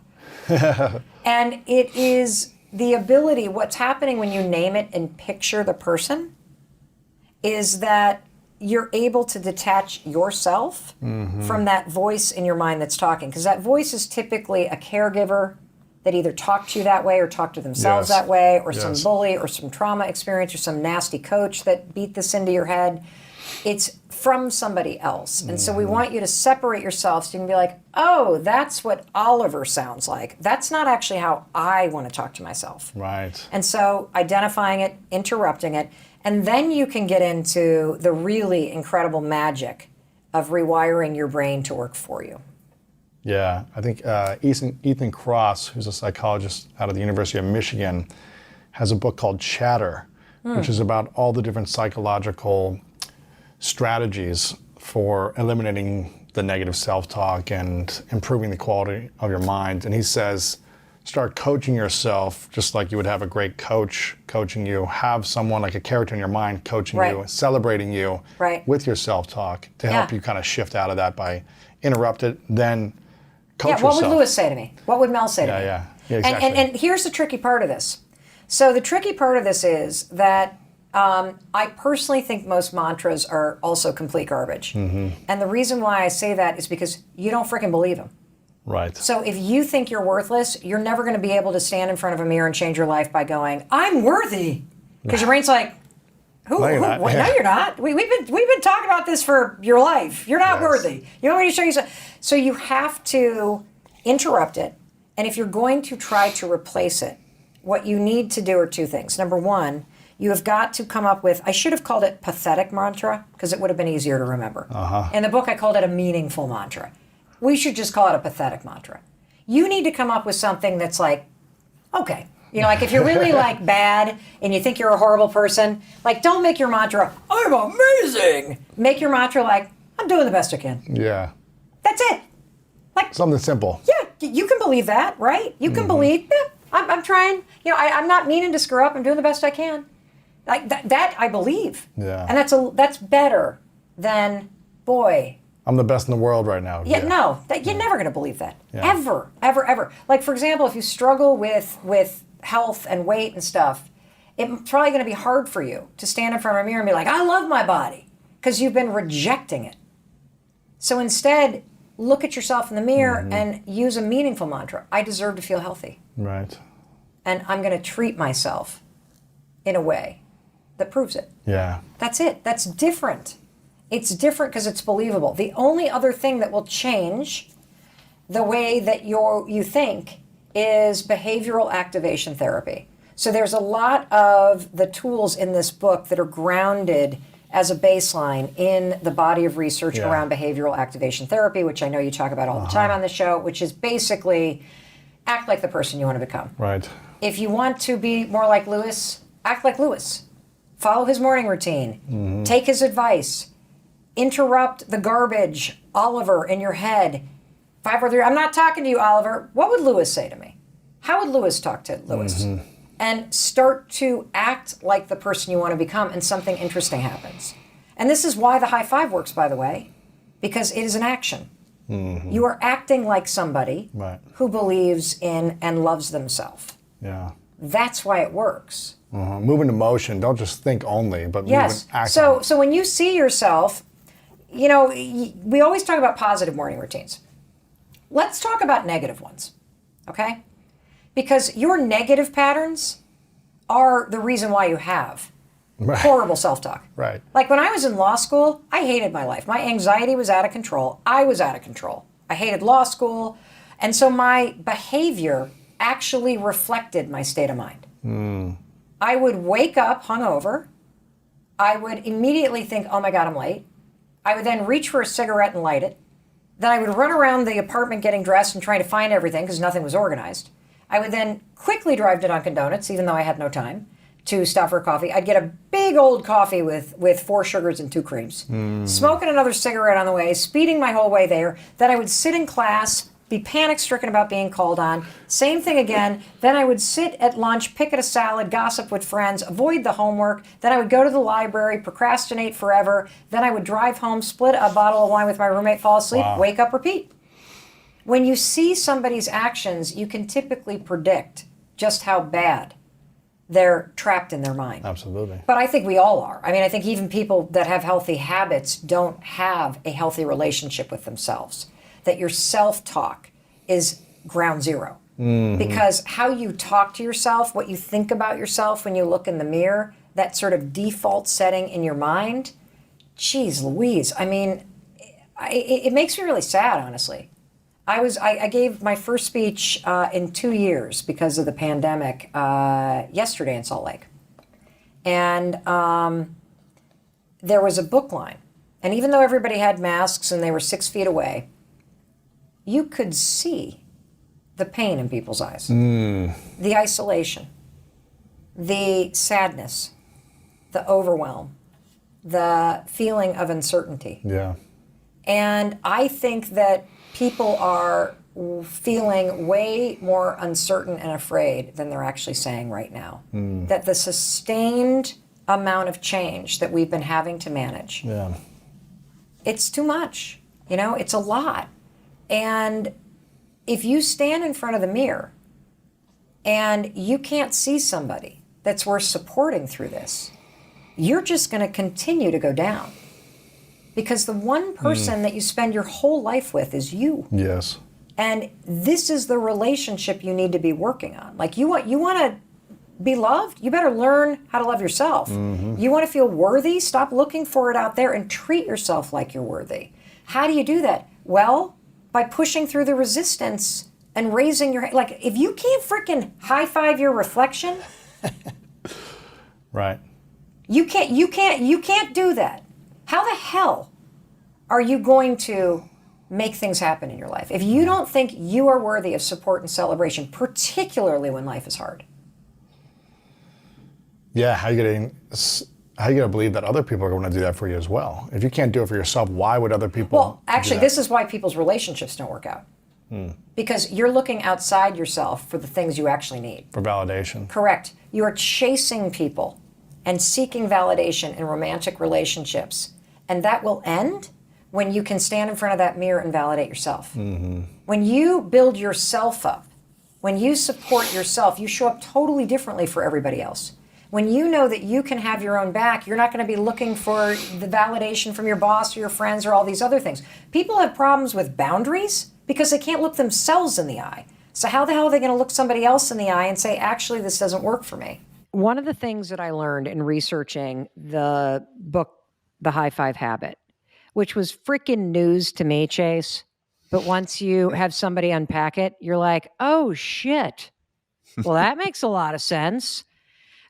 And it is the ability, what's happening when you name it and picture the person, is that you're able to detach yourself from that voice in your mind that's talking. Because that voice is typically a caregiver that either talked to you that way or talked to themselves that way, or some bully or some trauma experience or some nasty coach that beat this into your head. It's from somebody else. And so we want you to separate yourself so you can be like, oh, that's what Oliver sounds like. That's not actually how I want to talk to myself. Right. And so identifying it, interrupting it, and then you can get into the really incredible magic of rewiring your brain to work for you. Yeah, I think Ethan Kross, who's a psychologist out of the University of Michigan, has a book called Chatter, which is about all the different psychological strategies for eliminating the negative self-talk and improving the quality of your mind. And he says, start coaching yourself just like you would have a great coach coaching you. Have someone like a character in your mind coaching you, celebrating you with your self-talk to help you kind of shift out of that by interrupt it, then coach yourself. What would Lewis say to me? What would Mel say to me? Yeah, exactly. And here's the tricky part of this. So the tricky part of this is that I personally think most mantras are also complete garbage. And the reason why I say that is because you don't freaking believe them. Right. So if you think you're worthless, you're never going to be able to stand in front of a mirror and change your life by going, I'm worthy. Because your brain's like, No, you're not. No, you're not. We've been talking about this for your life. You're not worthy. You want me to show you something? So you have to interrupt it. And if you're going to try to replace it, what you need to do are two things. Number one, you have got to come up with, I should have called it pathetic mantra because it would have been easier to remember. In the book, I called it a meaningful mantra. We should just call it a pathetic mantra. You need to come up with something that's like, okay. You know, like if you're really like bad and you think you're a horrible person, like don't make your mantra, I'm amazing. Make your mantra like, I'm doing the best I can. Yeah. That's it. Like Something simple. yeah, you can believe that, right? You can believe, yeah, I'm trying. You know, I'm not meaning to screw up. I'm doing the best I can. Like that I believe. Yeah. And that's better than, boy, I'm the best in the world right now. yeah, no, you're never going to believe that. Yeah. Ever, ever, ever. Like, for example, if you struggle with health and weight and stuff, it's probably going to be hard for you to stand in front of a mirror and be like, I love my body, because you've been rejecting it. So instead, look at yourself in the mirror and use a meaningful mantra. I deserve to feel healthy. Right. And I'm going to treat myself in a way that proves it. Yeah. That's it. That's different. It's different because it's believable. The only other thing that will change the way that you think is behavioral activation therapy. So there's a lot of the tools in this book that are grounded as a baseline in the body of research around behavioral activation therapy, which I know you talk about all the time on the show, which is basically act like the person you want to become. Right. If you want to be more like Lewis, act like Lewis. Follow his morning routine. Take his advice. Interrupt the garbage, Oliver, in your head. 5, 4, 3. I'm not talking to you, Oliver. What would Lewis say to me? How would Lewis talk to Lewis? And start to act like the person you want to become, and something interesting happens. And this is why the high five works, by the way, because it is an action. You are acting like somebody who believes in and loves themselves. Yeah. That's why it works. Move into motion. Don't just think only, but Yes. move and act. So when you see yourself, you know, we always talk about positive morning routines. Let's talk about negative ones, okay? Because your negative patterns are the reason why you have horrible self-talk. Right. Like when I was in law school, I hated my life. My anxiety was out of control. I was out of control. I hated law school. And so my behavior actually reflected my state of mind. I would wake up hungover. I would immediately think, oh my God, I'm late. I would then reach for a cigarette and light it. Then I would run around the apartment getting dressed and trying to find everything because nothing was organized. I would then quickly drive to Dunkin' Donuts, even though I had no time, to stop for a coffee. I'd get a big old coffee with 4 sugars and 2 creams, smoking another cigarette on the way, speeding my whole way there. Then I would sit in class, be panic-stricken about being called on. Same thing again. Then I would sit at lunch, pick at a salad, gossip with friends, avoid the homework. Then I would go to the library, procrastinate forever. Then I would drive home, split a bottle of wine with my roommate, fall asleep, wake up, repeat. When you see somebody's actions, you can typically predict just how bad they're trapped in their mind. Absolutely. But I think we all are. I mean, I think even people that have healthy habits don't have a healthy relationship with themselves. That your self-talk is ground zero. Because how you talk to yourself, what you think about yourself when you look in the mirror, that sort of default setting in your mind, geez Louise, I mean, it makes me really sad, honestly. I gave my first speech in 2 years because of the pandemic yesterday in Salt Lake. And there was a book line. And even though everybody had masks and they were 6 feet away, you could see the pain in people's eyes, the isolation, the sadness, the overwhelm, the feeling of uncertainty. Yeah. And I think that people are feeling way more uncertain and afraid than they're actually saying right now. That the sustained amount of change that we've been having to manage, it's too much. You know, it's a lot. And if you stand in front of the mirror and you can't see somebody that's worth supporting through this, you're just going to continue to go down. Because the one person that you spend your whole life with is you. Yes. And this is the relationship you need to be working on. Like you want to be loved, you better learn how to love yourself. You want to feel worthy, stop looking for it out there and treat yourself like you're worthy. How do you do that? Well, by pushing through the resistance and raising your, like if you can't freaking high five your reflection, Right. you can't do that. How the hell are you going to make things happen in your life if you don't think you are worthy of support and celebration, particularly when life is hard? Yeah, how you gonna believe that other people are going to do that for you as well? If you can't do it for yourself, why would other people? Well, actually, this is why people's relationships don't work out. Because you're looking outside yourself for the things you actually need. For validation. Correct. You are chasing people and seeking validation in romantic relationships. And that will end when you can stand in front of that mirror and validate yourself. When you build yourself up, when you support yourself, you show up totally differently for everybody else. When you know that you can have your own back, you're not going to be looking for the validation from your boss or your friends or all these other things. People have problems with boundaries because they can't look themselves in the eye. So how the hell are they going to look somebody else in the eye and say, actually, this doesn't work for me? One of the things that I learned in researching the book, The High Five Habit, which was freaking news to me, Chase, but once you have somebody unpack it, you're like, oh, shit. Well, that makes a lot of sense.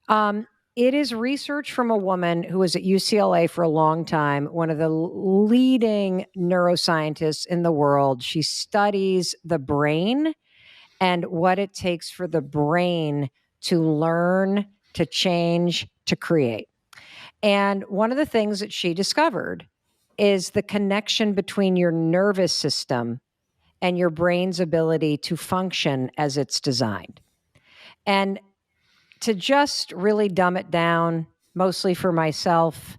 It is research from a woman who was at UCLA for a long time, one of the leading neuroscientists in the world. She studies the brain and what it takes for the brain to learn, to change, to create. And one of the things that she discovered is the connection between your nervous system and your brain's ability to function as it's designed. And to just really dumb it down, mostly for myself,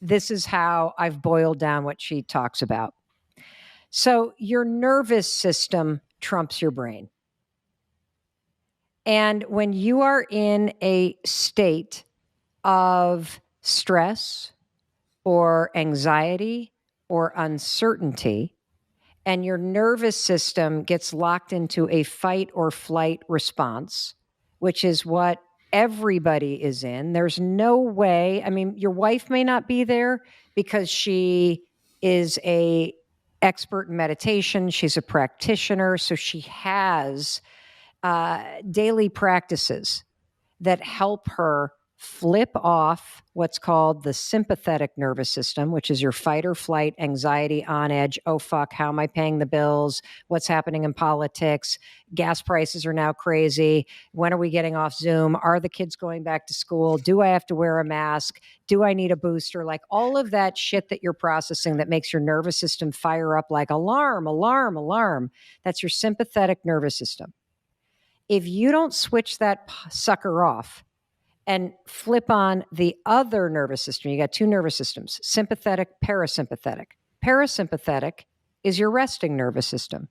this is how I've boiled down what she talks about. So your nervous system trumps your brain. And when you are in a state of stress or anxiety or uncertainty, and your nervous system gets locked into a fight or flight response, which is what everybody is in. There's no way. I mean, your wife may not be there because she is a expert in meditation. She's a practitioner. So she has daily practices that help her flip off what's called the sympathetic nervous system, which is your fight or flight, anxiety, on edge. Oh, fuck, how am I paying the bills? What's happening in politics? Gas prices are now crazy. When are we getting off Zoom? Are the kids going back to school? Do I have to wear a mask? Do I need a booster? Like all of that shit that you're processing that makes your nervous system fire up like alarm, alarm, alarm. That's your sympathetic nervous system. If you don't switch that sucker off, and flip on the other nervous system. You got two nervous systems, sympathetic, parasympathetic. Parasympathetic is your resting nervous system.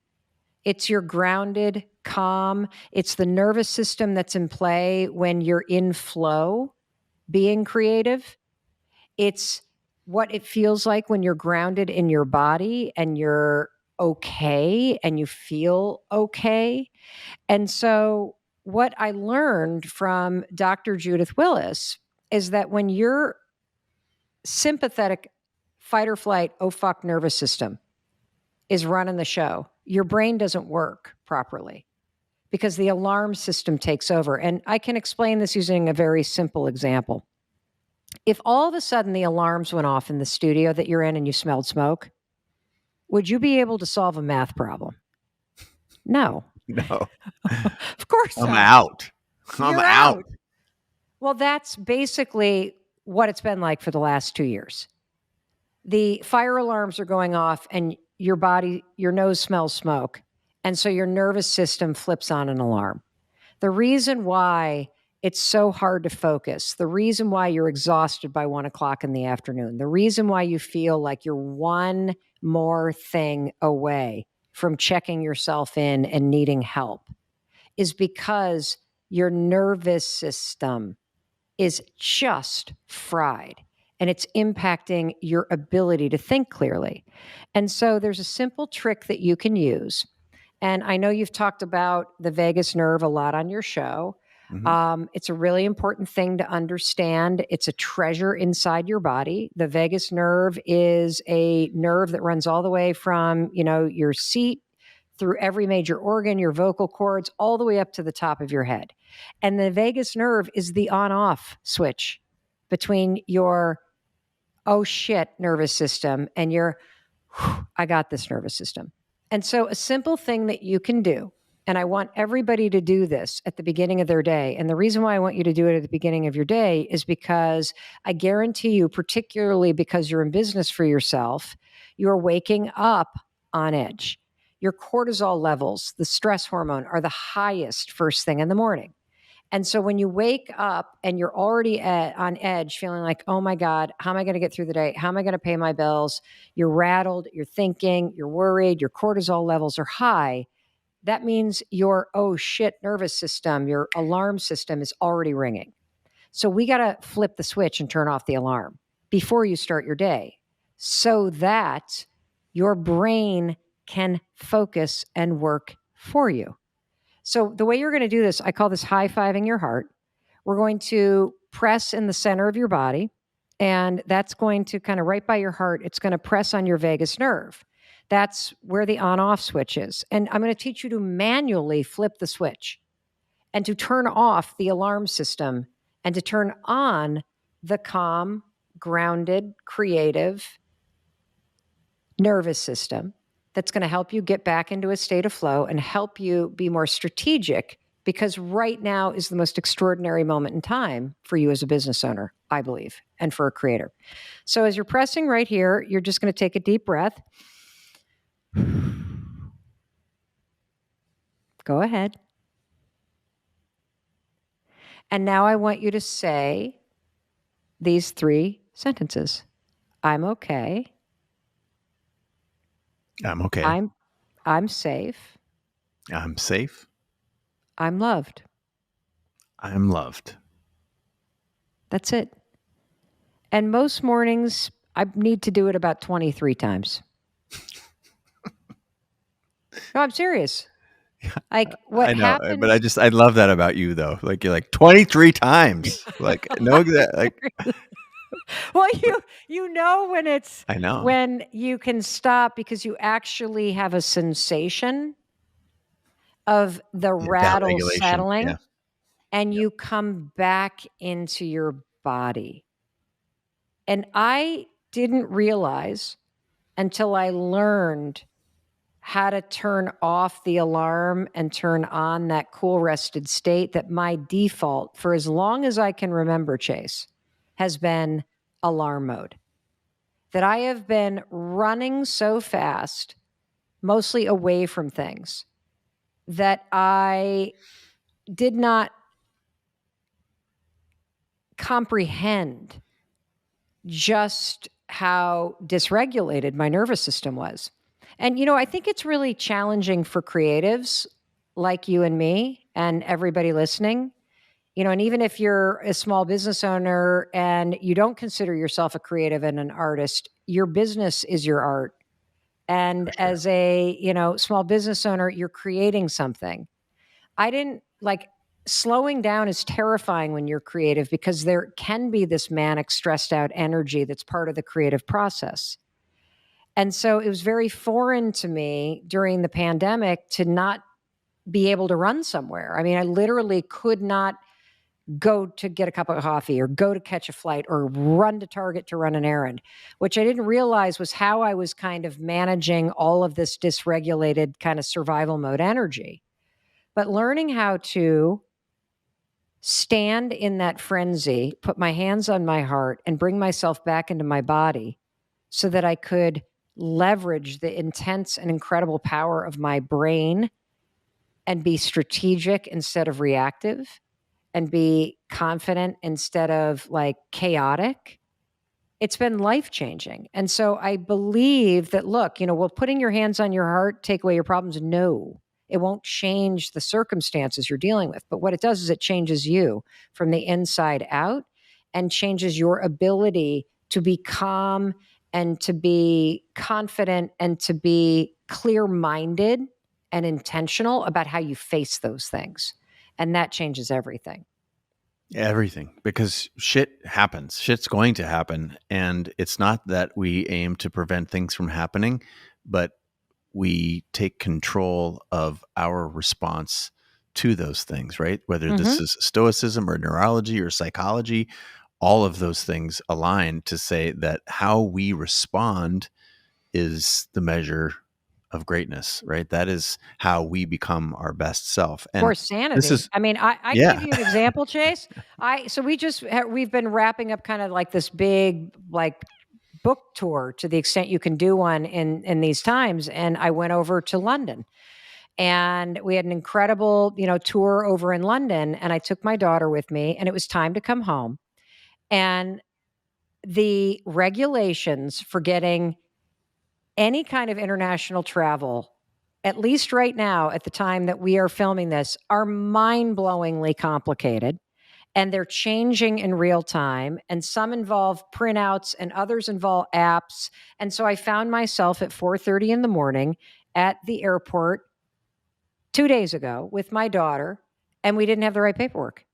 It's your grounded, calm. It's the nervous system that's in play when you're in flow, being creative. It's what it feels like when you're grounded in your body and you're okay and you feel okay. And so what I learned from Dr. Judith Willis is that when your sympathetic fight or flight, oh fuck nervous system is running the show, your brain doesn't work properly because the alarm system takes over. And I can explain this using a very simple example. If all of a sudden the alarms went off in the studio that you're in and you smelled smoke, would you be able to solve a math problem? No. No. Of course I'm not. out. I'm You're out. Well, that's basically what it's been like for the last 2 years. The fire alarms are going off and your body, your nose smells smoke. And so your nervous system flips on an alarm. The reason why it's so hard to focus, the reason why you're exhausted by 1 o'clock in the afternoon, the reason why you feel like you're one more thing away from checking yourself in and needing help is because your nervous system is just fried, and it's impacting your ability to think clearly. And so there's a simple trick that you can use. And I know you've talked about the vagus nerve a lot on your show. It's a really important thing to understand. It's a treasure inside your body. The vagus nerve is a nerve that runs all the way from, your seat through every major organ, your vocal cords, all the way up to the top of your head. And the vagus nerve is the on-off switch between your oh shit nervous system and your I got this nervous system. And so a simple thing that you can do, and I want everybody to do this at the beginning of their day. And the reason why I want you to do it at the beginning of your day is because I guarantee you, particularly because you're in business for yourself, you're waking up on edge. Your cortisol levels, the stress hormone, are the highest first thing in the morning. And so when you wake up and you're already on edge, feeling like, oh my God, how am I going to get through the day? How am I going to pay my bills? You're rattled, you're thinking, you're worried, your cortisol levels are high. That means your oh shit nervous system, your alarm system is already ringing. So we got to flip the switch and turn off the alarm before you start your day so that your brain can focus and work for you. So the way you're going to do this, I call this high-fiving your heart. We're going to press in the center of your body, and that's going to kind of right by your heart, it's going to press on your vagus nerve. That's where the on-off switch is. And I'm going to teach you to manually flip the switch and to turn off the alarm system and to turn on the calm, grounded, creative nervous system that's going to help you get back into a state of flow and help you be more strategic, because right now is the most extraordinary moment in time for you as a business owner, I believe, and for a creator. So as you're pressing right here, you're just going to take a deep breath. Go ahead. And now I want you to say these 3 sentences. I'm okay. I'm okay. I'm safe. I'm safe. I'm loved. I'm loved. That's it. And most mornings, I need to do it about 23 times. No, I'm serious. Like what I know, happens? but I love that about you though. Like you're like 23 times. Like no, like Well, you know when it's I know. when you can stop because you actually have a sensation of the rattle downregulation, settling, yeah. and you come back into your body. And I didn't realize until I learned how to turn off the alarm and turn on that cool rested state that my default for as long as I can remember, Chase, has been alarm mode. That I have been running so fast, mostly away from things, that I did not comprehend just how dysregulated my nervous system was. And, I think it's really challenging for creatives like you and me and everybody listening. And even if you're a small business owner and you don't consider yourself a creative and an artist, your business is your art. And as a, small business owner, you're creating something. I didn't slowing down is terrifying when you're creative because there can be this manic, stressed out energy that's part of the creative process. And so it was very foreign to me during the pandemic to not be able to run somewhere. I mean, I literally could not go to get a cup of coffee or go to catch a flight or run to Target to run an errand, which I didn't realize was how I was kind of managing all of this dysregulated kind of survival mode energy. But learning how to stand in that frenzy, put my hands on my heart and bring myself back into my body so that I could leverage the intense and incredible power of my brain and be strategic instead of reactive and be confident instead of chaotic. It's been life-changing. And so I believe that, look, will putting your hands on your heart take away your problems? No, it won't change the circumstances you're dealing with. But what it does is it changes you from the inside out. and changes your ability to be calm and to be confident and to be clear-minded and intentional about how you face those things. And that changes everything. Everything, because shit happens. Shit's going to happen. And it's not that we aim to prevent things from happening, but we take control of our response to those things, right? Whether this is stoicism or neurology or psychology, all of those things align to say that how we respond is the measure of greatness, right? That is how we become our best self. And Or sanity. this is, I mean, I yeah. give you an example, Chase. We've been wrapping up kind of like this big like book tour to the extent you can do one in these times. And I went over to London, and we had an incredible, tour over in London. And I took my daughter with me, and it was time to come home. And the regulations for getting any kind of international travel, at least right now, at the time that we are filming this, are mind-blowingly complicated. And they're changing in real time. And some involve printouts and others involve apps. And so I found myself at 4:30 in the morning at the airport 2 days ago with my daughter, and we didn't have the right paperwork.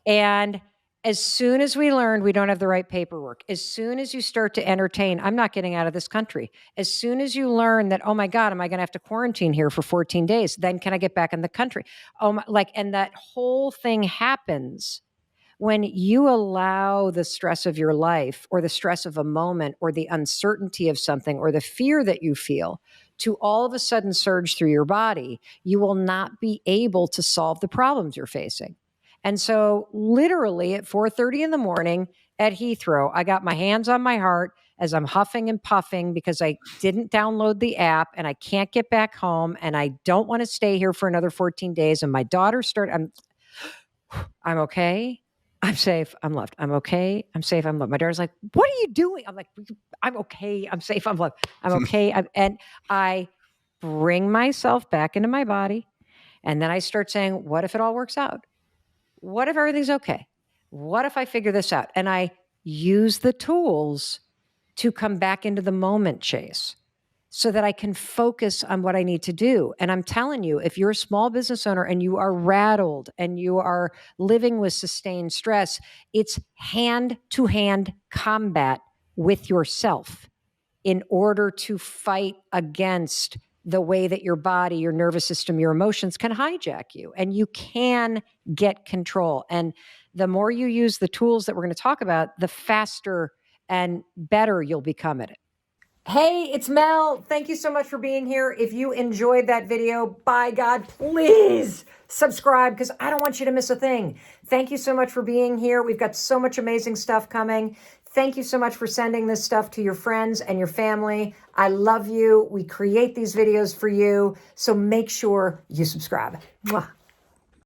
And as soon as we learned we don't have the right paperwork, as soon as you start to entertain, I'm not getting out of this country. As soon as you learn that, oh my God, am I going to have to quarantine here for 14 days? Then can I get back in the country? And that whole thing happens when you allow the stress of your life or the stress of a moment or the uncertainty of something or the fear that you feel to all of a sudden surge through your body. You will not be able to solve the problems you're facing. And so literally at 4:30 in the morning at Heathrow, I got my hands on my heart as I'm huffing and puffing because I didn't download the app and I can't get back home and I don't want to stay here for another 14 days. And my daughter I'm okay. I'm safe. I'm loved. I'm okay. I'm safe. I'm loved. My daughter's like, what are you doing? I'm like, I'm okay. I'm safe. I'm loved. I'm okay. And I bring myself back into my body. And then I start saying, what if it all works out? What if everything's okay? What if I figure this out? And I use the tools to come back into the moment, Chase, so that I can focus on what I need to do. And I'm telling you, if you're a small business owner and you are rattled and you are living with sustained stress, it's hand-to-hand combat with yourself in order to fight against the way that your body, your nervous system, your emotions can hijack you. And you can get control. And the more you use the tools that we're going to talk about, the faster and better you'll become at it. Hey, it's Mel. Thank you so much for being here. If you enjoyed that video, by God, please subscribe because I don't want you to miss a thing. Thank you so much for being here. We've got so much amazing stuff coming. Thank you so much for sending this stuff to your friends and your family. I love you. We create these videos for you. So make sure you subscribe. Mwah.